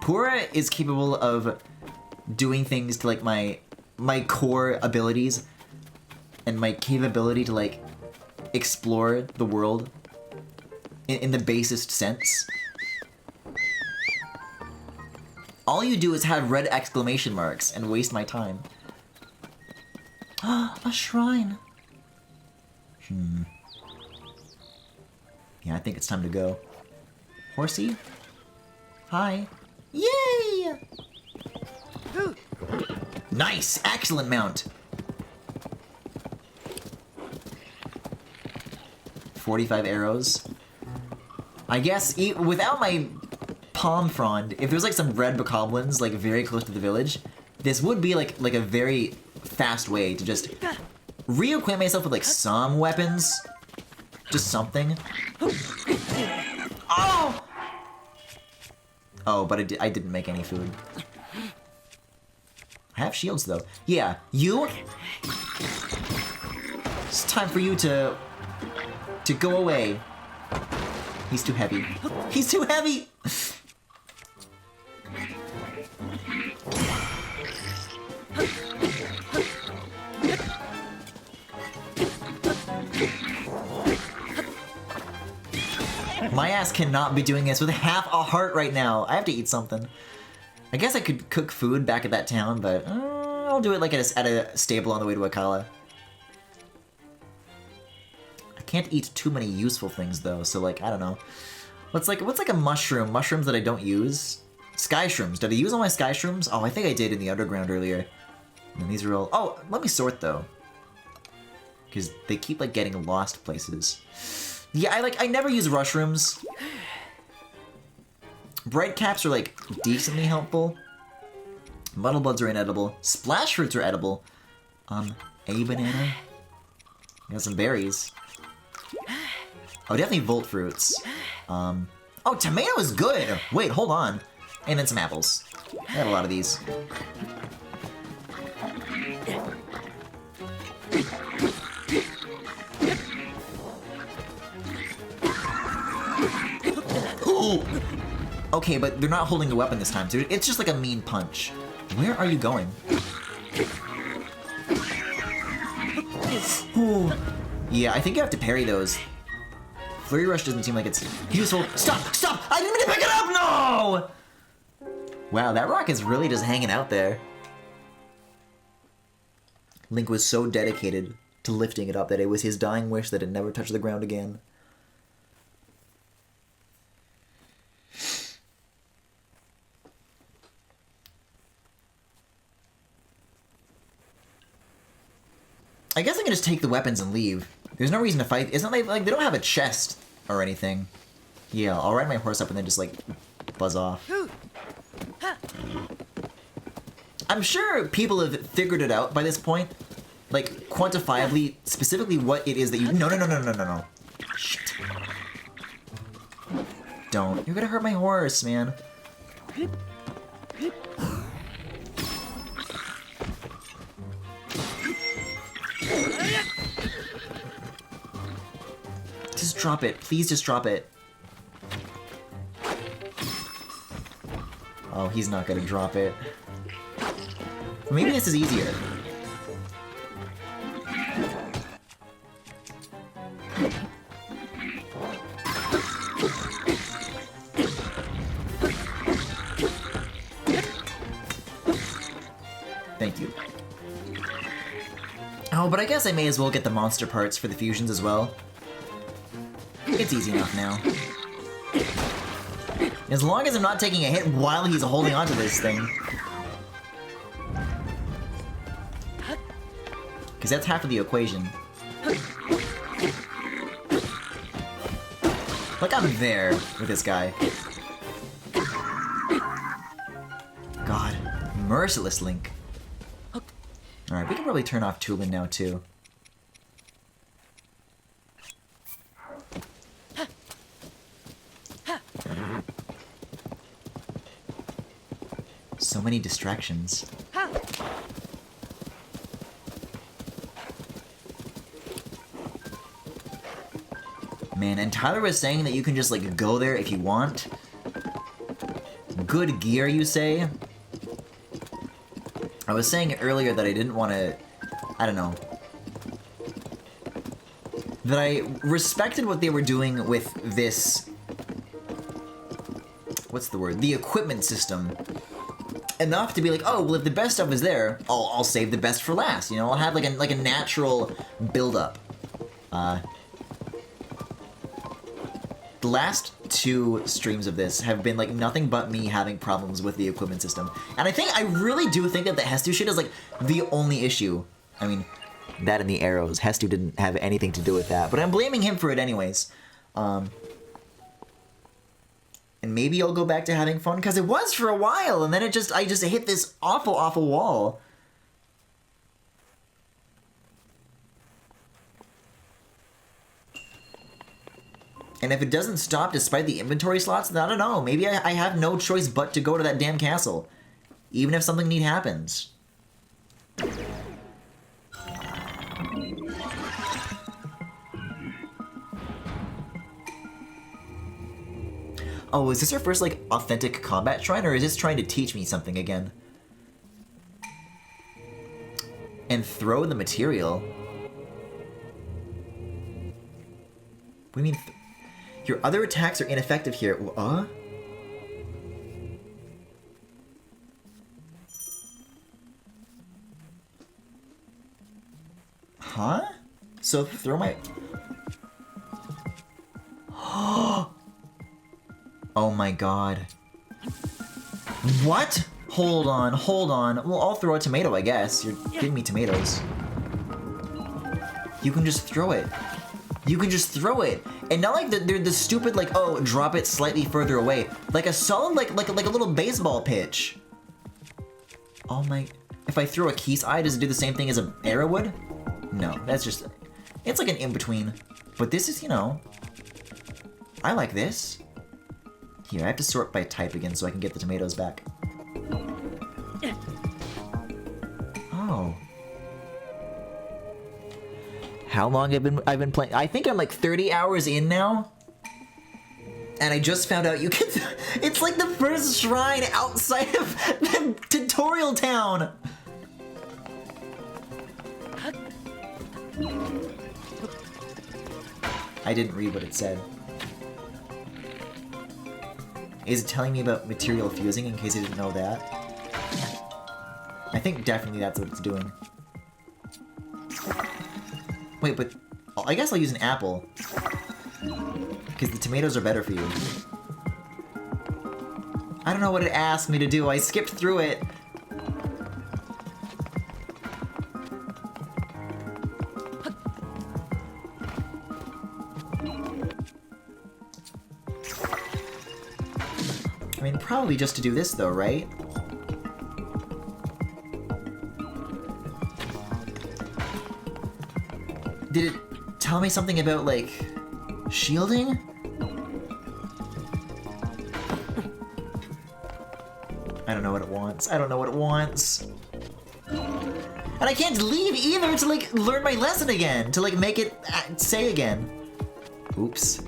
Speaker 1: Pura is capable of doing things to, like, my core abilities and my capability to, like, explore the world in the basest sense. All you do is have red exclamation marks and waste my time. A shrine. Yeah, I think it's time to go. Horsey? Hi. Yay! Nice! Excellent mount! 45 arrows. I guess, without my palm frond, if there's like some red bokoblins like very close to the village, this would be like a very fast way to just reacquaint myself with like some weapons. Just something. Oh! Oh, but I didn't make any food. I have shields though. Yeah, you? It's time for you to go away. He's too heavy. He's too heavy! My ass cannot be doing this with half a heart right now. I have to eat something. I guess I could cook food back at that town, but I'll do it like at a stable on the way to Akala. I can't eat too many useful things though, so like, I don't know. What's like a mushroom? Mushrooms that I don't use? Sky shrooms. Did I use all my sky shrooms? Oh, I think I did in the underground earlier. And these are all... Oh, let me sort though. Because they keep like getting lost places. Yeah, I never use rushrooms. Bright caps are like decently helpful. Muddle buds are inedible. Splash fruits are edible. A banana. Got some berries. Oh, definitely volt fruits. Oh, tomato is good! Wait, hold on. And then some apples. I have a lot of these. Ooh. Okay, but they're not holding the weapon this time, so it's just like a mean punch. Where are you going? Ooh. Yeah, I think you have to parry those. Flurry Rush doesn't seem like it's useful. Stop! Stop! I didn't mean to pick it up! No! Wow, that rock is really just hanging out there. Link was so dedicated to lifting it up that it was his dying wish that it never touched the ground again. I guess I can just take the weapons and leave. There's no reason to fight. It's not like they don't have a chest or anything. Yeah, I'll ride my horse up and then just like buzz off. I'm sure people have figured it out by this point. Like, quantifiably, specifically what it is that you... No. Shit. Don't. You're gonna hurt my horse, man. Just drop it. Please just drop it. Oh, he's not gonna drop it. Maybe this is easier. Thank you. Oh, but I guess I may as well get the monster parts for the fusions as well. It's easy enough now. As long as I'm not taking a hit while he's holding onto this thing. Because that's half of the equation. Like I'm there with this guy. God, merciless Link. Alright, we can probably turn off Tulin now too. So many distractions. Man, and Tyler was saying that you can just, like, go there if you want. Good gear, you say? I was saying earlier that I didn't want to... I don't know. That I respected what they were doing with this... What's the word? The equipment system. Enough to be like, oh, well, if the best stuff is there, I'll save the best for last. You know, I'll have like a natural build-up. The last 2 streams of this have been like nothing but me having problems with the equipment system. And I really do think that the Hestu shit is like the only issue. I mean, that and the arrows. Hestu didn't have anything to do with that, but I'm blaming him for it anyways. And maybe I'll go back to having fun, because it was for a while, and then I just hit this awful, awful wall. And if it doesn't stop despite the inventory slots, then I don't know. Maybe I have no choice but to go to that damn castle. Even if something neat happens. Oh, is this our first, like, authentic combat shrine, or is this trying to teach me something again? And throw the material? What do you mean? Your other attacks are ineffective here. Huh? So throw my... Oh my god. What? Hold on, hold on. Well, I'll throw a tomato, I guess. You're giving me tomatoes. You can just throw it. You can just throw it. And not like they're the stupid, like, oh, drop it slightly further away. Like a solid, like a little baseball pitch. Oh my... If I throw a Keys Eye, does it do the same thing as an arrow would? No, that's just... It's like an in-between. But this is, you know... I like this. Here, I have to sort by type again so I can get the tomatoes back. Oh. How long I've been playing? I think I'm like 30 hours in now. And I just found out you can... It's like the first shrine outside of the tutorial town! I didn't read what it said. Is it telling me about material fusing, in case I didn't know that? I think definitely that's what it's doing. Wait, but... I guess I'll use an apple. Because the tomatoes are better for you. I don't know what it asked me to do. I skipped through it. I mean, probably just to do this, though, right? Did it tell me something about, like, shielding? I don't know what it wants. I don't know what it wants. And I can't leave either to, like, learn my lesson again. To, like, make it say again. Oops.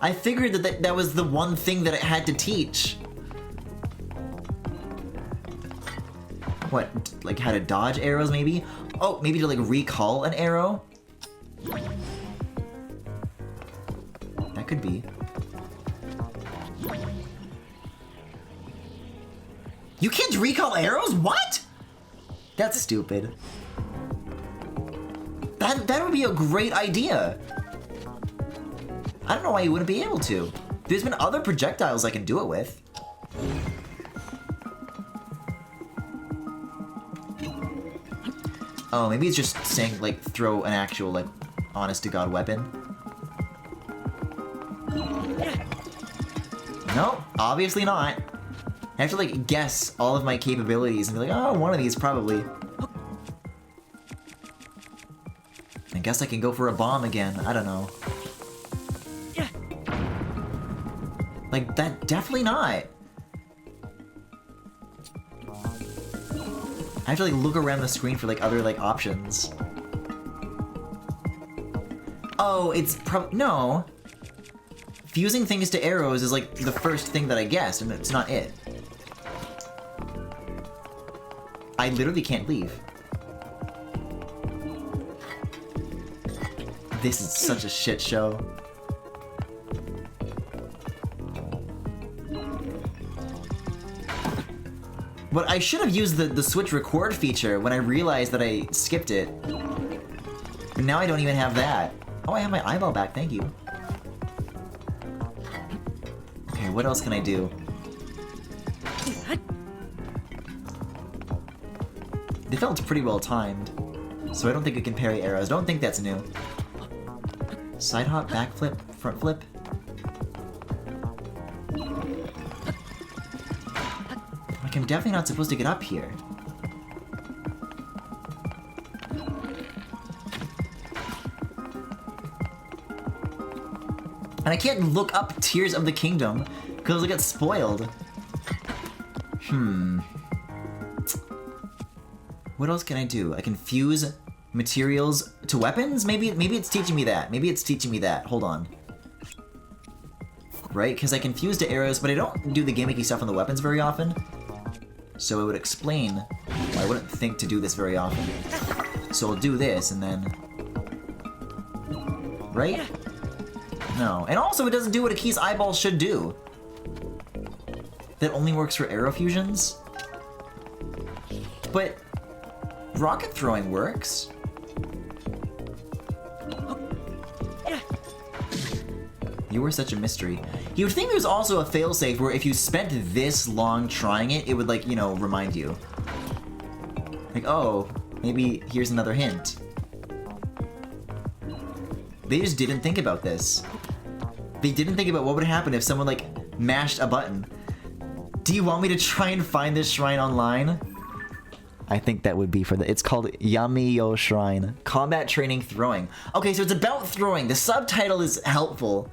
Speaker 1: I figured that was the one thing that it had to teach. What, like how to dodge arrows maybe? Oh, maybe to like recall an arrow? That could be. You can't recall arrows? What? That's stupid. That would be a great idea. I don't know why you wouldn't be able to. There's been other projectiles I can do it with. Oh, maybe it's just saying, like, throw an actual, like, honest-to-God weapon. No, obviously not. I have to, like, guess all of my capabilities and be like, oh, one of these probably. I guess I can go for a bomb again. I don't know. Like, that, definitely not. I have to, like, look around the screen for, like, other, like, options. Oh, it's no. Fusing things to arrows is like the first thing that I guessed, and it's not it. I literally can't leave. This is such a shit show. But I should have used the Switch record feature when I realized that I skipped it. And now I don't even have that. Oh, I have my eyeball back, thank you. Okay, what else can I do? They felt pretty well timed, so I don't think it can parry arrows. Don't think that's new. Side hop, back flip, front flip. Like, I'm definitely not supposed to get up here. And I can't look up Tears of the Kingdom, because it'll get spoiled. What else can I do? I can fuse materials to weapons? Maybe it's teaching me that. Maybe it's teaching me that. Hold on. Right? Because I can fuse to arrows, but I don't do the gimmicky stuff on the weapons very often. So it would explain why I wouldn't think to do this very often. So I'll do this, and then... Right? No. And also it doesn't do what a key's eyeball should do. That only works for arrow fusions? But... rocket throwing works. You were such a mystery. You would think there's also a failsafe where if you spent this long trying it, it would, like, you know, remind you. Like, oh, maybe here's another hint. They just didn't think about this. They didn't think about what would happen if someone, like, mashed a button. Do you want me to try and find this shrine online? I think that would be for the... It's called Yami-Yo Shrine. Combat Training Throwing. Okay, so it's about throwing. The subtitle is helpful.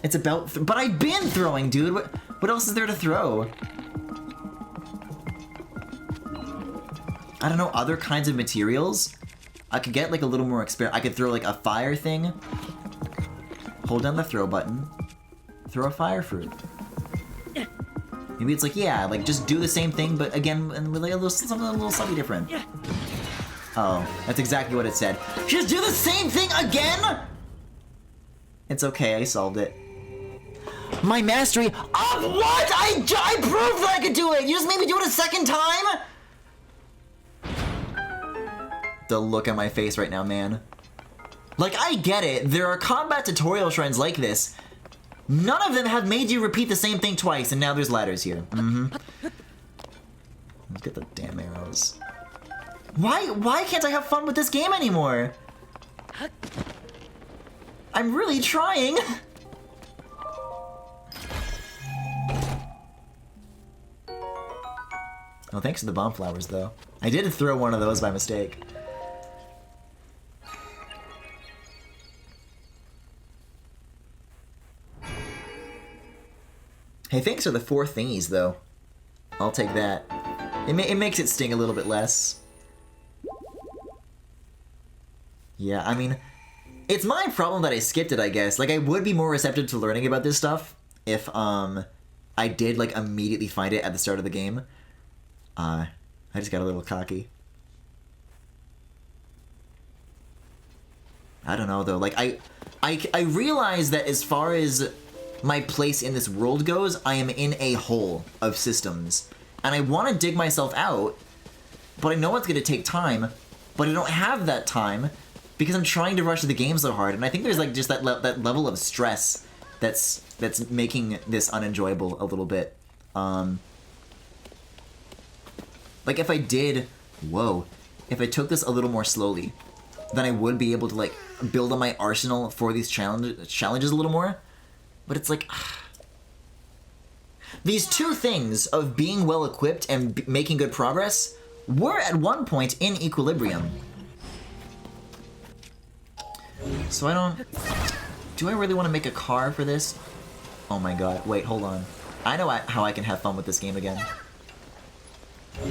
Speaker 1: It's about... But I've been throwing, dude! What else is there to throw? I don't know, other kinds of materials? I could get, like, a little more experience. I could throw, like, a fire thing. Hold down the throw button. Throw a fire fruit. Maybe it's like, yeah, like, just do the same thing, but again, and with like something a little slightly different. Oh, that's exactly what it said. Just do the same thing again?! It's okay, I solved it. My mastery of what?! I proved that I could do it! You just made me do it a second time?! The look on my face right now, man. Like, I get it, there are combat tutorial shrines like this. None of them have made you repeat the same thing twice, and now there's ladders here. Let's get the damn arrows. Why can't I have fun with this game anymore? I'm really trying! Oh, thanks to the bomb flowers, though. I did throw one of those by mistake. Hey, thanks for the 4 thingies, though. I'll take that. It makes it sting a little bit less. Yeah, I mean, it's my problem that I skipped it, I guess. Like, I would be more receptive to learning about this stuff if, I did, like, immediately find it at the start of the game. I just got a little cocky. I don't know, though. Like, I realize that as far as my place in this world goes, I am in a hole of systems. And I want to dig myself out, but I know it's going to take time, but I don't have that time because I'm trying to rush the game so hard. And I think there's like just that level of stress that's making this unenjoyable a little bit. Like if I did, if I took this a little more slowly, then I would be able to like build on my arsenal for these challenges a little more. But it's like, these two things of being well equipped and making good progress were at one point in equilibrium. So do I really want to make a car for this? Oh my god, wait, hold on. I know how I can have fun with this game again.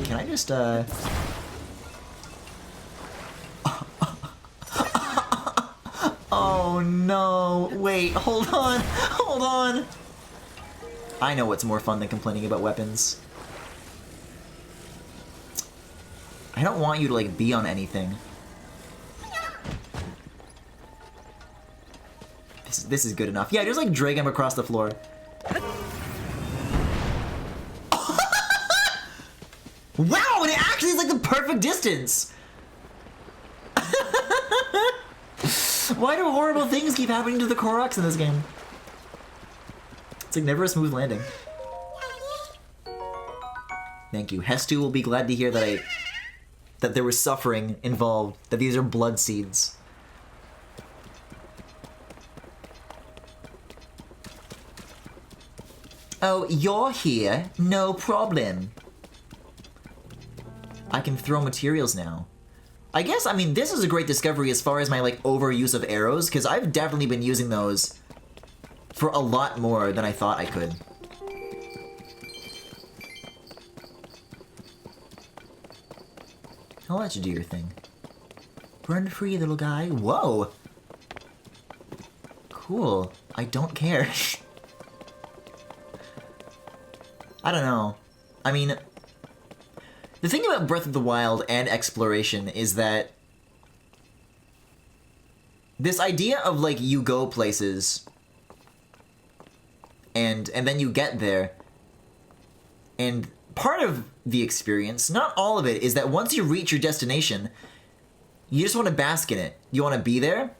Speaker 1: Can I just, no. Wait, hold on. Hold on. I know what's more fun than complaining about weapons. I don't want you to, like, be on anything. This is good enough. Yeah, just, like, drag him across the floor. Wow, and it actually is, like, the perfect distance! Why do horrible things keep happening to the Koroks in this game? It's like never a smooth landing. Thank you. Hestu will be glad to hear that that there was suffering involved, that these are blood seeds. Oh, you're here? No problem. I can throw materials now. I guess, I mean, this is a great discovery as far as my, like, overuse of arrows, because I've definitely been using those for a lot more than I thought I could. I'll let you do your thing. Run free, little guy. Whoa! Cool. I don't care. I don't know. I mean, the thing about Breath of the Wild and exploration is that this idea of, like, you go places and then you get there, and part of the experience, not all of it, is that once you reach your destination, you just want to bask in it. You want to be there.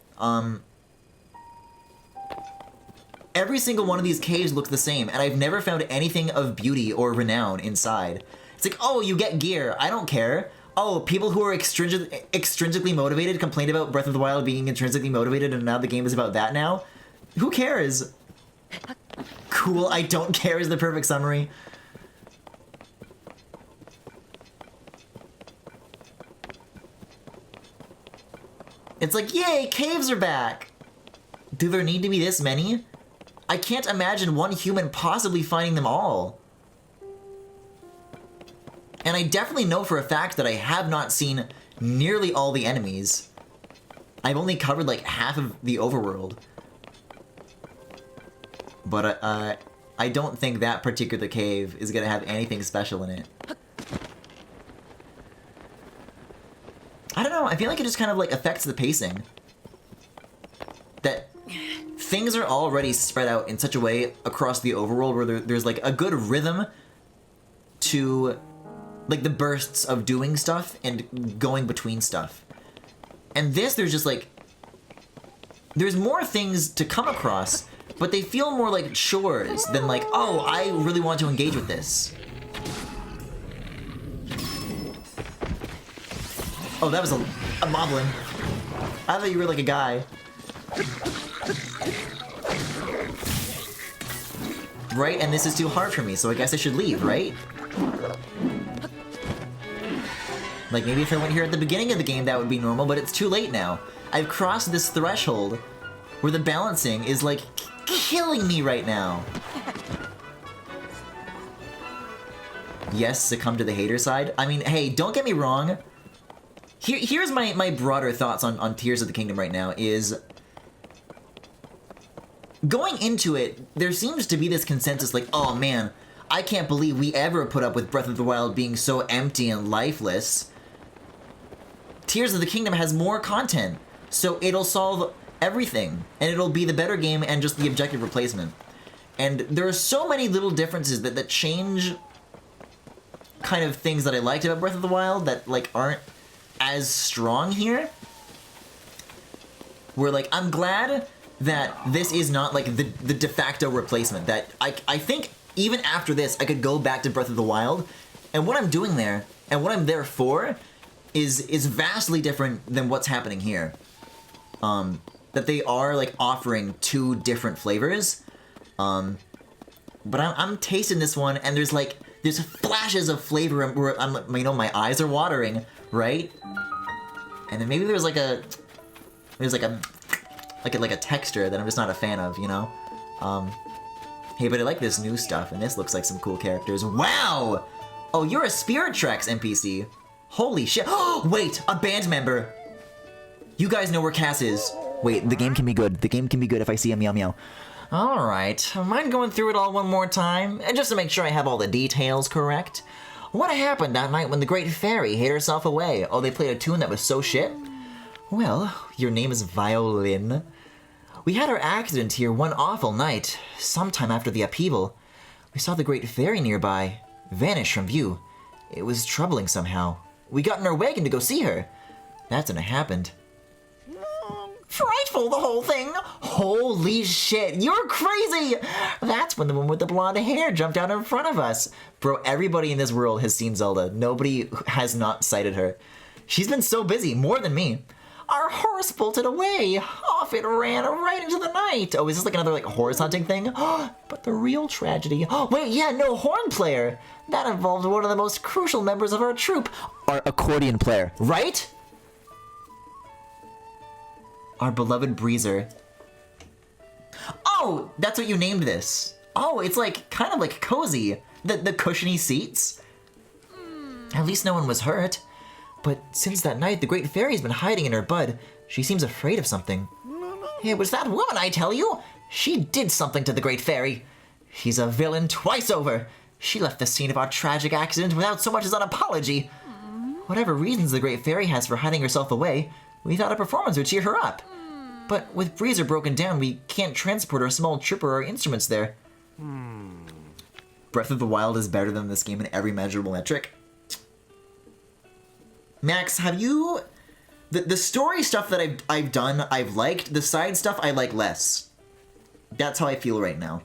Speaker 1: Every single one of these caves looks the same, and I've never found anything of beauty or renown inside. It's like, oh, you get gear. I don't care. Oh, people who are extrinsically motivated complain about Breath of the Wild being intrinsically motivated, and now the game is about that now? Who cares? Cool, I don't care is the perfect summary. It's like, yay, caves are back! Do there need to be this many? I can't imagine one human possibly finding them all. And I definitely know for a fact that I have not seen nearly all the enemies. I've only covered like half of the overworld. But I don't think that particular cave is gonna have anything special in it. I don't know, I feel like it just kind of like affects the pacing. That things are already spread out in such a way across the overworld where there's like a good rhythm to like the bursts of doing stuff and going between stuff. And this, there's just like, there's more things to come across, but they feel more like chores than like, oh, I really want to engage with this. Oh, that was a moblin. I thought you were like a guy. Right, and this is too hard for me, so I guess I should leave, right? Like, maybe if I went here at the beginning of the game, that would be normal, but it's too late now. I've crossed this threshold where the balancing is, like, killing me right now. Yes, succumb to the hater side. I mean, hey, don't get me wrong. Here's my broader thoughts on Tears of the Kingdom right now, is going into it, there seems to be this consensus like, oh man, I can't believe we ever put up with Breath of the Wild being so empty and lifeless. Tears of the Kingdom has more content, so it'll solve everything, and it'll be the better game and just the objective replacement. And there are so many little differences that change kind of things that I liked about Breath of the Wild that like aren't as strong here. Where like, I'm glad that this is not like the de facto replacement, that I think even after this I could go back to Breath of the Wild, and what I'm doing there and what I'm there for is vastly different than what's happening here. That they are like offering two different flavors, but I'm tasting this one and there's flashes of flavor where I'm, you know, my eyes are watering, right? And then maybe there's like a texture that I'm just not a fan of, you know? Hey, but I like this new stuff, and this looks like some cool characters. Wow! Oh, you're a Spirit Tracks NPC. Holy shit. Oh, wait, a band member. You guys know where Cass is. Wait, the game can be good. The game can be good if I see a meow meow. Alright, mind going through it all one more time? And just to make sure I have all the details correct. What happened that night when the Great Fairy hid herself away? Oh, they played a tune that was so shit? Well, your name is Violin. We had our accident here one awful night, sometime after the upheaval. We saw the Great Fairy nearby, vanish from view. It was troubling somehow. We got in our wagon to go see her. That's when it happened. Frightful, the whole thing! Holy shit, you're crazy! That's when the woman with the blonde hair jumped out in front of us. Bro, everybody in this world has seen Zelda. Nobody has not sighted her. She's been so busy, more than me. Our horse bolted away. Off it ran right into the night. Oh, is this like another like horse hunting thing? But the real tragedy... wait, yeah, no, horn player. That involved one of the most crucial members of our troupe. Our accordion player, right? Our beloved Breezer. Oh, that's what you named this. Oh, it's like, kind of like cozy. The cushiony seats. At least no one was hurt. But since that night, the Great Fairy's been hiding in her bud. She seems afraid of something. It was that woman, I tell you. She did something to the Great Fairy. She's a villain twice over. She left the scene of our tragic accident without so much as an apology. Whatever reasons the Great Fairy has for hiding herself away, we thought a performance would cheer her up. But with Breezer broken down, we can't transport our small trip or our instruments there. Breath of the Wild is better than this game in every measurable metric. Max, have you... The story stuff that I've done, I've liked. The side stuff, I like less. That's how I feel right now.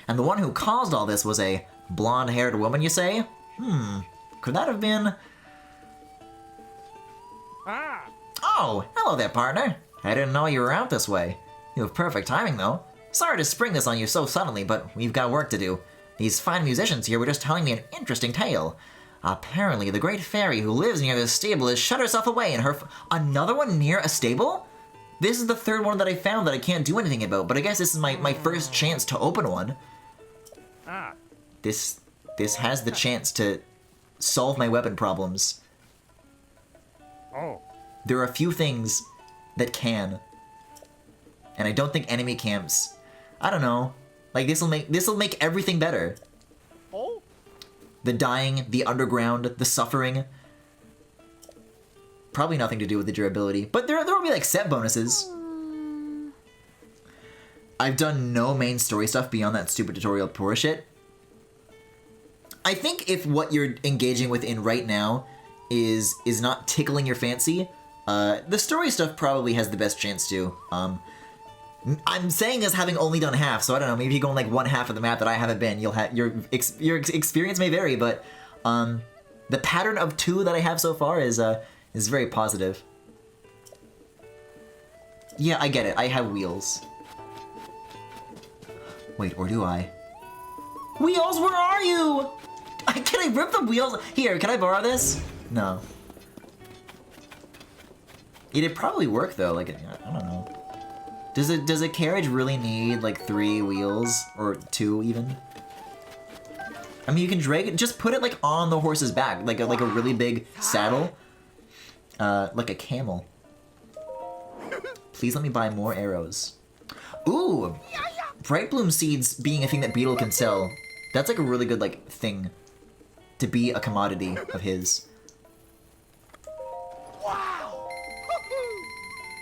Speaker 1: And the one who caused all this was a blonde-haired woman, you say? Could that have been... Oh, hello there, partner. I didn't know you were out this way. You have perfect timing, though. Sorry to spring this on you so suddenly, but we've got work to do. These fine musicians here were just telling me an interesting tale. Apparently, the Great Fairy who lives near this stable has shut herself away in her... Another one near a stable? This is the third one that I found that I can't do anything about, but I guess this is my first chance to open one. This has the chance to solve my weapon problems. There are a few things that can. And I don't think enemy camps... I don't know. Like, this'll make everything better. The dying, the underground, the suffering. Probably nothing to do with the durability. But there will be, like, set bonuses. I've done no main story stuff beyond that stupid tutorial poor shit. I think if what you're engaging with in right now is not tickling your fancy, the story stuff probably has the best chance to. I'm saying as having only done half, so I don't know, maybe you go on like one half of the map that I haven't been, you'll have your experience may vary, but the pattern of 2 that I have so far is very positive. Yeah, I get it. I have wheels. Wait, or do I? Wheels, where are you? Can I rip the wheels? Here, can I borrow this? No. It'd probably work though. Like, I don't know. Does a carriage really need like 3 wheels or 2 even? I mean, you can drag it. Just put it like on the horse's back, like a really big saddle, like a camel. Please let me buy more arrows. Ooh, Bright Bloom seeds being a thing that Beetle can sell. That's like a really good like thing to be a commodity of his.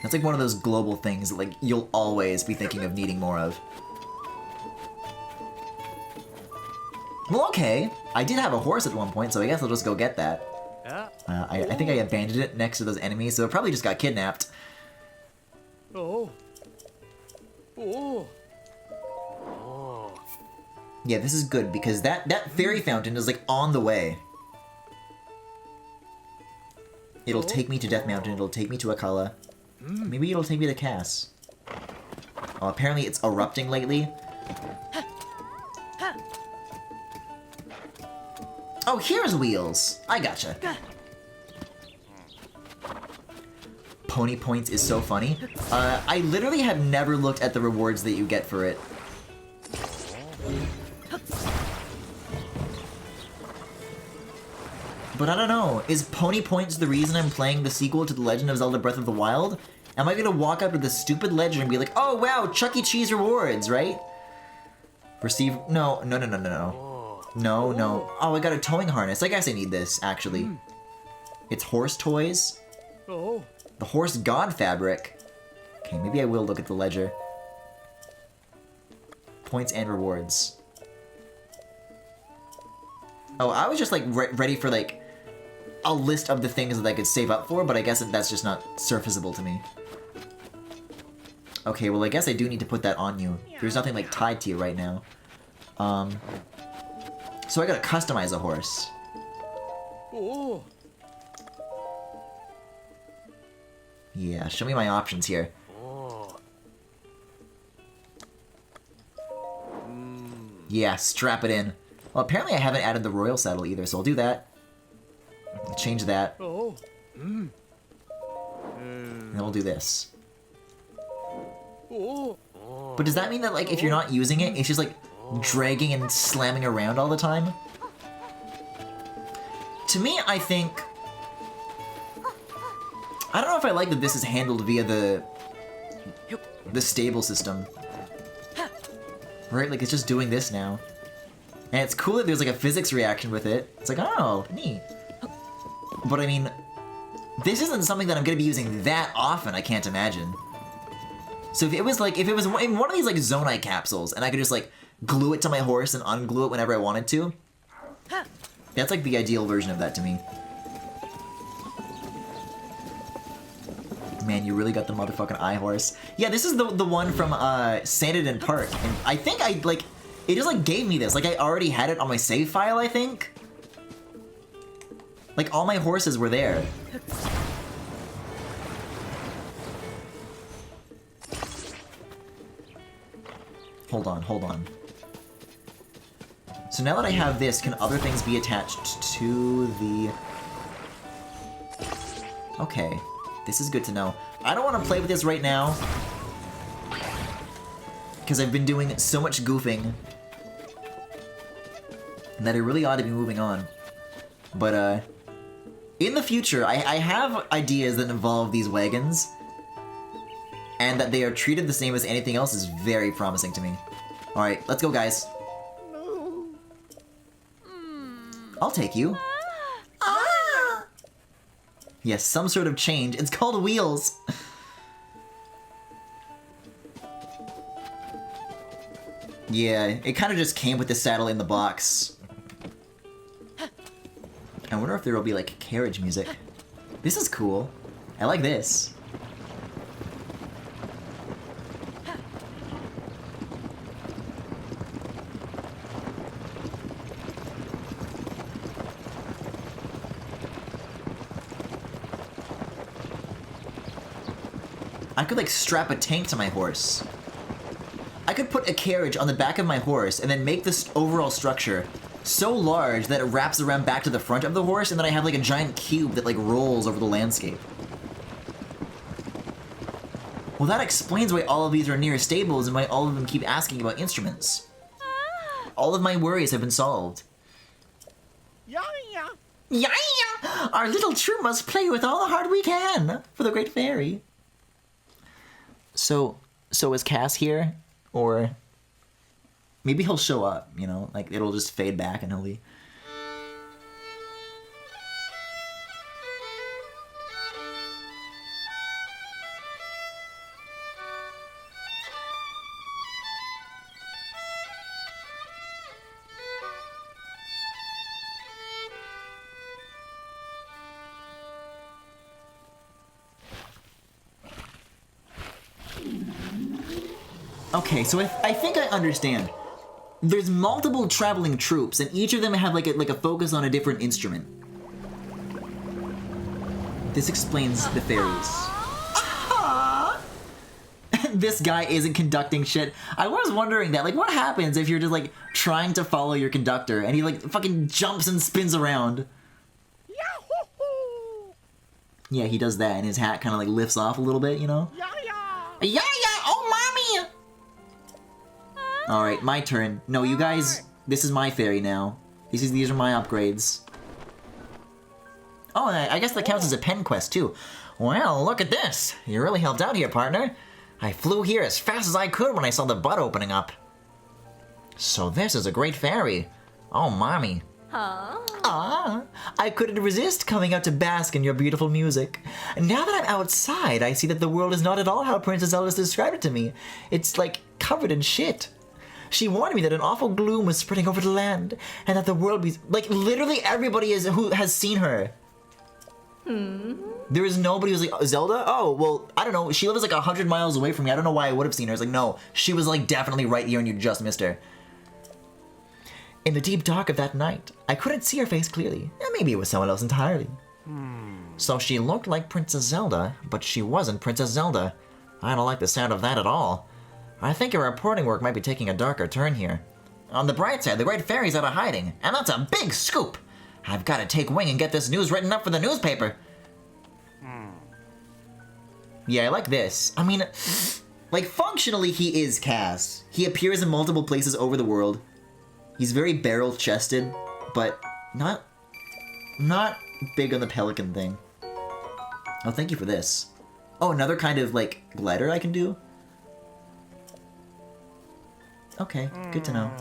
Speaker 1: That's like one of those global things that like you'll always be thinking of needing more of. Well, okay. I did have a horse at one point, so I guess I'll just go get that. I think I abandoned it next to those enemies, so it probably just got kidnapped. Yeah, this is good because that fairy fountain is like on the way. It'll take me to Death Mountain, it'll take me to Akala. Maybe it'll take me to Cass. Oh, apparently it's erupting lately. Oh, here's wheels! I gotcha. Pony points is so funny. I literally have never looked at the rewards that you get for it. But I don't know, is Pony Points the reason I'm playing the sequel to The Legend of Zelda Breath of the Wild? Am I gonna walk up to the stupid ledger and be like, oh wow, Chuck E. Cheese rewards, right? Receive, no. No. Oh, I got a towing harness. I guess I need this, actually. It's horse toys.
Speaker 2: Oh.
Speaker 1: The horse god fabric. Okay, maybe I will look at the ledger. Points and rewards. Oh, I was just like ready for like a list of the things that I could save up for, but I guess that's just not surfaceable to me. Okay, well I guess I do need to put that on you. There's nothing like tied to you right now. So I gotta customize a horse.
Speaker 2: Oh.
Speaker 1: Yeah, show me my options here.
Speaker 2: Oh.
Speaker 1: Yeah, strap it in. Well, apparently I haven't added the royal saddle either, so I'll do that. I'll change that.
Speaker 2: Oh.
Speaker 1: And then we'll do this.
Speaker 2: Oh.
Speaker 1: But does that mean that, like, if you're not using it, it's just, like, dragging and slamming around all the time? To me, I think... I don't know if I like that this is handled via the stable system. Right, like, it's just doing this now. And it's cool that there's, like, a physics reaction with it. It's like, oh, neat. But, I mean, this isn't something that I'm gonna be using that often, I can't imagine. So if it was in one of these, like, Zonai capsules, and I could just, like, glue it to my horse and unglue it whenever I wanted to, that's, like, the ideal version of that to me. Man, you really got the motherfucking iHorse. Yeah, this is the one from Sanditon Park, and I think it just like gave me this. Like I already had it on my save file, I think. Like all my horses were there. Hold on. So now that I have this, can other things be attached to the... Okay. This is good to know. I don't want to play with this right now, because I've been doing so much goofing that I really ought to be moving on. But, in the future, I have ideas that involve these wagons, and that they are treated the same as anything else is very promising to me. Alright, let's go, guys. I'll take you. Yes, some sort of change. It's called wheels. Yeah, it kind of just came with the saddle in the box. I wonder if there will be, like, carriage music. This is cool. I like this. I could, like, strap a tank to my horse. I could put a carriage on the back of my horse and then make this overall structure so large that it wraps around back to the front of the horse, and then I have, like, a giant cube that, like, rolls over the landscape. Well, that explains why all of these are near stables and why all of them keep asking about instruments. All of my worries have been solved.
Speaker 2: Yeah.
Speaker 1: Yeah! Our little troop must play with all the heart we can for the Great Fairy. So is Cass here? Or maybe he'll show up, you know? Like, it'll just fade back and he'll be... Okay, so I think I understand. There's multiple traveling troops, and each of them have like a focus on a different instrument. This explains the fairies. This guy isn't conducting shit. I was wondering that, like, what happens if you're just like trying to follow your conductor and he like fucking jumps and spins around? Yeah, he does that, and his hat kind of like lifts off a little bit, you know? Yeah, oh mommy! Alright, my turn. No, you guys, this is my fairy now. These are my upgrades. Oh, and I guess that counts as a pen quest, too. Well, look at this. You really helped out here, partner. I flew here as fast as I could when I saw the butt opening up. So this is a great fairy. Oh, mommy. I couldn't resist coming out to bask in your beautiful music. Now that I'm outside, I see that the world is not at all how Princess Zelda described it to me. It's like covered in shit. She warned me that an awful gloom was spreading over the land, and that the world be like literally everybody who has seen her. There is nobody who's like, Zelda? Oh, well, I don't know. She lives like 100 miles away from me. I don't know why I would have seen her. It's like, no, she was like definitely right here and you just missed her. In the deep dark of that night, I couldn't see her face clearly. Maybe it was someone else entirely. So she looked like Princess Zelda, but she wasn't Princess Zelda. I don't like the sound of that at all. I think your reporting work might be taking a darker turn here. On the bright side, the Great Fairy's out of hiding, and that's a big scoop! I've got to take wing and get this news written up for the newspaper. Yeah, I like this. I mean, like, functionally he is Cass. He appears in multiple places over the world. He's very barrel-chested, but not big on the pelican thing. Oh, thank you for this. Oh, another kind of, like, glider I can do? Okay, good to know.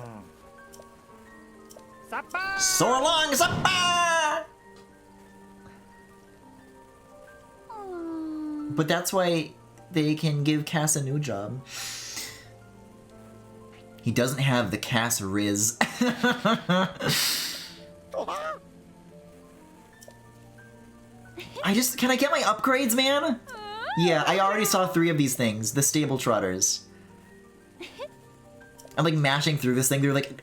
Speaker 1: Soar along, Zappa! But that's why they can give Cass a new job. He doesn't have the Cass Riz. Can I get my upgrades, man? Yeah, I already saw 3 of these things. The Stable Trotters. I'm like mashing through this thing. They're like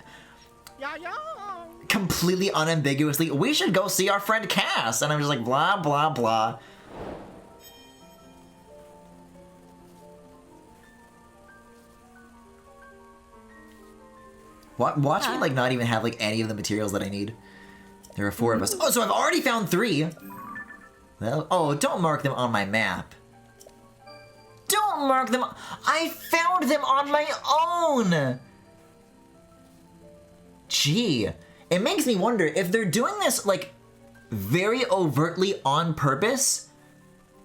Speaker 1: completely unambiguously, we should go see our friend Cass. And I'm just like, blah, blah, blah. Watch me like not even have like any of the materials that I need. There are 4 of us. Oh, so I've already found 3. Well, oh, don't mark them on my map. Don't mark them. I found them on my own. Gee, it makes me wonder if they're doing this like very overtly on purpose.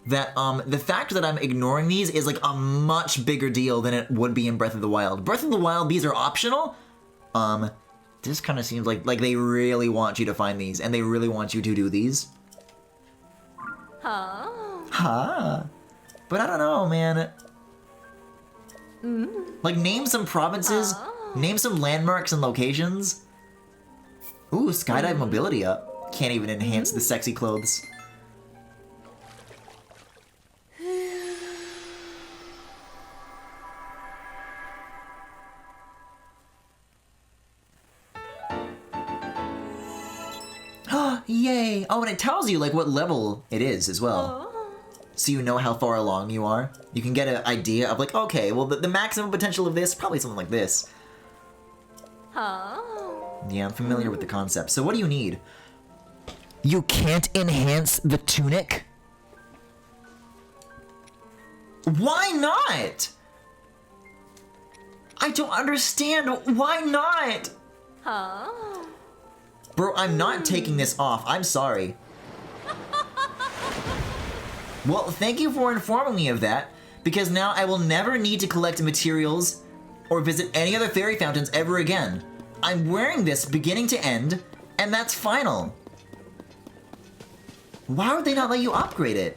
Speaker 1: That the fact that I'm ignoring these is like a much bigger deal than it would be in Breath of the Wild. Breath of the Wild, these are optional. This kind of seems like they really want you to find these, and they really want you to do these. But I don't know, man. Like, name some provinces, name some landmarks and locations. Ooh, skydive mobility up. Can't even enhance the sexy clothes. Yay! Oh, and it tells you, like, what level it is as well. So you know how far along you are. You can get an idea of, like, okay, well, the maximum potential of this, probably something like this. Yeah, I'm familiar with the concept. So what do you need? You can't enhance the tunic? Why not? I don't understand. Why not? Bro, I'm not taking this off. I'm sorry. Well, thank you for informing me of that, because now I will never need to collect materials or visit any other fairy fountains ever again. I'm wearing this beginning to end, and that's final. Why would they not let you upgrade it?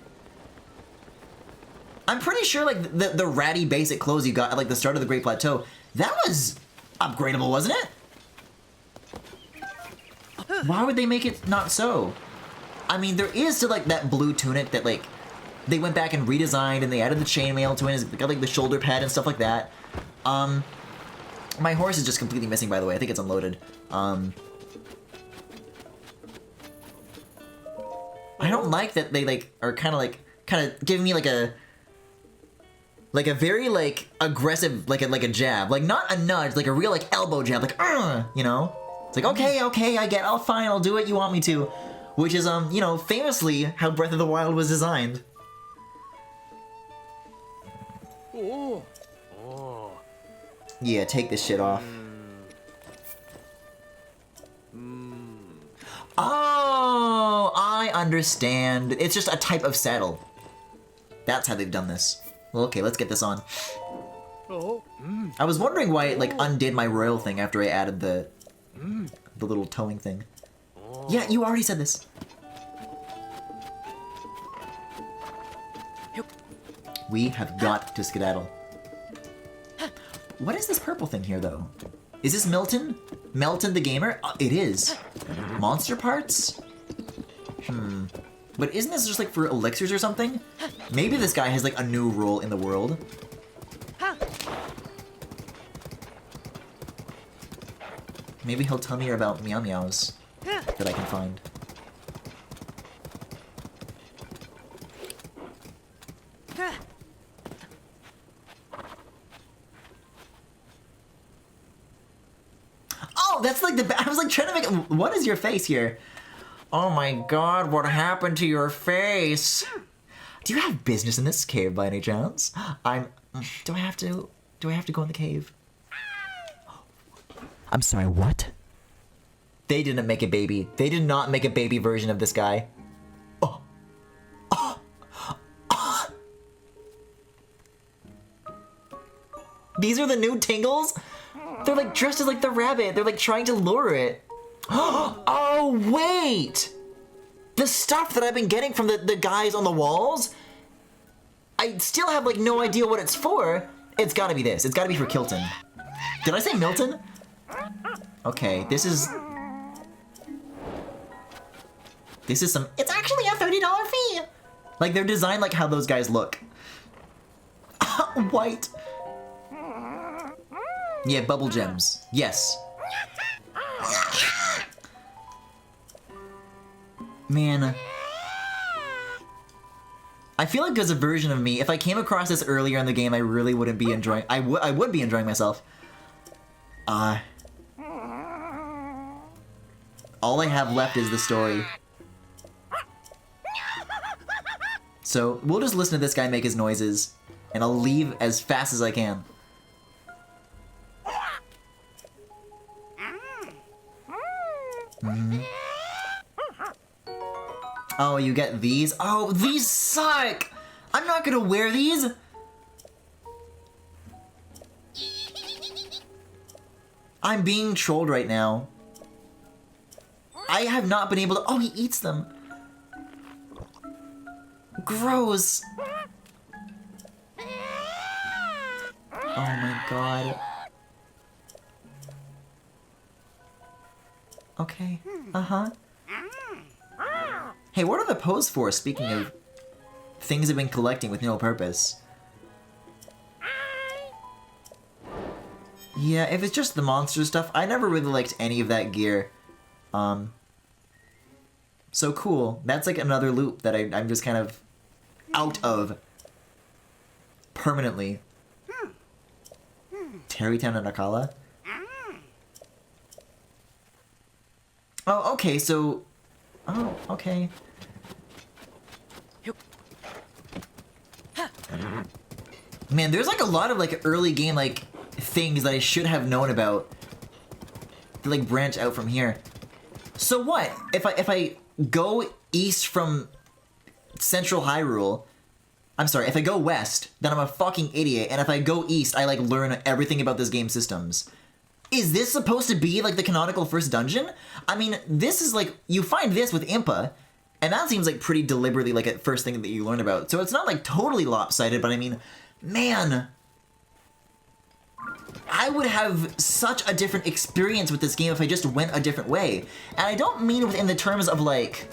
Speaker 1: I'm pretty sure, like, the ratty basic clothes you got at, like, the start of the Great Plateau, that was upgradable, wasn't it? Why would they make it not so? I mean, there is still, like, that blue tunic that, like, they went back and redesigned, and they added the chainmail to it, and it's got, like, the shoulder pad and stuff like that. My horse is just completely missing, by the way. I think it's unloaded. I don't like that they, like, are kind of giving me, like a very, like, aggressive, like a jab. Like, not a nudge, like a real, like, elbow jab, like, you know? It's like, okay, fine, I'll do what you want me to. Which is, you know, famously how Breath of the Wild was designed.
Speaker 2: Oh.
Speaker 1: Yeah, take this shit off. Oh, I understand. It's just a type of saddle. That's how they've done this. Well, okay, let's get this on.
Speaker 2: Oh.
Speaker 1: I was wondering why it, like, undid my royal thing after I added the little towing thing. Yeah, you already said this. We have got to skedaddle. What is this purple thing here, though? Is this Milton? Melton the gamer? It is. Monster parts? But isn't this just like for elixirs or something? Maybe this guy has like a new role in the world. Maybe he'll tell me about meow meows that I can find. Oh, that's like the... I was like trying to make... What is your face here? Oh my god, what happened to your face? Do you have business in this cave by any chance? Do I have to go in the cave? I'm sorry, what? They didn't make a baby. They did not make a baby version of this guy. Oh. Oh. Oh. These are the new Tingles? They're like dressed as like the rabbit. They're like trying to lure it. Oh, wait! The stuff that I've been getting from the guys on the walls? I still have like no idea what it's for. It's gotta be this. It's gotta be for Kilton. Did I say Milton? Okay, this is some... It's actually a $30 fee! Like, they're designed like how those guys look. White. Yeah, bubble gems. Yes. Man. I feel like there's a version of me. If I came across this earlier in the game, I really wouldn't be enjoying... I would be enjoying myself. All I have left is the story. So, we'll just listen to this guy make his noises, and I'll leave as fast as I can. Oh, you get these? Oh, these suck! I'm not gonna wear these! I'm being trolled right now. I have not been able to... Oh, he eats them. Gross. Oh my god. Okay. Uh-huh. Hey, what are the pose for, speaking of things I've been collecting with no purpose? Yeah, if it's just the monster stuff, I never really liked any of that gear. So cool. That's like another loop that I'm just kind of out of permanently. Terrytown and Akala? Oh, okay, so... Oh, okay. Man, there's like a lot of like early game like things that I should have known about to like branch out from here. So what? If I go east from Central Hyrule, I'm sorry, if I go west, then I'm a fucking idiot, and if I go east, I like learn everything about this game's systems. Is this supposed to be like the canonical first dungeon? I mean, this is like, you find this with Impa, and that seems like pretty deliberately like a first thing that you learn about. So it's not like totally lopsided, but I mean, man, I would have such a different experience with this game if I just went a different way. And I don't mean within the terms of like,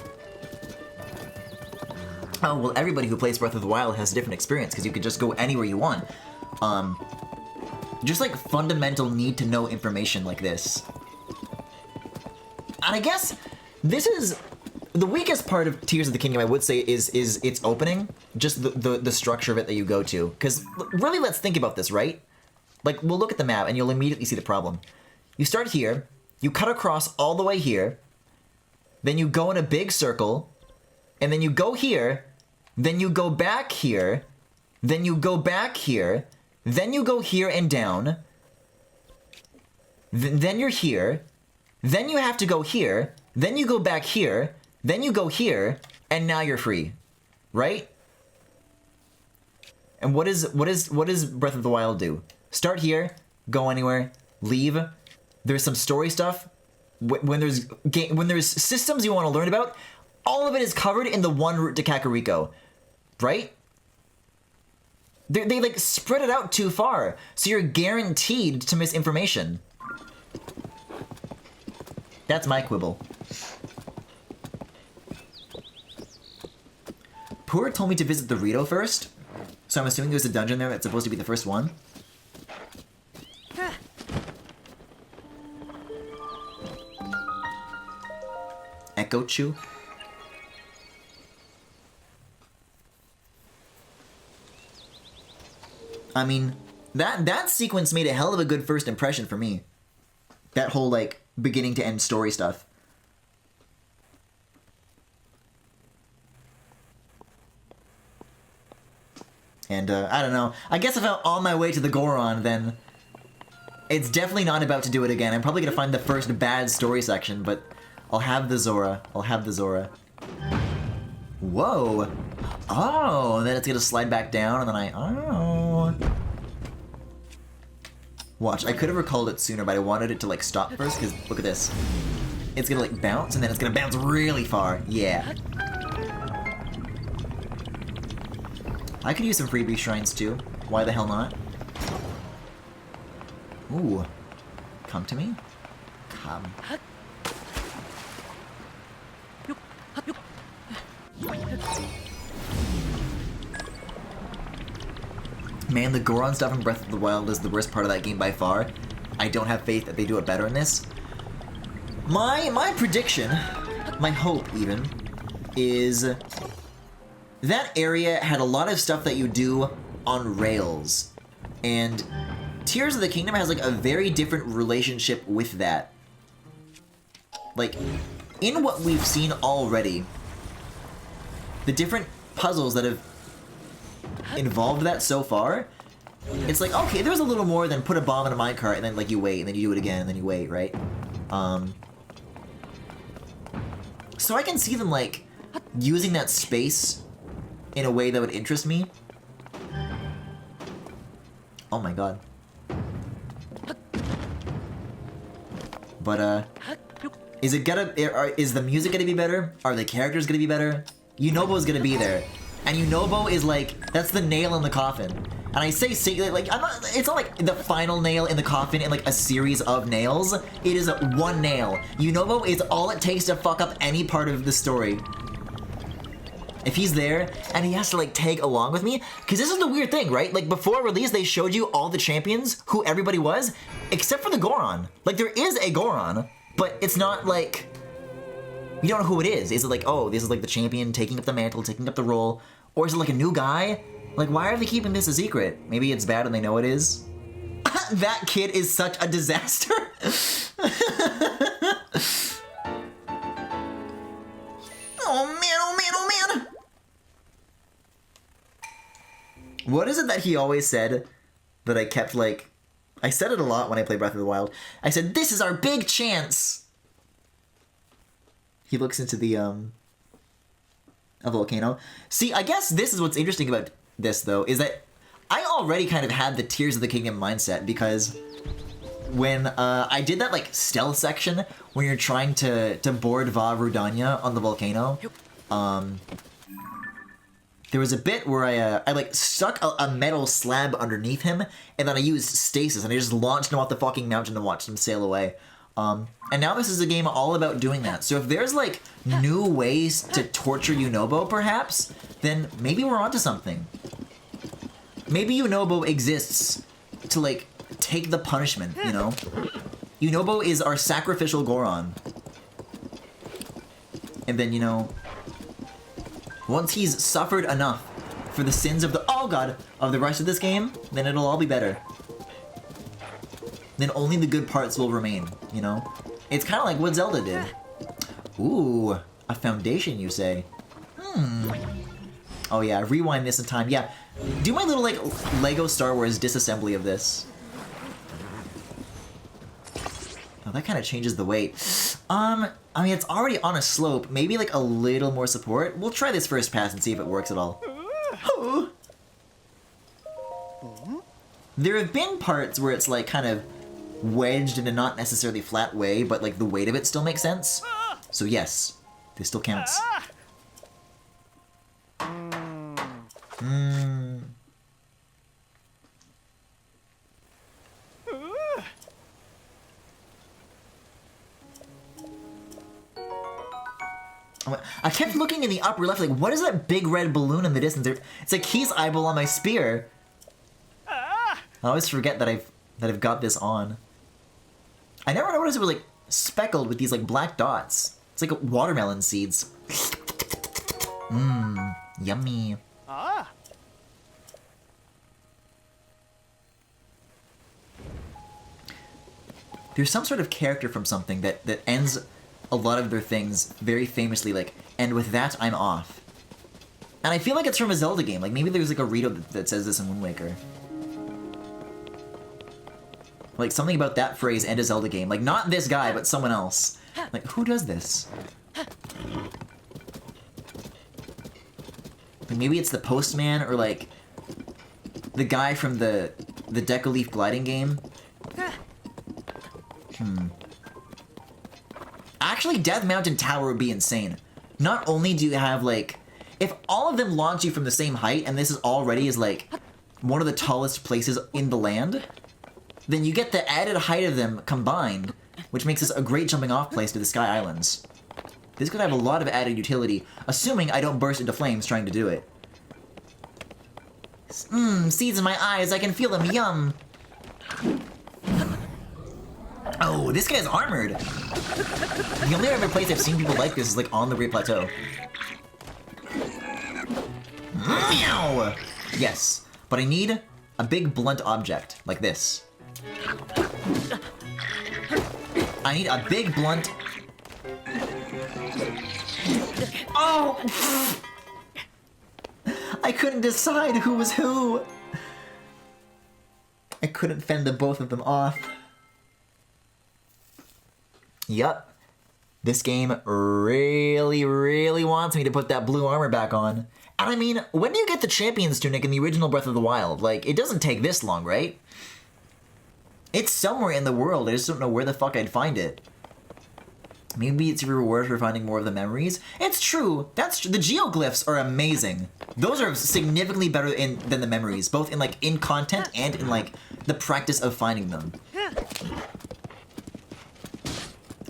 Speaker 1: oh, well, everybody who plays Breath of the Wild has a different experience because you can just go anywhere you want. Just like fundamental need to know information like this. And I guess this is the weakest part of Tears of the Kingdom, I would say, is its opening. Just the structure of it that you go to. Because really, let's think about this, right? Like, we'll look at the map and you'll immediately see the problem. You start here, you cut across all the way here, then you go in a big circle, and then you go here, then you go back here, then you go back here, then you go here and down, then you're here, then you have to go here, then you go back here, then you go here, and now you're free. Right? And what does Breath of the Wild do? Start here, go anywhere, leave. There's some story stuff. When there's systems you want to learn about, all of it is covered in the one route to Kakariko, right? They like spread it out too far, so you're guaranteed to miss information. That's my quibble. Poor told me to visit the Rito first, so I'm assuming there's a dungeon there that's supposed to be the first one. Echo Chew. I mean, that sequence made a hell of a good first impression for me. That whole, like, beginning to end story stuff. And, I don't know. I guess if I'm on my way to the Goron, then it's definitely not about to do it again. I'm probably gonna find the first bad story section, but I'll have the Zora. I'll have the Zora. Whoa! Oh, and then it's gonna slide back down, and then oh. Watch, I could have recalled it sooner, but I wanted it to, like, stop first, because look at this. It's gonna, like, bounce, and then it's gonna bounce really far. Yeah. I could use some freebie shrines, too. Why the hell not? Ooh. Come to me? Come. Man, the Goron stuff in Breath of the Wild is the worst part of that game by far. I don't have faith that they do it better in this. My prediction, my hope even, is that area had a lot of stuff that you do on rails. And Tears of the Kingdom has like a very different relationship with that. Like, in what we've seen already, the different puzzles that have involved that so far, it's like, okay, there's a little more than put a bomb in a minecart and then like you wait and then you do it again and then you wait, right? So I can see them like using that space in a way that would interest me. Oh my god. But is the music gonna be better? Are the characters gonna be better? Yunobo's gonna be there. And Yunobo is like, that's the nail in the coffin. And I say like, it's not like the final nail in the coffin in like a series of nails. It is one nail. Yunobo is all it takes to fuck up any part of the story. If he's there, and he has to like tag along with me, because this is the weird thing, right? Like before release, they showed you all the champions, who everybody was, except for the Goron. Like there is a Goron, but it's not like, you don't know who it is. Is it like, oh, this is like the champion taking up the mantle, taking up the role? Or is it like a new guy? Like, why are they keeping this a secret? Maybe it's bad and they know it is? That kid is such a disaster! Oh man, oh man, oh man! What is it that he always said that I kept like... I said it a lot when I played Breath of the Wild. I said, this is our big chance! He looks into the, a volcano. See, I guess this is what's interesting about this, though, is that I already kind of had the Tears of the Kingdom mindset, because when I did that, like, stealth section, when you're trying to board Va Rudanya on the volcano, there was a bit where I like, stuck a metal slab underneath him, and then I used stasis, and I just launched him off the fucking mountain and watched him sail away. And now this is a game all about doing that. So if there's, like, new ways to torture Yunobo, perhaps, then maybe we're onto something. Maybe Yunobo exists to, like, take the punishment, you know? Yunobo is our sacrificial Goron. And then, you know, once he's suffered enough for the sins of the, oh god, of the rest of this game, then it'll all be better. Then only the good parts will remain, you know? It's kind of like what Zelda did. Ooh, a foundation, you say? Oh yeah, rewind this in time. Yeah, do my little, like, Lego Star Wars disassembly of this. Oh, that kind of changes the weight. I mean, it's already on a slope. Maybe, like, a little more support. We'll try this first pass and see if it works at all. There have been parts where it's like kind of wedged in a not necessarily flat way, but like the weight of it still makes sense. So yes, this still counts. I kept looking in the upper left, like, what is that big red balloon in the distance? It's a Key's eyeball on my spear. I always forget that I've got this on. I never noticed it was like speckled with these like black dots. It's like watermelon seeds. Mmm, yummy. There's some sort of character from something that ends a lot of their things very famously, like, and with that, I'm off. And I feel like it's from a Zelda game. Like, maybe there's like a Rito that says this in Wind Waker. Like, something about that phrase and a Zelda game. Like, not this guy, but someone else. Like, who does this? Like, maybe it's the postman, or like, the guy from the Deca Leaf gliding game. Actually, Death Mountain Tower would be insane. Not only do you have, like... If all of them launch you from the same height, and this is already is, like, one of the tallest places in the land, then you get the added height of them combined, which makes this a great jumping-off place to the Sky Islands. This could have a lot of added utility, assuming I don't burst into flames trying to do it. Seeds in my eyes, I can feel them, yum! Oh, this guy's armored! The only other place I've seen people like this is like on the Great Plateau. Meow! Yes, but I need a big blunt object, like this. I need a big blunt... Oh! I couldn't decide who was who! I couldn't fend the both of them off. Yup. This game really, really wants me to put that blue armor back on. And I mean, when do you get the Champion's Tunic in the original Breath of the Wild? Like, it doesn't take this long, right? It's somewhere in the world, I just don't know where the fuck I'd find it. Maybe it's a reward for finding more of the memories? It's true! The geoglyphs are amazing. Those are significantly better than the memories, both in, like, in content and in, like, the practice of finding them.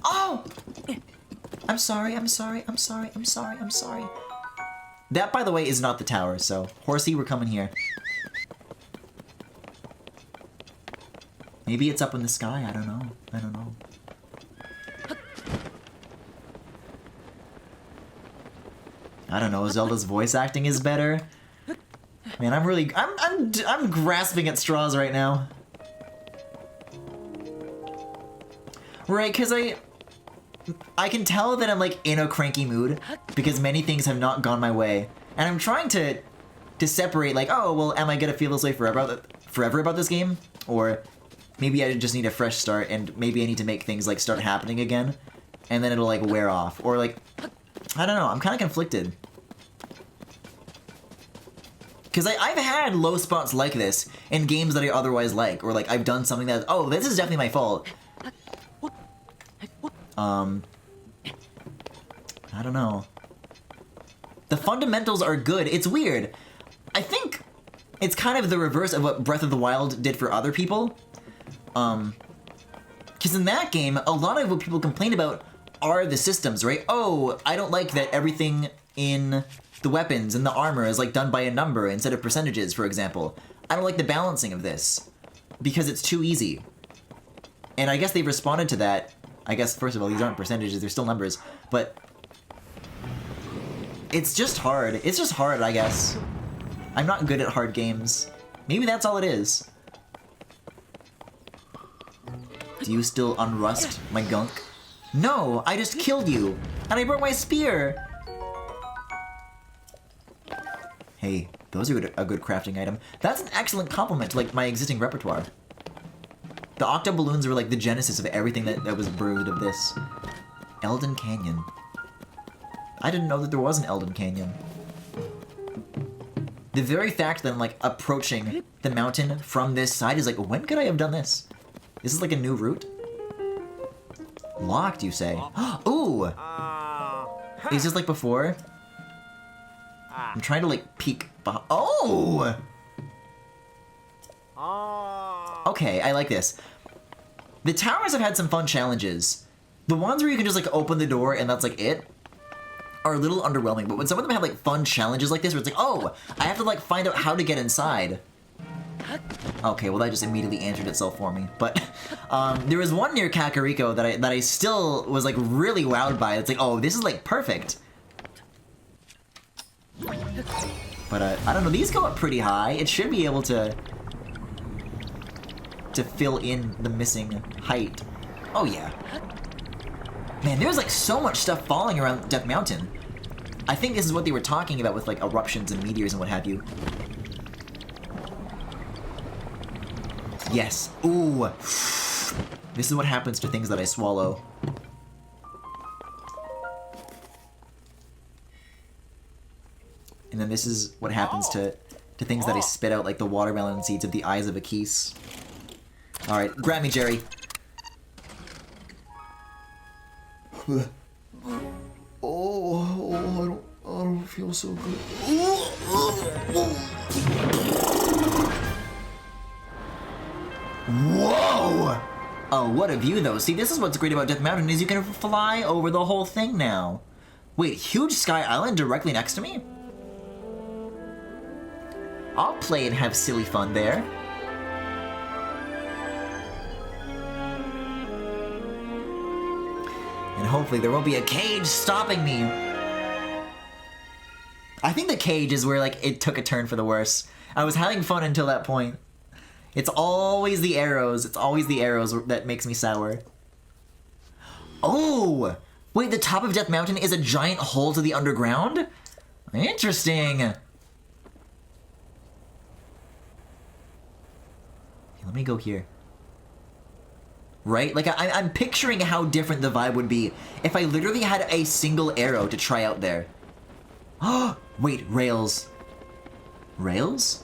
Speaker 1: Oh! I'm sorry. That, by the way, is not the tower, so... Horsey, we're coming here. Maybe it's up in the sky, I don't know. I don't know, Zelda's voice acting is better. Man, I'm grasping at straws right now. Right, because I can tell that I'm, like, in a cranky mood, because many things have not gone my way. And I'm trying to separate, like, oh, well, am I gonna feel this way forever about this game? Or maybe I just need a fresh start, and maybe I need to make things, like, start happening again, and then it'll, like, wear off. Or, like, I don't know, I'm kind of conflicted. Because I've had low spots like this in games that I otherwise like, or, like, I've done something that, oh, this is definitely my fault. I don't know. The fundamentals are good. It's weird. I think it's kind of the reverse of what Breath of the Wild did for other people. Because in that game, a lot of what people complain about are the systems, right? Oh, I don't like that everything in the weapons and the armor is, like, done by a number instead of percentages, for example. I don't like the balancing of this, because it's too easy. And I guess they've responded to that. I guess, first of all, these aren't percentages, they're still numbers, but it's just hard. It's just hard, I guess. I'm not good at hard games. Maybe that's all it is. Do you still unrust my gunk? No, I just killed you, and I broke my spear! Hey, those are a good crafting item. That's an excellent compliment to, like, my existing repertoire. The octo balloons were like the genesis of everything that was brewed of this. Elden Canyon. I didn't know that there was an Elden Canyon. The very fact that I'm like approaching the mountain from this side is like, when could I have done this? This is like a new route. Locked, you say? Ooh! Is this like before? I'm trying to like peek behind. Oh! Okay, I like this. The towers have had some fun challenges. The ones where you can just like open the door and that's like it are a little underwhelming, but when some of them have like fun challenges like this where it's like, oh, I have to like find out how to get inside. Okay, well that just immediately answered itself for me. But there was one near Kakariko that I still was like really wowed by. It's like, oh, this is like perfect. But I don't know, these go up pretty high. It should be able to fill in the missing height. Oh yeah. Man, there's like so much stuff falling around Death Mountain. I think this is what they were talking about with like eruptions and meteors and what have you. Yes. Ooh. This is what happens to things that I swallow. And then this is what happens to things that I spit out, like the watermelon seeds of the eyes of a Keese. Alright, grab me, Jerry. Oh, I don't feel so good. Whoa! Oh, what a view, though. See, this is what's great about Death Mountain, is you can fly over the whole thing now. Wait, huge sky island directly next to me? I'll play and have silly fun there. And hopefully there won't be a cage stopping me. I think the cage is where, like, it took a turn for the worse. I was having fun until that point. It's always the arrows. It's always the arrows that makes me sour. Oh! Wait, the top of Death Mountain is a giant hole to the underground? Interesting. Okay, let me go here. Right? Like, I'm picturing how different the vibe would be if I literally had a single arrow to try out there. Oh, wait, rails. Rails?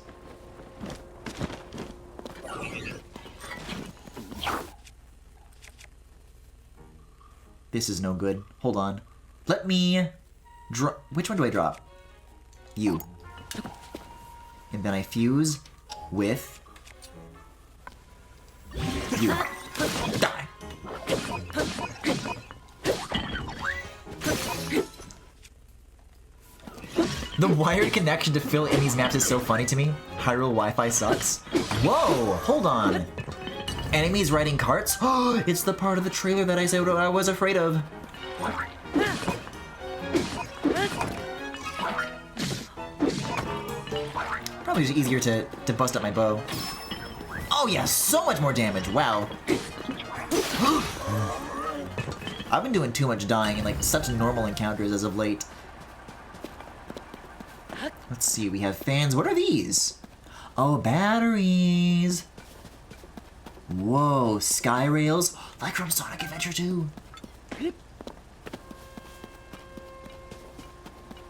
Speaker 1: This is no good. Hold on. Let me drop. Which one do I drop? You. And then I fuse with you. Die. The wired connection to fill in these maps is so funny to me. Hyrule Wi-Fi sucks. Whoa, hold on. Enemies riding carts? Oh, it's the part of the trailer that I said I was afraid of. Probably just easier to bust up my bow. Oh yeah, so much more damage, wow. I've been doing too much dying in like such normal encounters as of late. Let's see, we have fans. What are these? Oh, batteries. Whoa, sky rails. Like from Sonic Adventure 2.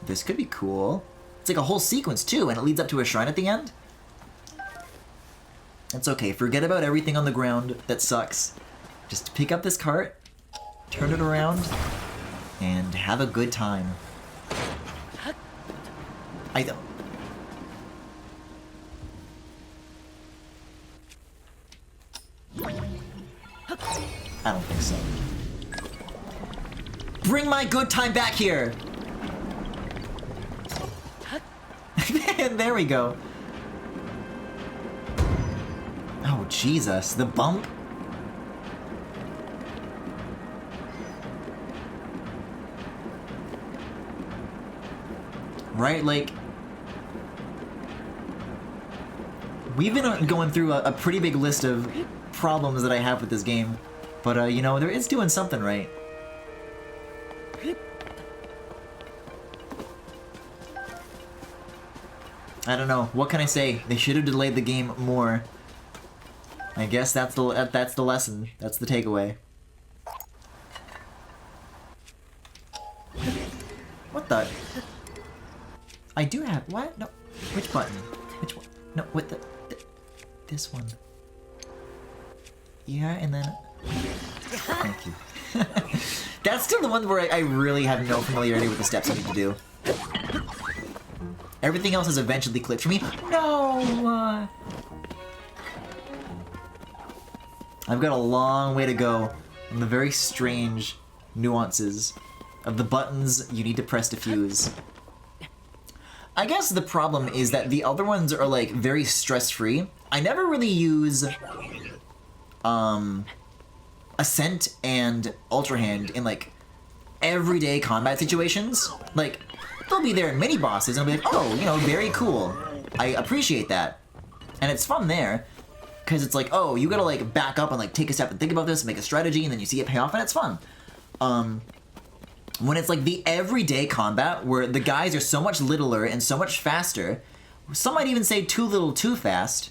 Speaker 1: This could be cool. It's like a whole sequence too, and it leads up to a shrine at the end. It's okay, forget about everything on the ground that sucks. Just pick up this cart, turn it around, and have a good time. I don't think so. Bring my good time back here! And there we go. Oh, Jesus. The bump? Right, like... We've been going through a pretty big list of problems that I have with this game. But, you know, it's doing something right. I don't know. What can I say? They should have delayed the game more. I guess that's the lesson. That's the takeaway. What the? I do have... What? No. Which button? Which one? No, what the this one. Yeah, and then... Thank you. That's still the one where I really have no familiarity with the steps I need to do. Everything else has eventually clicked for me. No! I've got a long way to go on the very strange nuances of the buttons you need to press to fuse. I guess the problem is that the other ones are like very stress-free. I never really use Ascent and Ultra Hand in like everyday combat situations. Like, they'll be there in mini bosses and I'll be like, oh, you know, very cool. I appreciate that. And it's fun there, because it's like, oh, you gotta like back up and like take a step and think about this and make a strategy and then you see it pay off and it's fun. When it's like the everyday combat where the guys are so much littler and so much faster, some might even say too little too fast,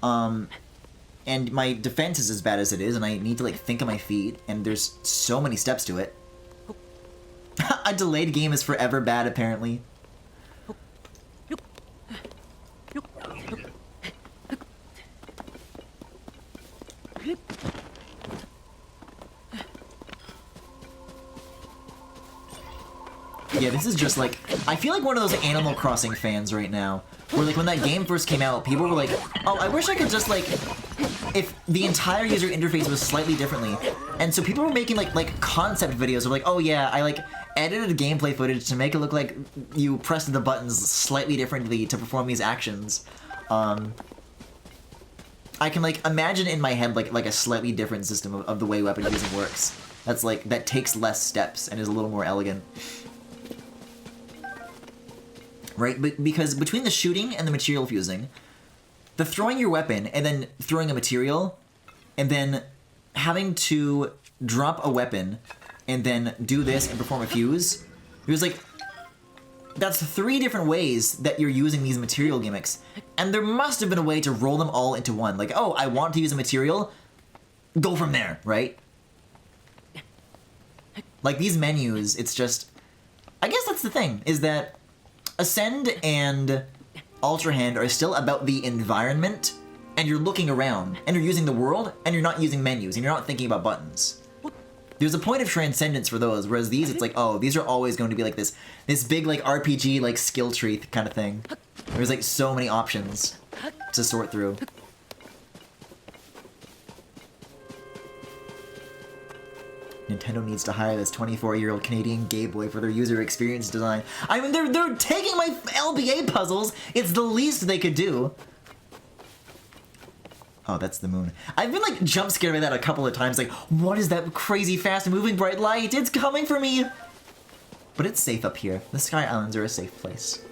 Speaker 1: and my defense is as bad as it is and I need to like think on my feet and there's so many steps to it. A delayed game is forever bad, apparently. Yeah, this is just like... I feel like one of those Animal Crossing fans right now. Where like when that game first came out, people were like, oh, I wish I could just like... If the entire user interface was slightly differently. And so people were making like concept videos of like, oh yeah, I like edited gameplay footage to make it look like you pressed the buttons slightly differently to perform these actions. I can like imagine in my head like a slightly different system of the way weapon using works. That's like, that takes less steps and is a little more elegant. Right? Because between the shooting and the material fusing, the throwing your weapon and then throwing a material, and then having to drop a weapon and then do this and perform a fuse, it was like, that's 3 different ways that you're using these material gimmicks. And there must have been a way to roll them all into one. Like, oh, I want to use a material, go from there, right? Like these menus, it's just, I guess that's the thing, is that Ascend and Ultra Hand are still about the environment, and you're looking around, and you're using the world, and you're not using menus, and you're not thinking about buttons. There's a point of transcendence for those, whereas these, it's like, oh, these are always going to be like this big like RPG like skill tree kind of thing. There's like so many options to sort through. Nintendo needs to hire this 24-year-old Canadian gay boy for their user experience design. I mean, they're taking my LBA puzzles. It's the least they could do. Oh, that's the moon. I've been like jump scared by that a couple of times. Like, what is that crazy fast moving bright light? It's coming for me. But it's safe up here. The Sky Islands are a safe place.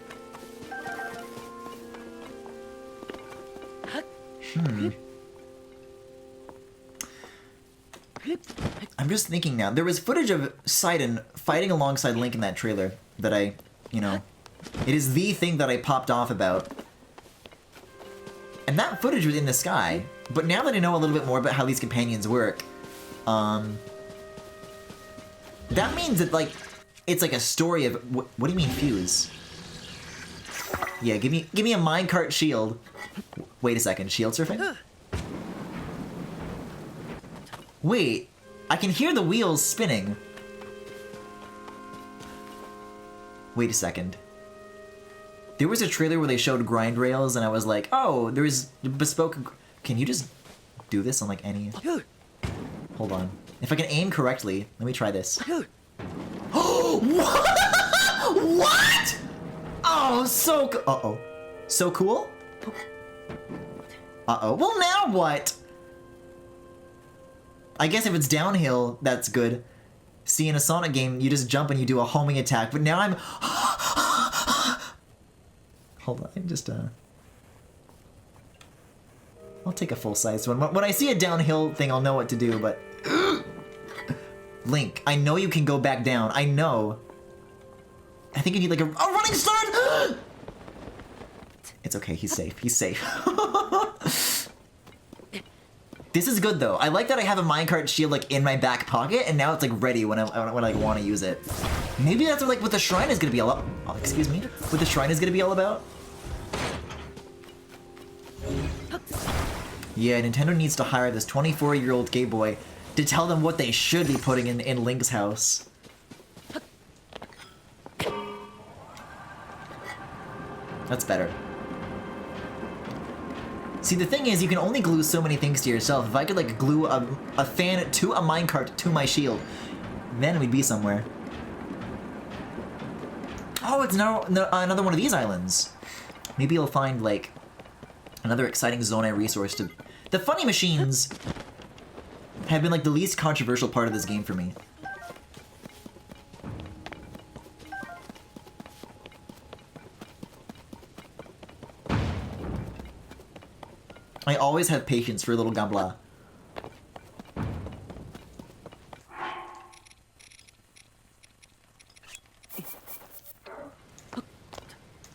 Speaker 1: I'm just thinking now. There was footage of Sidon fighting alongside Link in that trailer that I, you know, it is the thing that I popped off about. And that footage was in the sky. But now that I know a little bit more about how these companions work, that means that, like, it's like a story of... What do you mean, fuse? Yeah, give me a minecart shield. Wait a second, shield surfing? Wait, I can hear the wheels spinning. Wait a second. There was a trailer where they showed grind rails, and I was like, oh, there's bespoke... Can you just do this on, like, any... Hold on. If I can aim correctly, let me try this. Oh, what? What? Oh, so... Uh-oh. So cool? Uh-oh. Well, now what? I guess if it's downhill, that's good. See, in a Sonic game, you just jump and you do a homing attack, but now I'm... Hold on, I'm just, I'll take a full-sized one. When I see a downhill thing, I'll know what to do, but... Link, I know you can go back down. I know. I think you need, like, a running start! It's okay, he's safe. He's safe. This is good, though. I like that I have a minecart shield, like, in my back pocket, and now it's, like, ready when I want to use it. Maybe that's, like, what the shrine is gonna be all about. Oh, excuse me? What the shrine is gonna be all about? Yeah, Nintendo needs to hire this 24-year-old gay boy to tell them what they should be putting in Link's house. That's better. See, the thing is, you can only glue so many things to yourself. If I could, like, glue a fan to a minecart to my shield, then we'd be somewhere. Oh, it's another one of these islands. Maybe you'll find, like, another exciting Zonai resource to... The funny machines have been, like, the least controversial part of this game for me. I always have patience for little Gambla.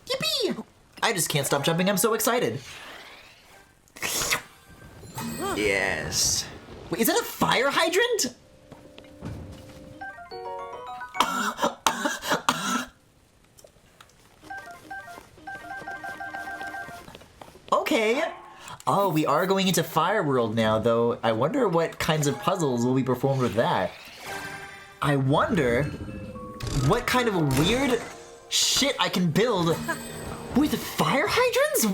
Speaker 1: Yippee! I just can't stop jumping, I'm so excited. Yes. Wait, is that a fire hydrant? Okay. Oh, we are going into Fire World now, though. I wonder what kinds of puzzles will be performed with that. I wonder what kind of weird shit I can build with fire hydrants?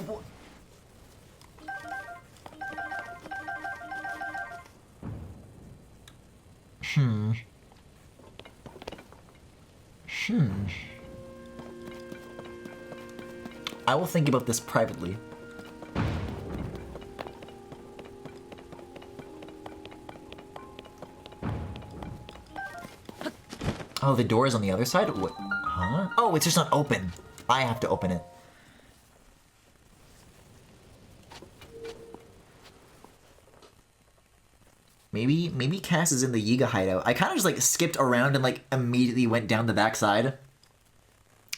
Speaker 1: I will think about this privately. Oh, the door is on the other side? What? Huh? Oh, it's just not open. I have to open it. Maybe Cass is in the Yiga hideout. I kind of just like skipped around and like immediately went down the back side.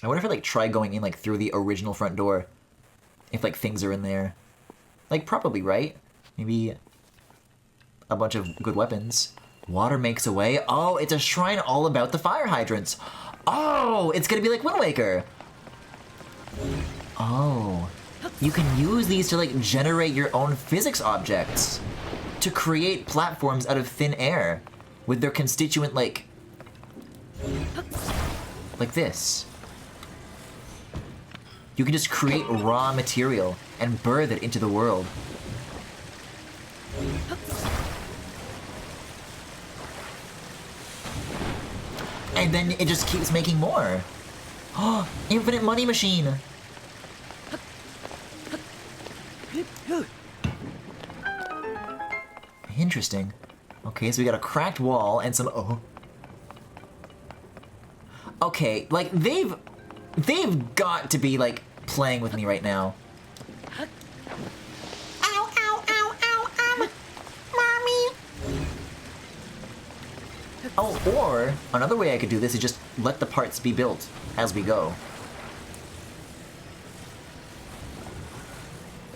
Speaker 1: I wonder if I like try going in like through the original front door. If like things are in there. Like probably, right? Maybe a bunch of good weapons. Water makes a way. Oh, it's a shrine all about the fire hydrants. Oh, it's gonna be like Wind Waker. Oh, you can use these to like generate your own physics objects. To create platforms out of thin air with their constituent like this. You can just create raw material and birth it into the world. And then it just keeps making more. Oh, infinite money machine. Interesting. Okay, so we got a cracked wall and some... Oh. Okay, like, they've got to be, like, playing with me right now. Ow, ow, ow, ow, Mommy! Oh, or, another way I could do this is just let the parts be built as we go.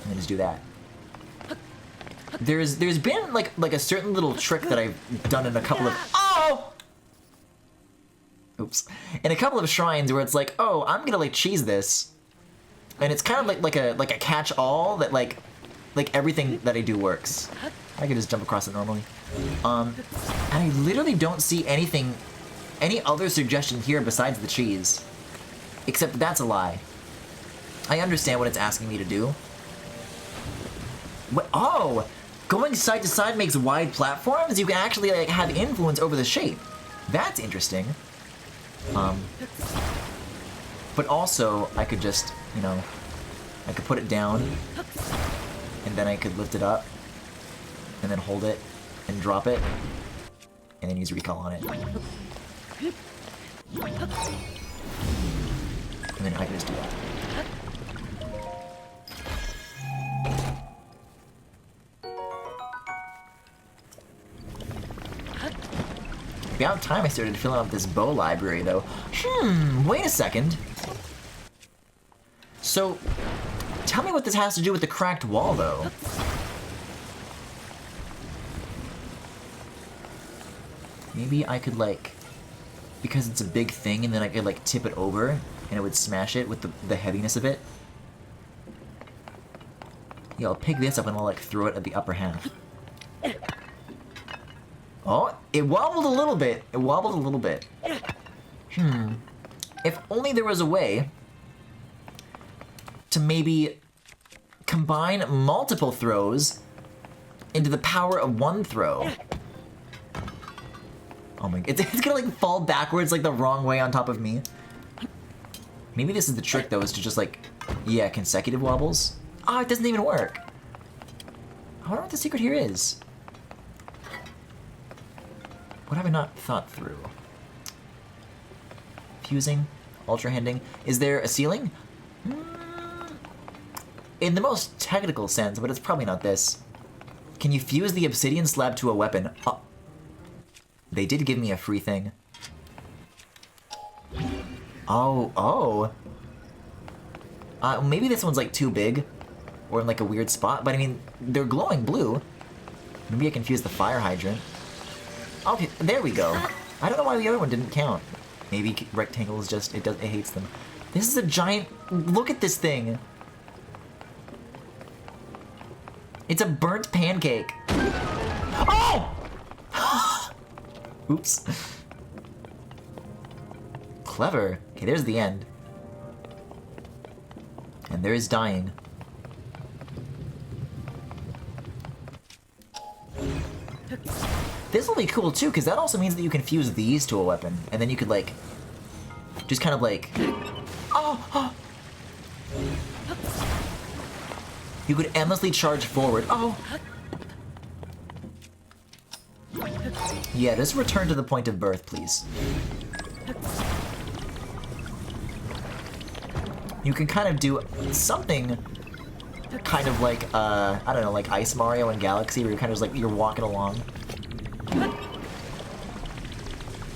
Speaker 1: And then just do that. There's been like a certain little trick that I've done in a couple of in a couple of shrines where it's like, oh, I'm gonna like cheese this, and it's kind of like a catch-all that like everything that I do works. I can just jump across it normally. And I literally don't see any other suggestion here besides the cheese, except that's a lie. I understand what it's asking me to do. What? Oh! Going side to side makes wide platforms? You can actually like have influence over the shape. That's interesting. But also, I could just, you know, I could put it down, and then I could lift it up, and then hold it, and drop it, and then use recall on it. And then I can just do that. About time I started filling out this bow library, though. Wait a second. So, tell me what this has to do with the cracked wall, though. Maybe I could, like, because it's a big thing, and then I could, like, tip it over, and it would smash it with the heaviness of it. Yeah, I'll pick this up and I'll like throw it at the upper half. Oh, it wobbled a little bit. It wobbled a little bit. If only there was a way to maybe combine multiple throws into the power of one throw. Oh my, it's gonna like fall backwards like the wrong way on top of me. Maybe this is the trick though, is to just like, yeah, consecutive wobbles. Oh, it doesn't even work. I wonder what the secret here is. What have I not thought through? Fusing, ultra handing. Is there a ceiling? In the most technical sense, but it's probably not this. Can you fuse the obsidian slab to a weapon? Oh. They did give me a free thing. Oh. Maybe this one's like too big, or in like a weird spot, but I mean, they're glowing blue. Maybe I can fuse the fire hydrant. Okay, there we go. I don't know why the other one didn't count. Maybe rectangles just, it hates them. This is a giant, look at this thing. It's a burnt pancake. Oh! Oops. Clever. Okay, there's the end. And there is dying. This will be cool too, because that also means that you can fuse these to a weapon, and then you could like, just kind of like, oh! You could endlessly charge forward. Oh! Yeah, just return to the point of birth, please. You can kind of do something kind of like, I don't know, like Ice Mario and Galaxy, where you're kind of just like, you're walking along.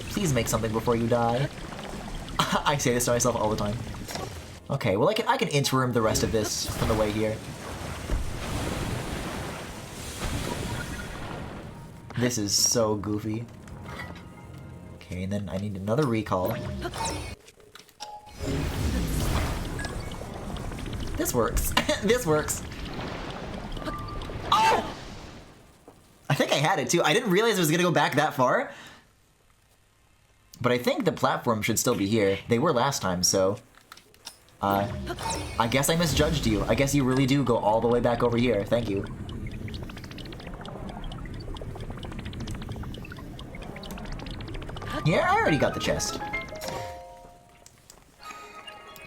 Speaker 1: Please make something before you die. I say this to myself all the time. Okay, well I can interim the rest of this from the way here. This is so goofy. Okay, and then I need another recall. This works. This works. Oh! I think I had it too. I didn't realize it was gonna go back that far. But I think the platform should still be here. They were last time, so... I guess I misjudged you. I guess you really do go all the way back over here. Thank you. Yeah, I already got the chest.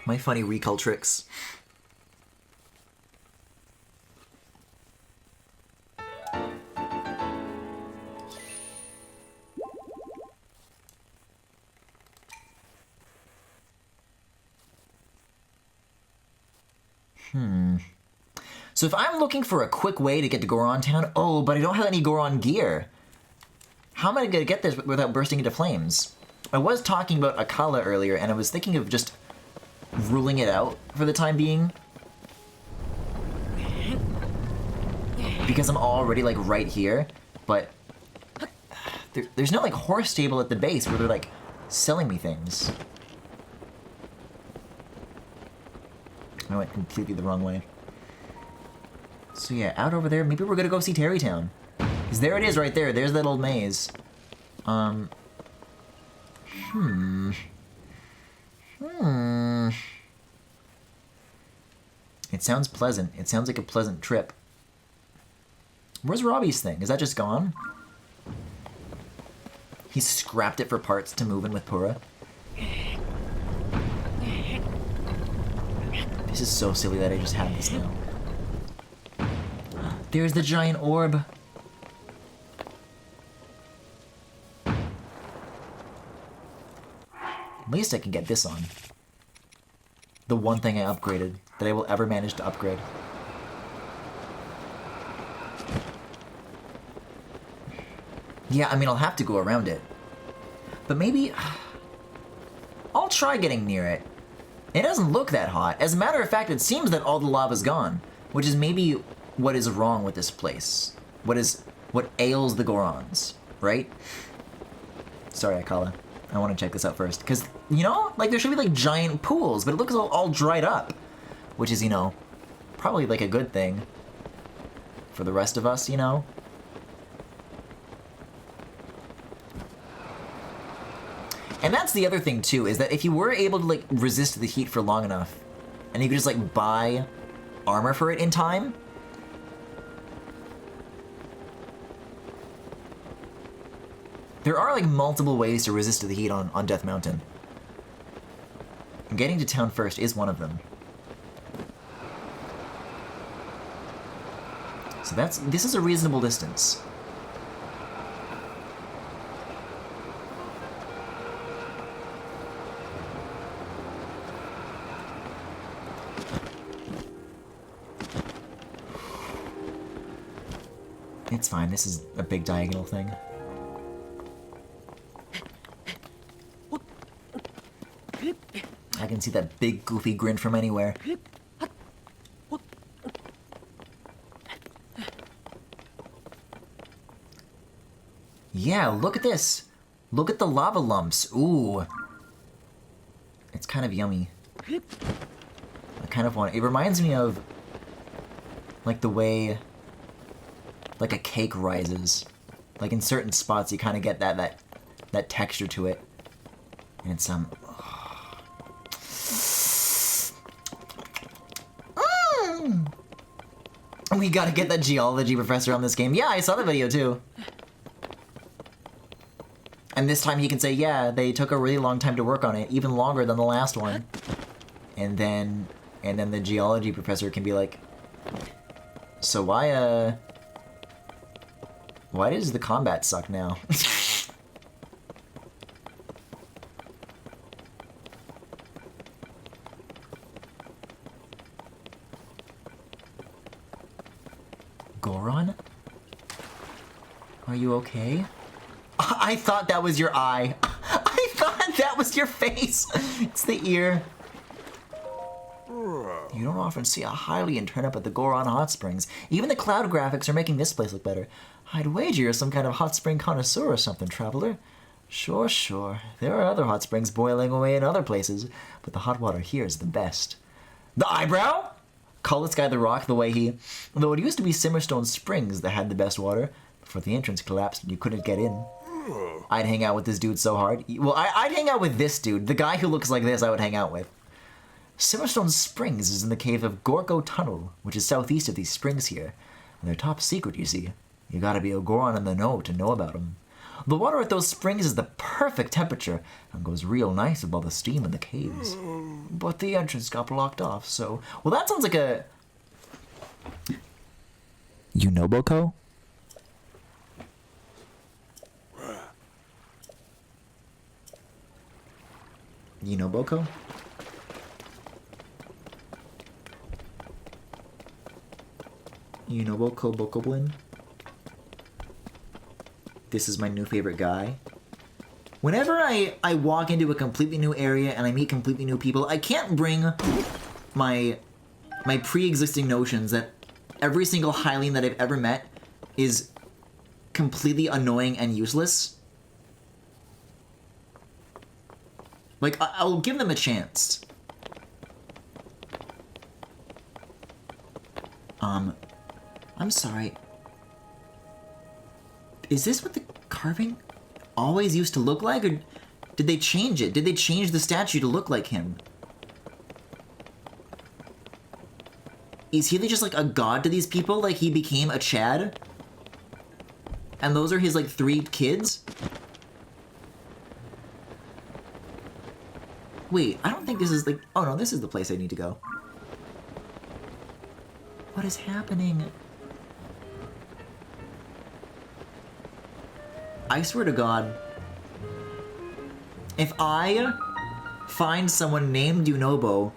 Speaker 1: My funny recall tricks. So if I'm looking for a quick way to get to Goron Town, oh, but I don't have any Goron gear. How am I gonna get this without bursting into flames? I was talking about Akala earlier, and I was thinking of just ruling it out for the time being. Because I'm already, like, right here, but there's no, like, horse stable at the base where they're, like, selling me things. I went completely the wrong way. So yeah, out over there, maybe we're gonna go see Terrytown. Because there it is right there, there's that old maze. It sounds pleasant. It sounds like a pleasant trip. Where's Robbie's thing? Is that just gone? He scrapped it for parts to move in with Pura. This is so silly that I just have this now. There's the giant orb. At least I can get this on. The one thing I upgraded, that I will ever manage to upgrade. Yeah, I mean, I'll have to go around it. But maybe... I'll try getting near it. It doesn't look that hot. As a matter of fact, it seems that all the lava's gone. Which is maybe what is wrong with this place. What ails the Gorons, right? Sorry, Akala. I want to check this out first. Because, you know, like there should be like giant pools, but it looks all dried up. Which is, you know, probably like a good thing. for the rest of us, you know? And that's the other thing, too, is that if you were able to, like, resist the heat for long enough, and you could just, like, buy armor for it in time, there are, like, multiple ways to resist the heat on Death Mountain. And getting to town first is one of them. So this is a reasonable distance. It's fine, this is a big diagonal thing. I can see that big goofy grin from anywhere. Yeah, look at this. Look at the lava lumps. Ooh. It's kind of yummy. I kind of want it. It reminds me of, like, the way, like, a cake rises. Like, in certain spots, you kind of get that texture to it. And it's, We gotta get that geology professor on this game. Yeah, I saw the video, too. And this time he can say, yeah, they took a really long time to work on it, even longer than the last one. And then the geology professor can be like, so why does the combat suck now? Goron? Are you okay? I thought that was your eye. I thought that was your face. It's the ear. You don't often see a Hylian turn up at the Goron Hot Springs. Even the cloud graphics are making this place look better. I'd wager you're some kind of hot spring connoisseur or something, traveler. Sure, sure. There are other hot springs boiling away in other places, but the hot water here is the best. The eyebrow? Call this guy the Rock the way he... Though it used to be Simmerstone Springs that had the best water, before the entrance collapsed and you couldn't get in. I'd hang out with this dude so hard. Well, I'd hang out with this dude. The guy who looks like this I would hang out with. Simmerstone Springs is in the cave of Gorgo Tunnel, which is southeast of these springs here. And they're top secret, you see. You gotta be a Goron in the know to know about them. The water at those springs is the perfect temperature and goes real nice with all the steam in the caves. But the entrance got blocked off, so... Well, that sounds like a... Unoboko? Unoboko? Unoboko Bokoblin? This is my new favorite guy. Whenever I walk into a completely new area and I meet completely new people, I can't bring my pre-existing notions that every single Hylian that I've ever met is completely annoying and useless. Like, I'll give them a chance. I'm sorry. Is this what the carving always used to look like, or did they change it? Did they change the statue to look like him? Is he just like a god to these people? Like he became a Chad? And those are his like 3 kids? Wait, I don't think this is like... Oh no, this is the place I need to go. What is happening? I swear to God, if I find someone named Unobo,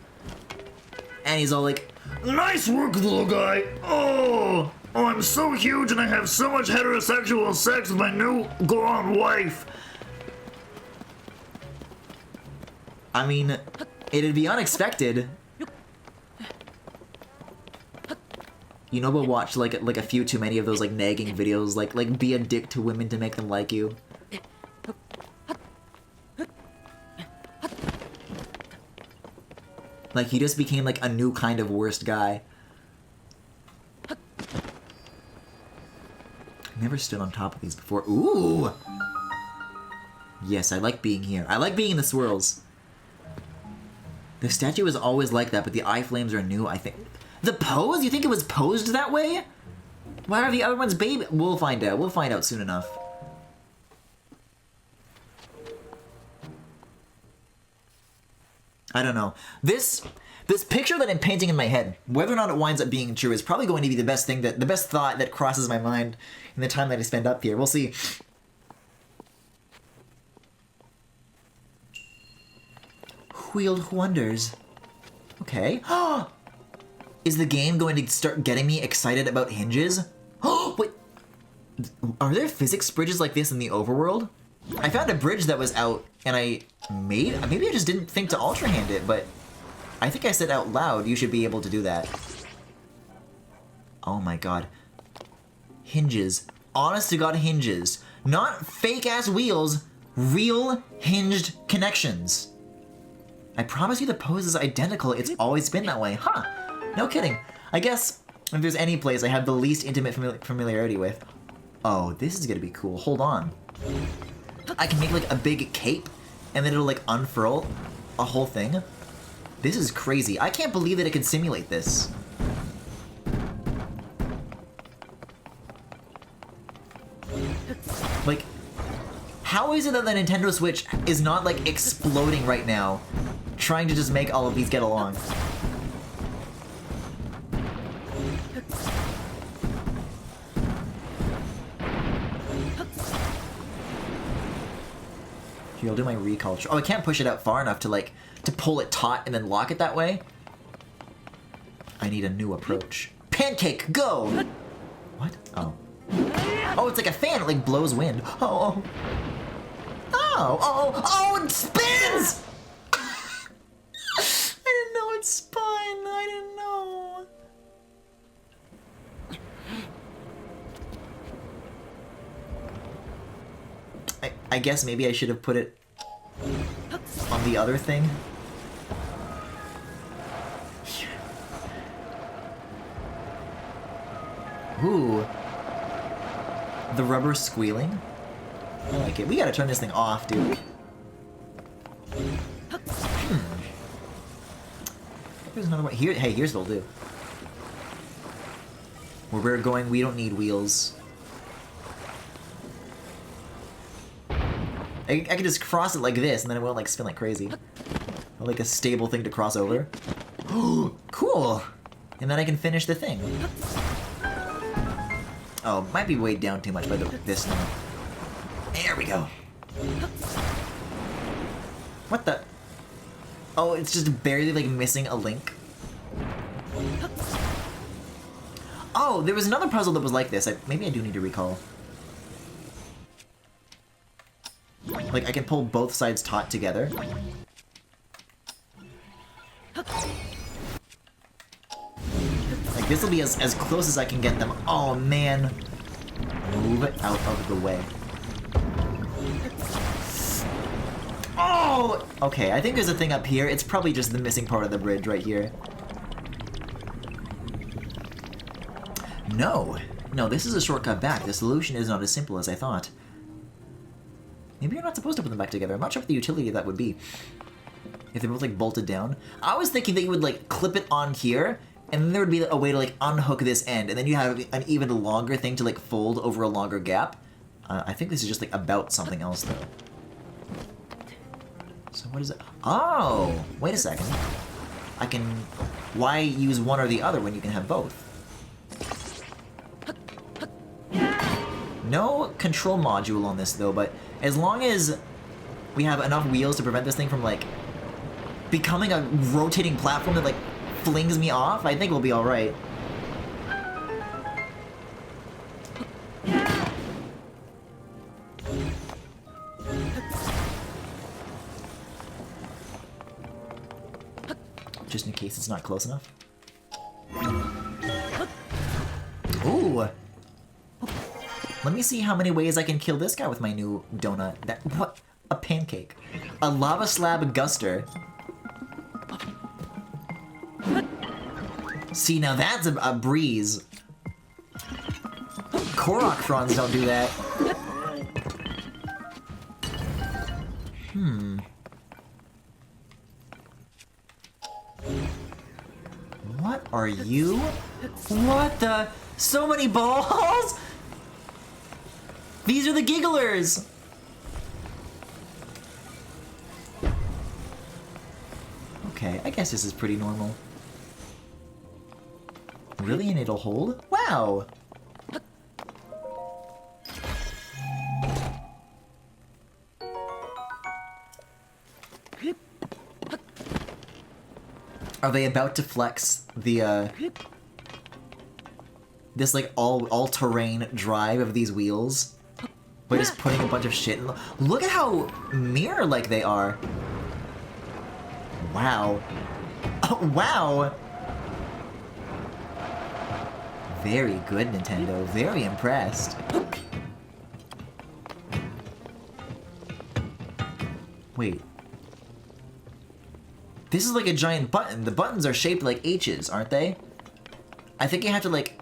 Speaker 1: and he's all like, "Nice work, little guy! Oh, I'm so huge and I have so much heterosexual sex with my new Goron wife." I mean, it'd be unexpected. Unobo watched like a few too many of those like nagging videos, like be a dick to women to make them like you. Like he just became like a new kind of worst guy. Never stood on top of these before. Ooh! Yes, I like being here. I like being in the swirls. The statue is always like that, but the eye flames are new, I think. The pose? You think it was posed that way? Why are the other ones baby? We'll find out. We'll find out soon enough. I don't know. This picture that I'm painting in my head, whether or not it winds up being true, is probably going to be the best thought that crosses my mind in the time that I spend up here. We'll see. Wheeled Wonders. Okay. Is the game going to start getting me excited about hinges? Oh, wait. Are there physics bridges like this in the overworld? I found a bridge that was out, and maybe I just didn't think to Ultra Hand it, but I think I said out loud you should be able to do that. Oh my god. Hinges. Honest to god hinges. Not fake-ass wheels, real hinged connections. I promise you the pose is identical. It's always been that way. Huh. No kidding. I guess if there's any place I have the least intimate familiarity with. Oh, this is gonna be cool. Hold on. I can make like a big cape and then it'll like unfurl a whole thing. This is crazy. I can't believe that it can simulate this. Like, how is it that the Nintendo Switch is not like exploding right now, trying to just make all of these get along? Here, I'll do my recall. Oh, I can't push it out far enough to like, to pull it taut and then lock it that way. I need a new approach. Pancake, go! What? Oh. Oh, it's like a fan, it like blows wind. Oh, it spins! I didn't know it spun, I didn't know. I guess maybe I should have put it on the other thing. Ooh. The rubber squealing? I like it. We gotta turn this thing off, dude. There's another one. Here, hey, here's what we'll do. Where we're going, we don't need wheels. I could just cross it like this, and then it won't like spin like crazy. Like a stable thing to cross over. Cool! And then I can finish the thing. Oh, might be weighed down too much by this now. There we go. What the? Oh, it's just barely like missing a link. Oh, there was another puzzle that was like this. Maybe I do need to recall. Like, I can pull both sides taut together. Like, this will be as close as I can get them. Oh, man. Move it out of the way. Oh! Okay, I think there's a thing up here. It's probably just the missing part of the bridge right here. No. No, this is a shortcut back. The solution is not as simple as I thought. Maybe you're not supposed to put them back together. I'm not sure what the utility of that would be. If they're both, like, bolted down. I was thinking that you would, like, clip it on here, and then there would be a way to, like, unhook this end, and then you have an even longer thing to, like, fold over a longer gap. I think this is just, like, about something else, though. So what is it? Oh! Wait a second. I can... Why use one or the other when you can have both? No control module on this, though, but as long as we have enough wheels to prevent this thing from, like, becoming a rotating platform that, like, flings me off, I think we'll be alright. Just in case it's not close enough. Ooh! Let me see how many ways I can kill this guy with my new donut. What? A pancake. A lava slab guster. See, now that's a breeze. Korok Throns don't do that. What are you? What the? So many balls? These are the gigglers! Okay, I guess this is pretty normal. Really? And it'll hold? Wow! Are they about to flex the, this, like, all-terrain drive of these wheels? By just putting a bunch of shit in. Look at how mirror-like they are! Wow. Oh, wow! Very good, Nintendo. Very impressed. Wait. This is like a giant button. The buttons are shaped like H's, aren't they? I think you have to, like...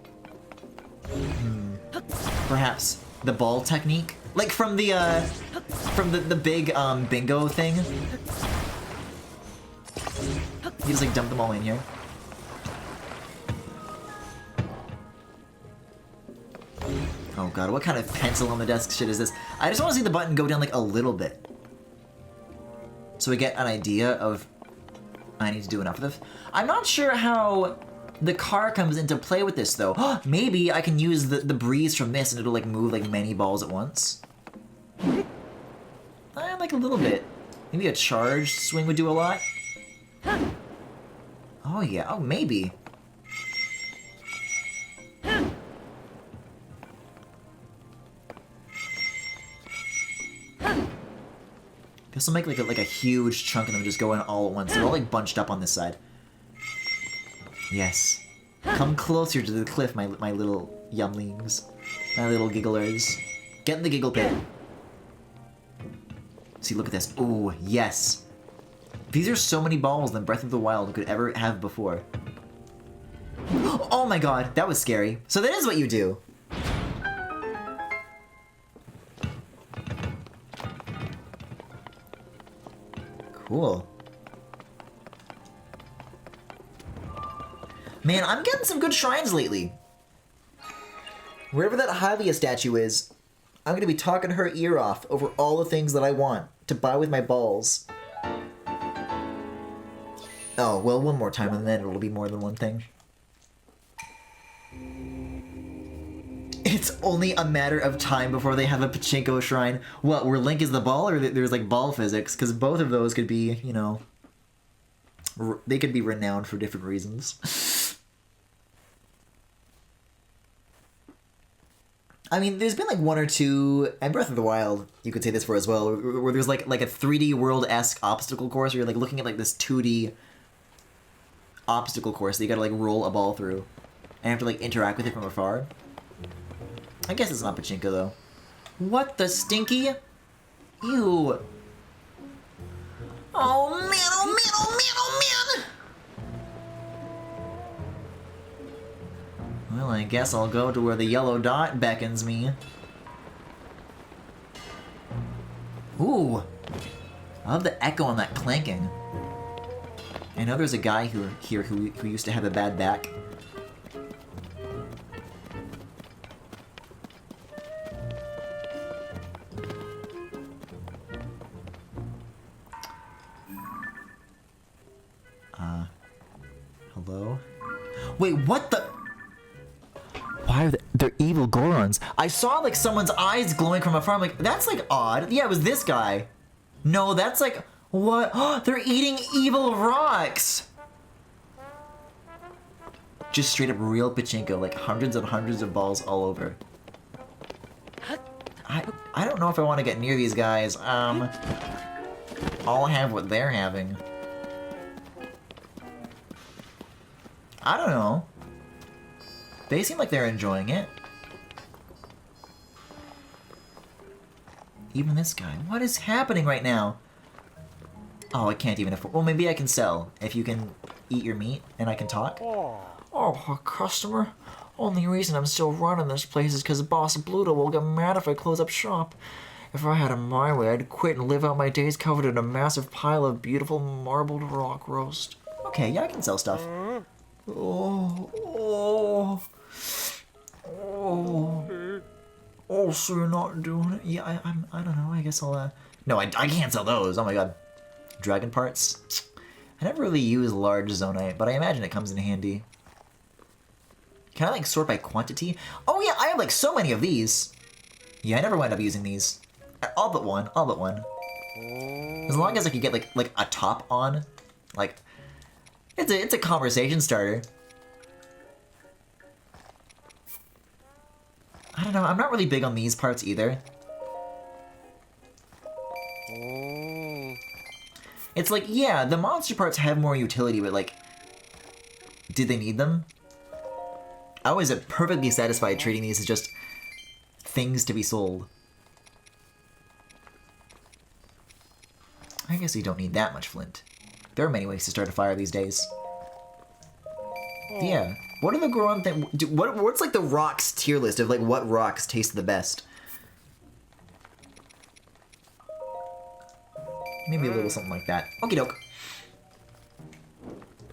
Speaker 1: perhaps the ball technique? Like from the big, bingo thing? You just, like, dump them all in here. Oh god, what kind of pencil on the desk shit is this? I just want to see the button go down, like, a little bit. So we get an idea of... I need to do enough of this. I'm not sure how the car comes into play with this, though. Maybe I can use the breeze from this and it'll, like, move, like, many balls at once. Like, a little bit. Maybe a charged swing would do a lot. Oh, yeah. Oh, maybe. This will make like a huge chunk of them just go in all at once. They're all like bunched up on this side. Yes. Come closer to the cliff, my little yumlings. My little gigglers. Get in the giggle pit. See, look at this. Ooh, yes. These are so many balls than Breath of the Wild could ever have before. Oh my god, that was scary. So that is what you do. Cool. Man, I'm getting some good shrines lately. Wherever that Hylia statue is, I'm gonna be talking her ear off over all the things that I want to buy with my balls. Oh, well, one more time and then it'll be more than one thing. It's only a matter of time before they have a pachinko shrine. What, where Link is the ball, or there's like ball physics? Because both of those could be, you know... they could be renowned for different reasons. I mean, there's been like one or two, and Breath of the Wild, you could say this for as well, where there's like a 3D world-esque obstacle course where you're like looking at like this 2D obstacle course that you gotta like roll a ball through. And have to like interact with it from afar. I guess it's not pachinko though. What the stinky? Ew. Oh man, oh man, oh man, oh man! Well, I guess I'll go to where the yellow dot beckons me. Ooh. I love the echo on that clanking. I know there's a guy here who used to have a bad back. Hello? Wait, what the? Why are they're evil Gorons? I saw like someone's eyes glowing from afar. I'm like, that's like odd. Yeah, it was this guy. No, that's like, what? Oh, they're eating evil rocks. Just straight up real pachinko, like hundreds of balls all over. I don't know if I want to get near these guys. I'll have what they're having. I don't know. They seem like they're enjoying it. Even this guy. What is happening right now? Oh, I can't even afford... Well, maybe I can sell. If you can eat your meat and I can talk. Oh, a customer? Only reason I'm still running this place is because Boss Bluto will get mad if I close up shop. If I had it my way, I'd quit and live out my days covered in a massive pile of beautiful marbled rock roast. Okay, yeah, I can sell stuff. Oh, so you're not doing it? Yeah, I don't know. I guess I'll. No, I can't sell those. Oh my god, dragon parts. I never really use large zonite, but I imagine it comes in handy. Can I like sort by quantity? Oh yeah, I have like so many of these. Yeah, I never wind up using these. All but one. All but one. As long as I could get like a top on, like it's a conversation starter. I don't know. I'm not really big on these parts either. It's like, yeah, the monster parts have more utility, but like, did they need them? I was perfectly satisfied treating these as just things to be sold. I guess you don't need that much flint. There are many ways to start a fire these days. Yeah. What are the Goron thing? What's like the rocks tier list of like what rocks taste the best? Maybe a little something like that. Okie doke.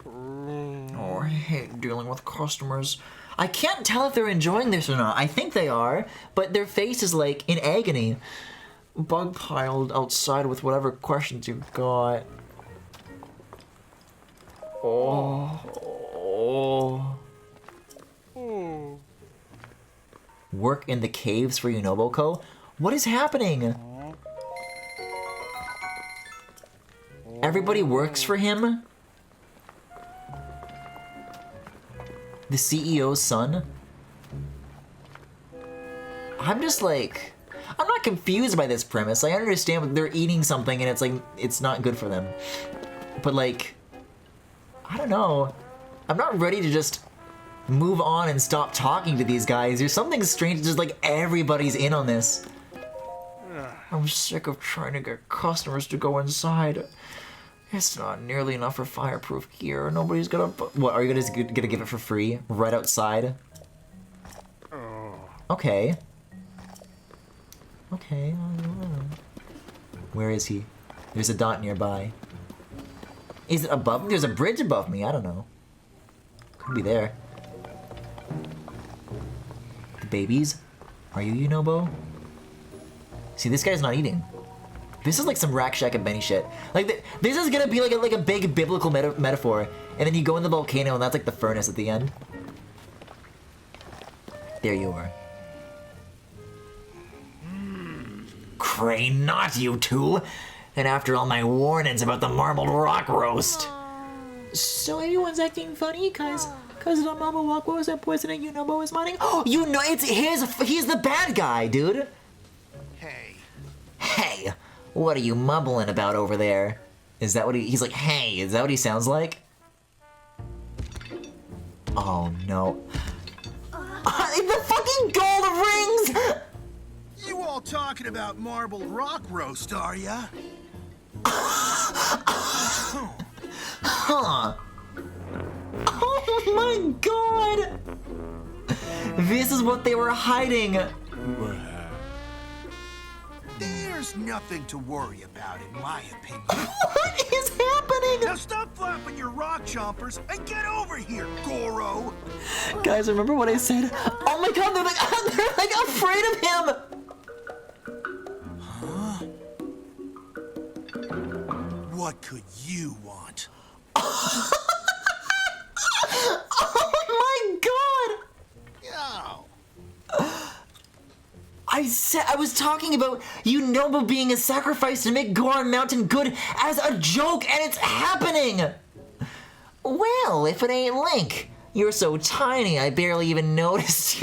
Speaker 1: Oh, I hate dealing with customers. I can't tell if they're enjoying this or not. I think they are, but their face is like in agony. Bug piled outside with whatever questions you've got. Oh. Work in the caves for Unoboko? What is happening? Everybody works for him? The CEO's son? I'm just like... I'm not confused by this premise. I understand they're eating something and it's like, it's not good for them. But like, I don't know. I'm not ready to just move on and stop talking to these guys. There's something strange, just like everybody's in on this. I'm sick of trying to get customers to go inside. It's not nearly enough for fireproof gear. Nobody's gonna... What, are you gonna give it for free? Right outside? Okay. Okay. Where is he? There's a dot nearby. Is it above me? There's a bridge above me. I don't know. Could be there. The babies? Are you Unobo? See, this guy's not eating. This is like some Rack Shack and Benny shit. Like, this is gonna be like a big biblical metaphor. And then you go in the volcano and that's like the furnace at the end. There you are. Crane, not you two! And after all my warnings about the marbled rock roast. So everyone's acting funny, cause the marbled rock roast that poisoning Unobo is mining? Oh, you know, he's the bad guy, dude! Hey, what are you mumbling about over there? Is that what he's like, hey, is that what he sounds like? Oh no. The fucking gold rings!
Speaker 3: You all talking about marbled rock roast, are ya?
Speaker 1: Huh. Oh my god! This is what they were hiding!
Speaker 3: There's nothing to worry about, in my opinion.
Speaker 1: What is happening?
Speaker 3: Now stop flapping your rock chompers and get over here, Goro!
Speaker 1: Guys, remember what I said? Oh my god, they're like afraid of him!
Speaker 3: What could you want?
Speaker 1: Oh my god!
Speaker 3: Yo!
Speaker 1: I was talking about Unobo being a sacrifice to make Goron Mountain good as a joke, and it's happening! Well, if it ain't Link. You're so tiny, I barely even noticed.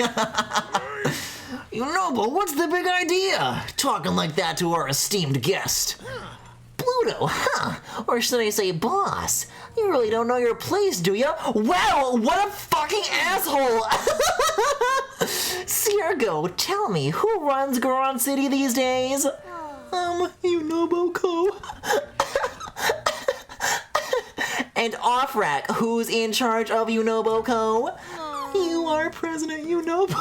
Speaker 1: Unobo, what's the big idea? Talking like that to our esteemed guest. Pluto, huh? Or should I say boss? You really don't know your place, do ya? Wow, what a fucking asshole! Ciergo, tell me, who runs Goron City these days? Unoboko. And Offrack, who's in charge of Unoboko? You are President Yunobo.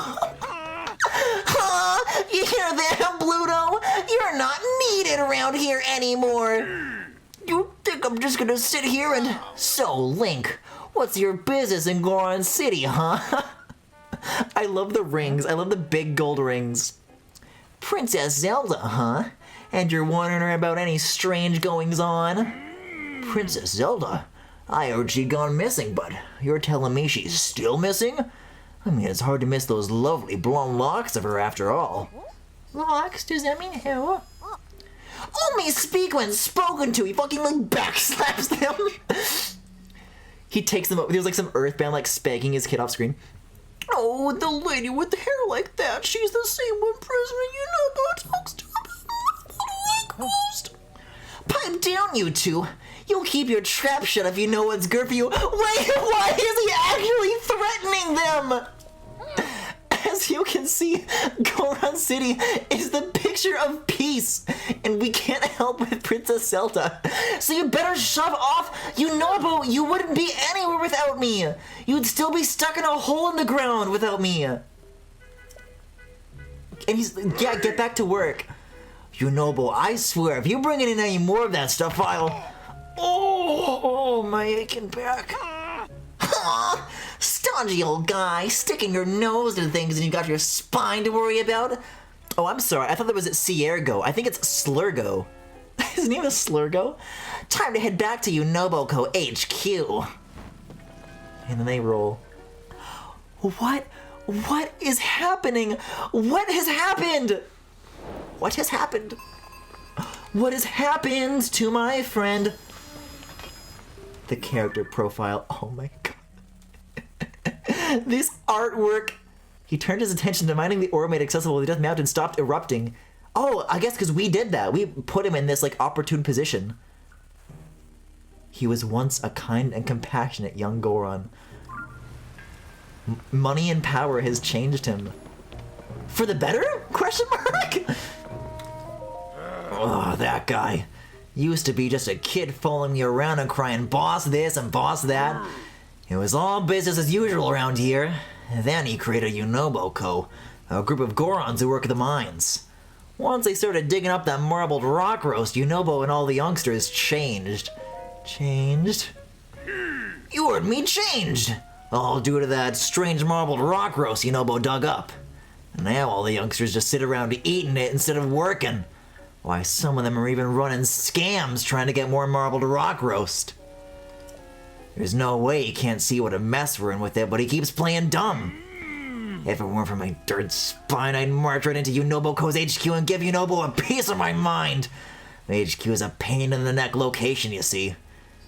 Speaker 1: Huh? You hear that, Bluto? You're not needed around here anymore. You think I'm just gonna sit here and... So, Link, what's your business in Goron City, huh? I love the rings. I love the big gold rings. Princess Zelda, huh? And you're wondering about any strange goings-on? Princess Zelda? I heard she'd gone missing, but you're telling me she's still missing? I mean, it's hard to miss those lovely blonde locks of her after all. Locks? Does that mean hair? Only speak when spoken to. He fucking like backslaps them. He takes them up. There's like some earthbound like spanking his kid off screen. Oh, the lady with the hair like that. She's the same one President Yunobo talks to about ghost. Pipe down, you two. You'll keep your trap shut if you know what's good for you. Wait, why is he actually threatening them? As you can see, Goron City is the picture of peace, and we can't help with Princess Zelda. So you better shove off. Yunobo, you wouldn't be anywhere without me. You'd still be stuck in a hole in the ground without me. And he's, yeah, get back to work. Yunobo, I swear, if you bring in any more of that stuff, I'll... Oh, my aching back. Stodgy old guy, sticking your nose into things and you got your spine to worry about. Oh, I'm sorry, I thought that was Ciergo. I think it's Slurgo. His name is Slurgo? Time to head back to Unoboko HQ. And then they roll. What? What is happening? What has happened? What has happened? What has happened to my friend? The character profile. Oh my god. This artwork. He turned his attention to mining the ore made accessible with the Death Mountain stopped erupting. Oh, I guess because we did that. We put him in this like opportune position. He was once a kind and compassionate young Goron. Money and power has changed him. For the better? Question mark? Oh, that guy. Used to be just a kid following me around and crying, boss this and boss that. It was all business as usual around here. And then he created Unoboko, a group of Gorons who work the mines. Once they started digging up that marbled rock roast, Yunobo and all the youngsters changed. Changed? You heard me, changed! All due to that strange marbled rock roast Yunobo dug up. And now all the youngsters just sit around eating it instead of working. Why, some of them are even running scams trying to get more marbled rock roast. There's no way he can't see what a mess we're in with it, but he keeps playing dumb. If it weren't for my dirt spine, I'd march right into Unoboko's HQ and give Yunobo a piece of my mind. The HQ is a pain in the neck location, you see.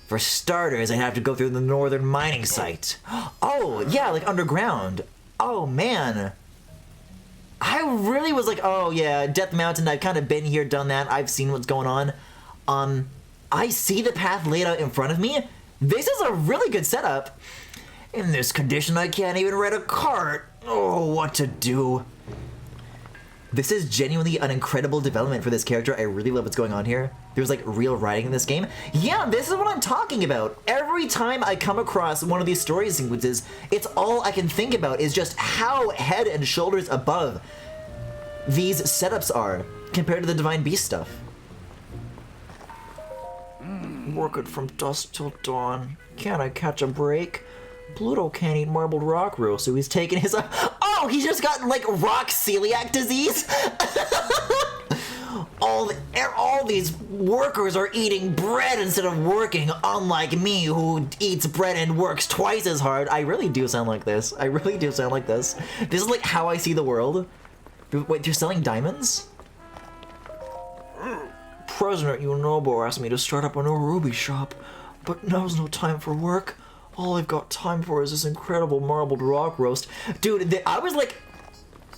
Speaker 1: For starters, I'd have to go through the northern mining site. Oh, yeah, like underground. Oh, man. I really was like, oh yeah, Death Mountain, I've kind of been here, done that, I've seen what's going on. I see the path laid out in front of me. This is a really good setup. In this condition, I can't even ride a cart. Oh, what to do? This is genuinely an incredible development for this character. I really love what's going on here. There's like real writing in this game. Yeah, this is what I'm talking about. Every time I come across one of these story sequences, it's all I can think about is just how head and shoulders above these setups are compared to the Divine Beast stuff. Working from dusk till dawn. Can't I catch a break? Pluto can't eat marbled rock roast, so he's taking his... Oh, he just got, like, rock celiac disease? all these workers are eating bread instead of working, unlike me, who eats bread and works twice as hard. I really do sound like this. I really do sound like this. This is, like, how I see the world. Wait, you're selling diamonds? President Yunobo asked me to start up a new ruby shop, but now's no time for work. All I've got time for is this incredible marbled rock roast. Dude, I was like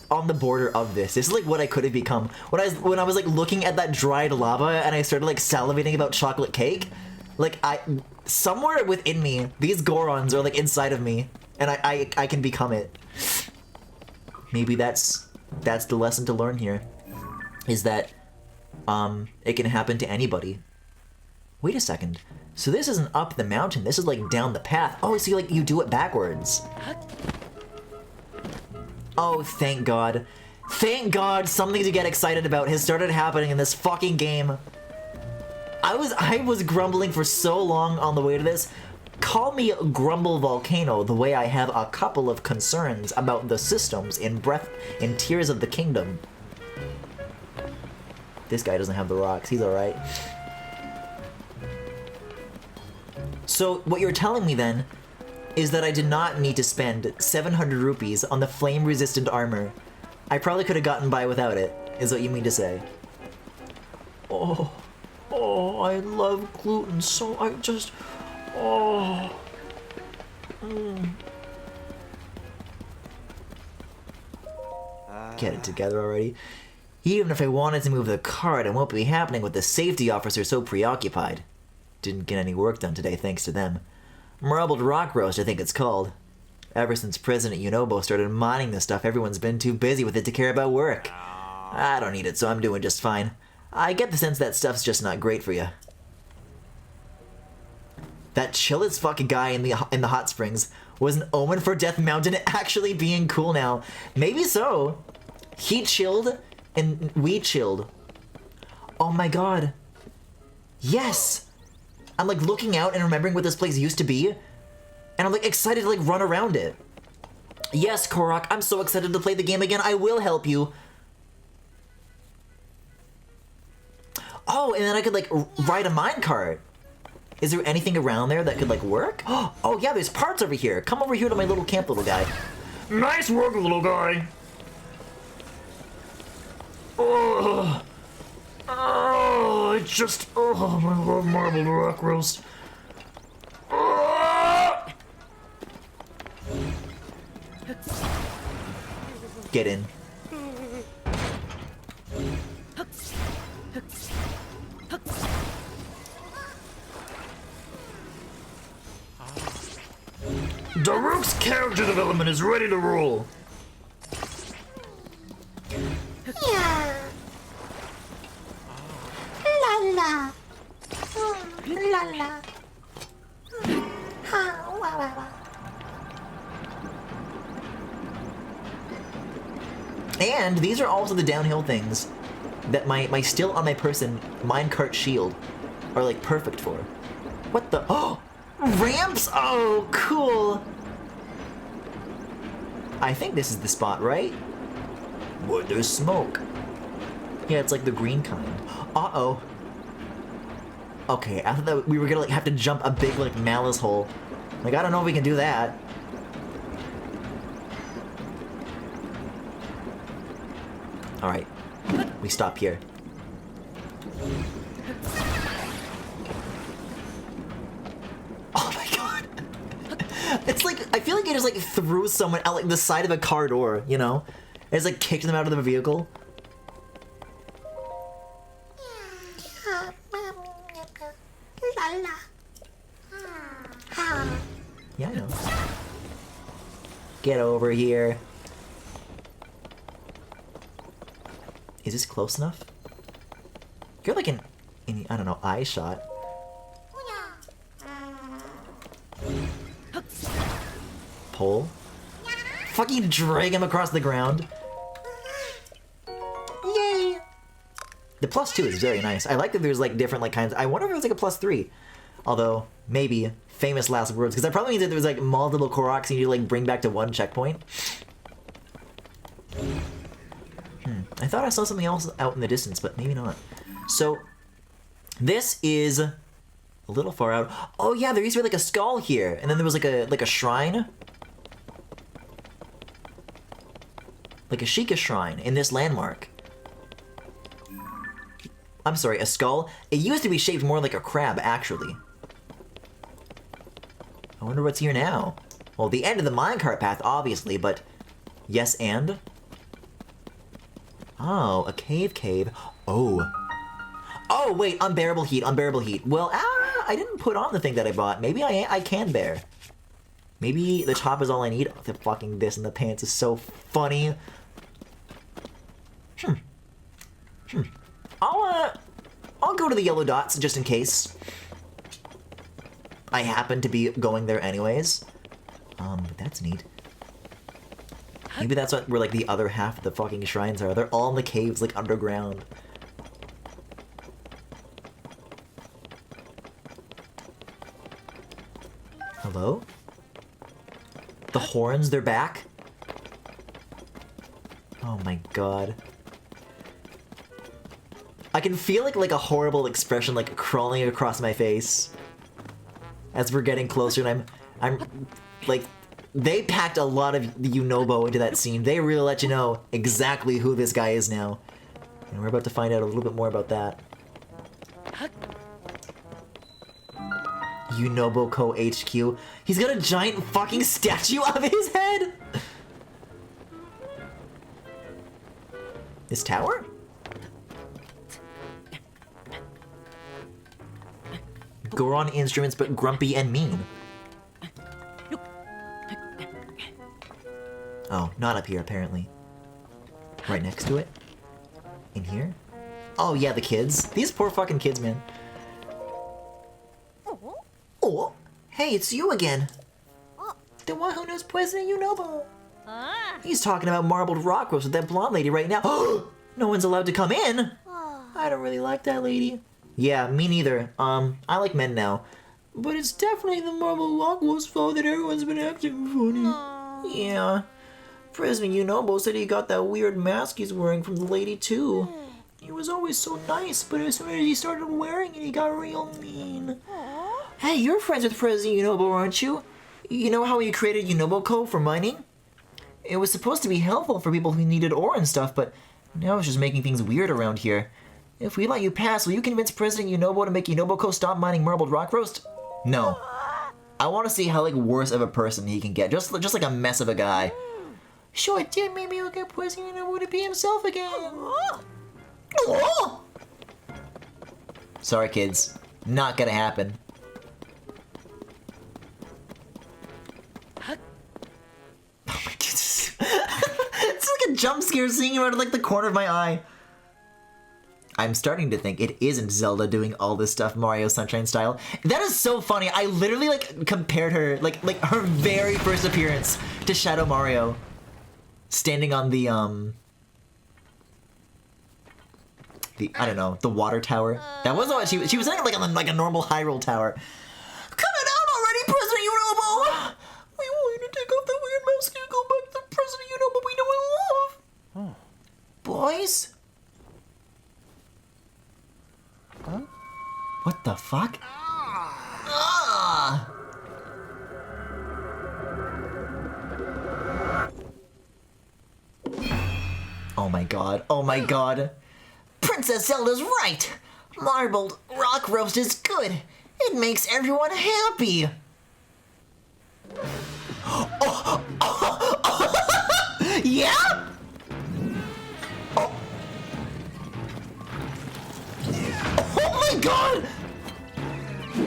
Speaker 1: on the border of this. This is like what I could have become. When I was like looking at that dried lava and I started like salivating about chocolate cake, like somewhere within me, these Gorons are like inside of me, and I can become it. Maybe that's the lesson to learn here, is that it can happen to anybody. Wait a second. So this isn't up the mountain, this is like down the path. Oh, so like you do it backwards. Oh, thank God. Thank God something to get excited about has started happening in this fucking game. I was grumbling for so long on the way to this. Call me Grumble Volcano the way I have a couple of concerns about the systems in Tears of the Kingdom. This guy doesn't have the rocks, he's alright. So, what you're telling me then is that I did not need to spend 700 rupees on the flame-resistant armor. I probably could have gotten by without it, is what you mean to say. Oh, I love gluten so I just... Oh. Get it together already. Even if I wanted to move the cart, it won't be happening with the safety officer so preoccupied. Didn't get any work done today thanks to them. Marbled rock roast, I think it's called. Ever since President Yunobo started mining this stuff, everyone's been too busy with it to care about work. I don't need it, so I'm doing just fine. I get the sense that stuff's just not great for you. That chill as fuck guy in the hot springs was an omen for Death Mountain actually being cool now. Maybe so. He chilled and we chilled. Oh my god. Yes! I'm like looking out and remembering what this place used to be, and I'm like excited to like run around it. Yes, Korok, I'm so excited to play the game again. I will help you. Oh, and then I could like ride a minecart. Is there anything around there that could like work? Oh yeah, there's parts over here. Come over here to my little camp, little guy.
Speaker 4: Nice work, little guy. Oh, I love marbled rock roast. Oh.
Speaker 1: Get in.
Speaker 4: Daruk's character development is ready to roll.
Speaker 5: Yeah. La la. La la. Ha, wa, wa, wa.
Speaker 1: And these are also the downhill things that my still on my person minecart shield are like perfect for. What the? Oh! Ramps? Oh, cool! I think this is the spot, right? But there's smoke. Yeah, it's like the green kind. Uh-oh. Okay, I thought that we were gonna like have to jump a big like malice hole. Like, I don't know if we can do that. Alright. We stop here. Oh my god! It's like, I feel like it just like threw someone out like the side of a car door, you know? It just like kicked them out of the vehicle.
Speaker 5: La la. Ha.
Speaker 1: Yeah, I know. Get over here. Is this close enough? You're like an I don't know, eye shot. Pole? Fucking drag him across the ground. Yay! The +2 is very nice. I like that there's like different like kinds. I wonder if it was like a +3. Although, maybe famous last words, because that probably means that there's like multiple Koroks you need to like bring back to one checkpoint. I thought I saw something else out in the distance, but maybe not. So, this is a little far out. Oh yeah, there used to be like a skull here, and then there was like a shrine. Like a Sheikah shrine in this landmark. I'm sorry, a skull? It used to be shaped more like a crab, actually. I wonder what's here now. Well, the end of the minecart path, obviously, but... Yes, and? Oh, a cave. Oh. Oh, wait, unbearable heat. Well, I didn't put on the thing that I bought. Maybe I can bear. Maybe the top is all I need. Oh, the fucking this in the pants is so funny. I'll go to the yellow dots just in case. I happen to be going there anyways. But that's neat. Maybe that's what where like the other half of the fucking shrines are. They're all in the caves, like underground. Hello? The horns, they're back? Oh my god. I can feel like a horrible expression like crawling across my face as we're getting closer, and I'm like, they packed a lot of the Unobo into that scene. They really let you know exactly who this guy is now. And we're about to find out a little bit more about that. Unobo Co. HQ. He's got a giant fucking statue of his head! This tower? Goron instruments, but grumpy and mean. Oh, not up here, apparently. Right next to it? In here? Oh, yeah, the kids. These poor fucking kids, man. Oh, hey, it's you again. The one who knows President Unobo. He's talking about marbled rock roast with that blonde lady right now. No one's allowed to come in. I don't really like that lady. Yeah, me neither. I like men now. But it's definitely the marbled rock roast's fault that everyone's been acting funny. Yeah. President Unobo said he got that weird mask he's wearing from the lady too. He was always so nice, but as soon as he started wearing it, he got real mean. Hey, you're friends with President Unobo, aren't you? You know how he created Unobo Co. for mining? It was supposed to be helpful for people who needed ore and stuff, but now it's just making things weird around here. If we let you pass, will you convince President Unobo to make Unobo Co. stop mining marbled rock roast? No. I want to see how worse of a person he can get. Just like a mess of a guy. Sure, dear, maybe we'll get President Unobo to be himself again. Oh! Sorry, kids. Not gonna happen. Oh my goodness. It's like a jump scare seeing him out of the corner of my eye. I'm starting to think it isn't Zelda doing all this stuff Mario Sunshine style. That is so funny. I literally compared her like her very first appearance to Shadow Mario, standing on the I don't know, the water tower. That wasn't what she was standing on a normal Hyrule tower. Coming out already, President Unobo. We want you to take off that weird mask and go back to the President Unobo we know and love. Boys. Huh? What the fuck? Ah! Oh my god. Oh my god. Princess Zelda's right. Marbled rock roast is good. It makes everyone happy. Yeah? Oh my god!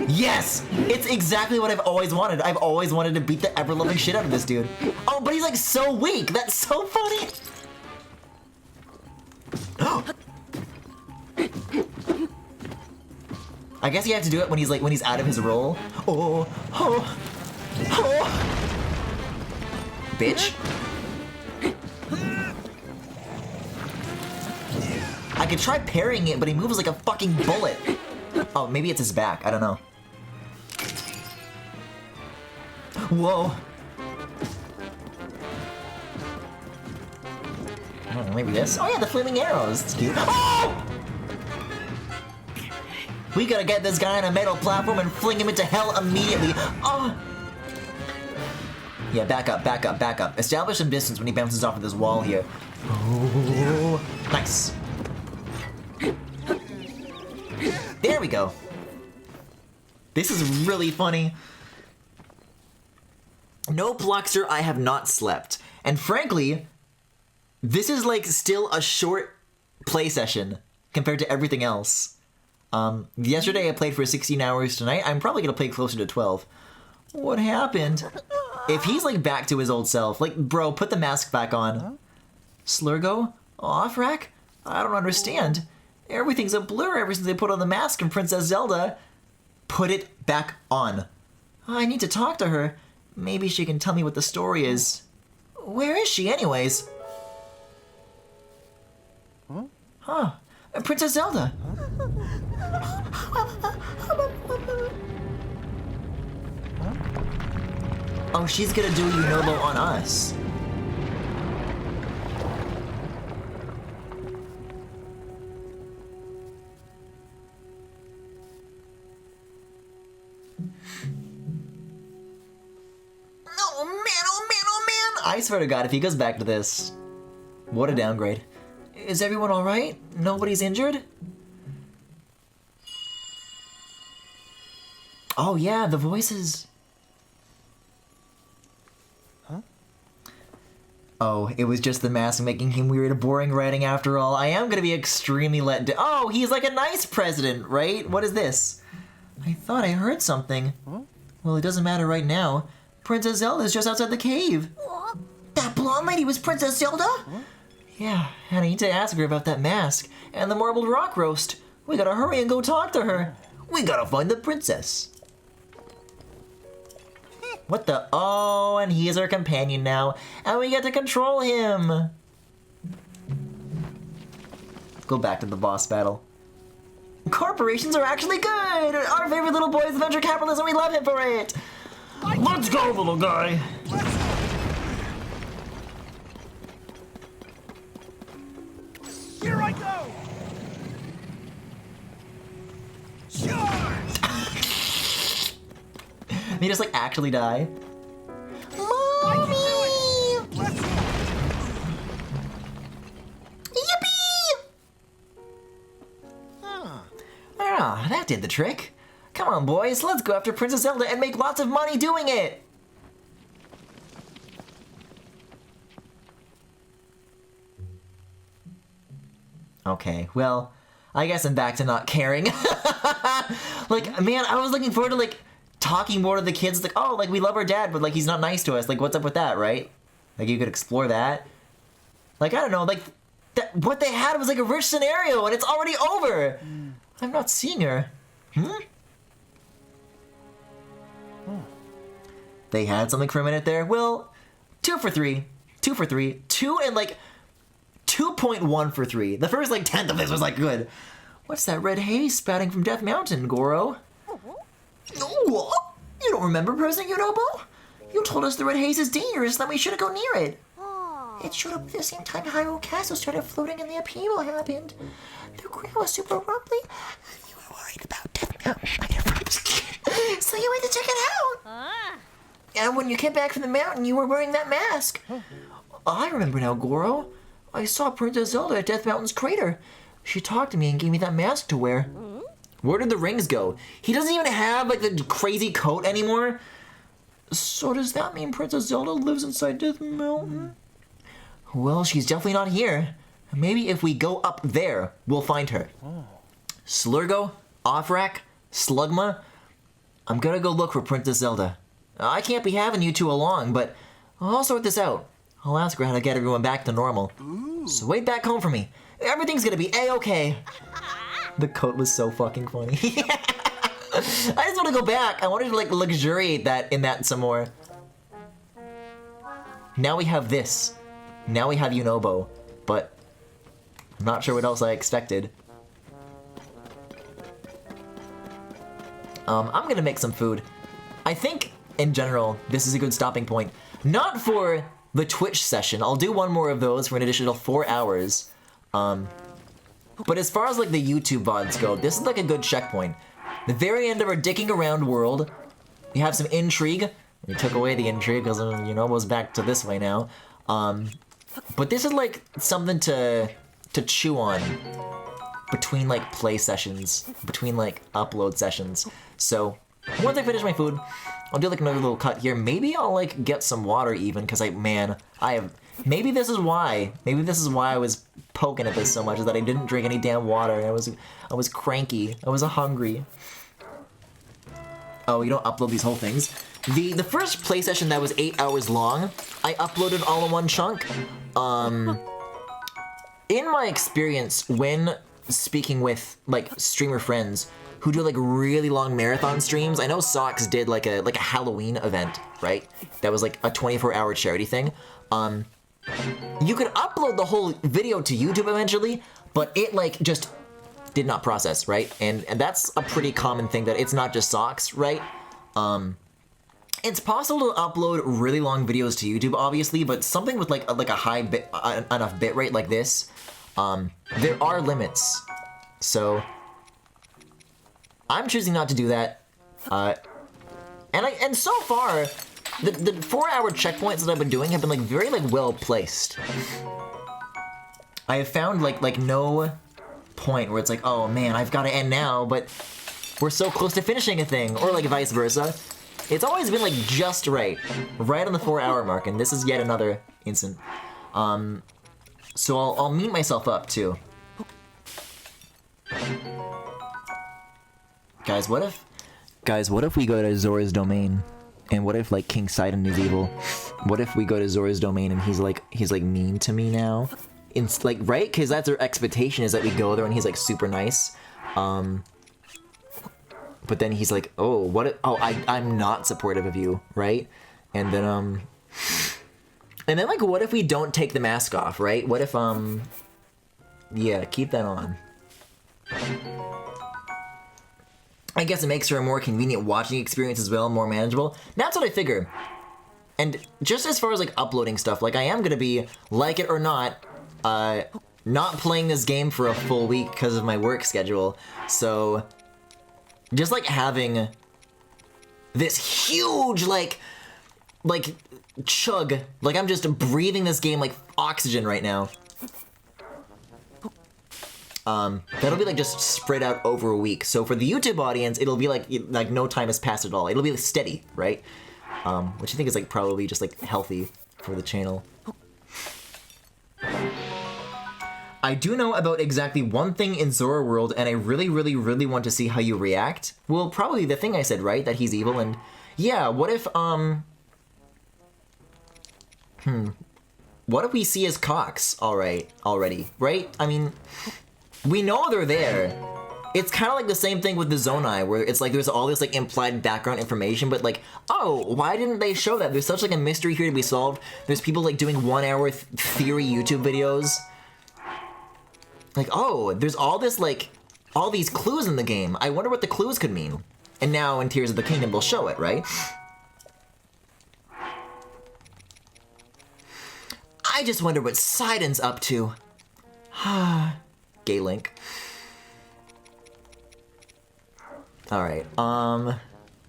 Speaker 1: Yes! It's exactly what I've always wanted. I've always wanted to beat the ever-loving shit out of this dude. Oh, but he's so weak. That's so funny. I guess you have to do it when he's out of his role. Oh. Bitch. I could try parrying it, but he moves like a fucking bullet. Oh, maybe it's his back. I don't know. Whoa. I don't know, maybe this. Oh yeah, the flaming arrows. It's cute. Oh! We gotta get this guy on a metal platform and fling him into hell immediately. Oh! Yeah, back up. Establish some distance when he bounces off of this wall here. Oh, nice. There we go. This is really funny. No Pluxer, I have not slept. And frankly, this is still a short play session compared to everything else. Yesterday I played for 16 hours. Tonight I'm probably gonna play closer to 12. What happened? If he's back to his old self, bro, put the mask back on. Huh? Slurgo? Offrack? I don't understand. Everything's a blur ever since they put on the mask in Princess Zelda. Put it back on. I need to talk to her. Maybe she can tell me what the story is. Where is she, anyways? Huh? Princess Zelda. Oh, she's gonna do Yunobo on us. Oh man, oh man, oh man! I swear to God, if he goes back to this, what a downgrade. Is everyone alright? Nobody's injured? Oh yeah, the voices. Oh, it was just the mask making him weird and boring writing after all. I am gonna be extremely let down. Oh, he's like a nice president, right? What is this? I thought I heard something. Well, it doesn't matter right now. Princess Zelda's just outside the cave. That blonde lady was Princess Zelda? Yeah, and I need to ask her about that mask and the marbled rock roast. We gotta hurry and go talk to her. We gotta find the princess. What the? Oh, and he is our companion now, and we get to control him. Go back to the boss battle. Corporations are actually good. Our favorite little boy is venture capitalism. We love him for it.
Speaker 4: Let's go, little guy.
Speaker 3: Here I go! Charge!
Speaker 1: They just like actually die.
Speaker 3: Mommy! Let's go!
Speaker 1: Yippee! Ah, that did the trick. Come on, boys, let's go after Princess Zelda and make lots of money doing it. Okay, well, I guess I'm back to not caring. Like, man, I was looking forward to like talking more to the kids. Like, oh, like we love our dad, but like he's not nice to us. Like, what's up with that, right? Like, you could explore that. Like, I don't know, like that. What they had was like a rich scenario, and it's already over. I'm not seeing her. They had something for a minute there. Well, 2 for 3. 2 for 3. 2 and like 2.1 for 3. The first like 10th of this was like good. What's that red haze spouting from Death Mountain, Goro? Oh, you don't remember, President Yunobo? You told us the red haze is dangerous, that we shouldn't go near it. It showed up at the same time Hyrule Castle started floating and the upheaval happened. The ground was super rumbly. You were worried about Death Mountain. So you went to check it out. And when you came back from the mountain, you were wearing that mask. I remember now, Goro. I saw Princess Zelda at Death Mountain's crater. She talked to me and gave me that mask to wear. Where did the rings go? He doesn't even have like the crazy coat anymore. So does that mean Princess Zelda lives inside Death Mountain? Well, she's definitely not here. Maybe if we go up there, we'll find her. Slurgo, Offrack, Slugma. I'm gonna go look for Princess Zelda. I can't be having you two along, but I'll sort this out. I'll ask her how to get everyone back to normal. So wait back home for me. Everything's gonna be A-okay. The coat was so fucking funny. I just want to go back. I wanted to like luxuriate that in that some more. Now we have this. Now we have Yunobo, but I'm not sure what else I expected. I'm gonna make some food. I think, in general, this is a good stopping point. Not for the Twitch session. I'll do one more of those for an additional 4 hours. But as far as like the YouTube VODs go, this is like a good checkpoint. The very end of our dicking around world, we have some intrigue. We took away the intrigue because Yunobo's back to this way now. But this is like something to chew on between like play sessions, between like upload sessions. So once I finish my food, I'll do like another little cut here. Maybe I'll like get some water even because maybe this is why I was poking at this so much, is that I didn't drink any damn water. I was cranky. I was hungry. Oh, you don't upload these whole things. The first play session that was 8 hours long, I uploaded all in one chunk. In my experience, when speaking with like streamer friends who do like really long marathon streams. I know Socks did like a Halloween event, right? That was like a 24-hour charity thing. You could upload the whole video to YouTube eventually, but it like just did not process, right? And that's a pretty common thing, that it's not just Socks, right? It's possible to upload really long videos to YouTube, obviously, but something with like a high enough bit rate like this, there are limits. So I'm choosing not to do that. And so far, the 4-hour checkpoints that I've been doing have been like very like well placed. I have found like no point where it's like, oh man, I've got to end now, but we're so close to finishing a thing, or like vice versa. It's always been like just right on the 4-hour mark, and this is yet another instant. So I'll meet myself up too. Guys, what if we go to Zora's domain, and what if like King Sidon is evil? What if we go to Zora's domain and he's like mean to me now? It's like, right? Because that's our expectation, is that we go there and he's like super nice. But then he's like, oh, what if, oh, I'm not supportive of you, right? And then like, what if we don't take the mask off, right? What if, yeah, keep that on. I guess it makes for a more convenient watching experience as well, more manageable. That's what I figure. And just as far as like uploading stuff, like I am gonna be, like it or not, not playing this game for a full week because of my work schedule. So just like having this huge like chug, like I'm just breathing this game like oxygen right now. That'll be like just spread out over a week. So for the YouTube audience, it'll be like no time has passed at all. It'll be like steady, right? Which I think is like probably just like healthy for the channel. I do know about exactly one thing in Zora World, and I really, really, really want to see how you react. Well, probably the thing I said, right? That he's evil, and yeah, what if, what if we see his cocks already, right? I mean, we know they're there. It's kind of like the same thing with the Zonai, where it's like there's all this like implied background information, but like, oh, why didn't they show that? There's such like a mystery here to be solved. There's people like doing 1-hour theory YouTube videos. Like, oh, there's all this like, all these clues in the game. I wonder what the clues could mean. And now in Tears of the Kingdom they'll show it, right? I just wonder what Sidon's up to. Gay Link. Alright,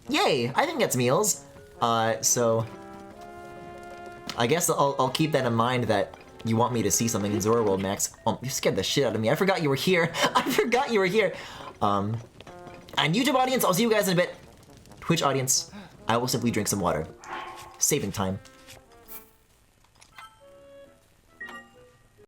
Speaker 1: yay! I think that's meals. So I guess I'll keep that in mind, that you want me to see something in Zora World, Max. Oh, you scared the shit out of me. I forgot you were here. I forgot you were here. And YouTube audience, I'll see you guys in a bit. Twitch audience, I will simply drink some water. Saving time.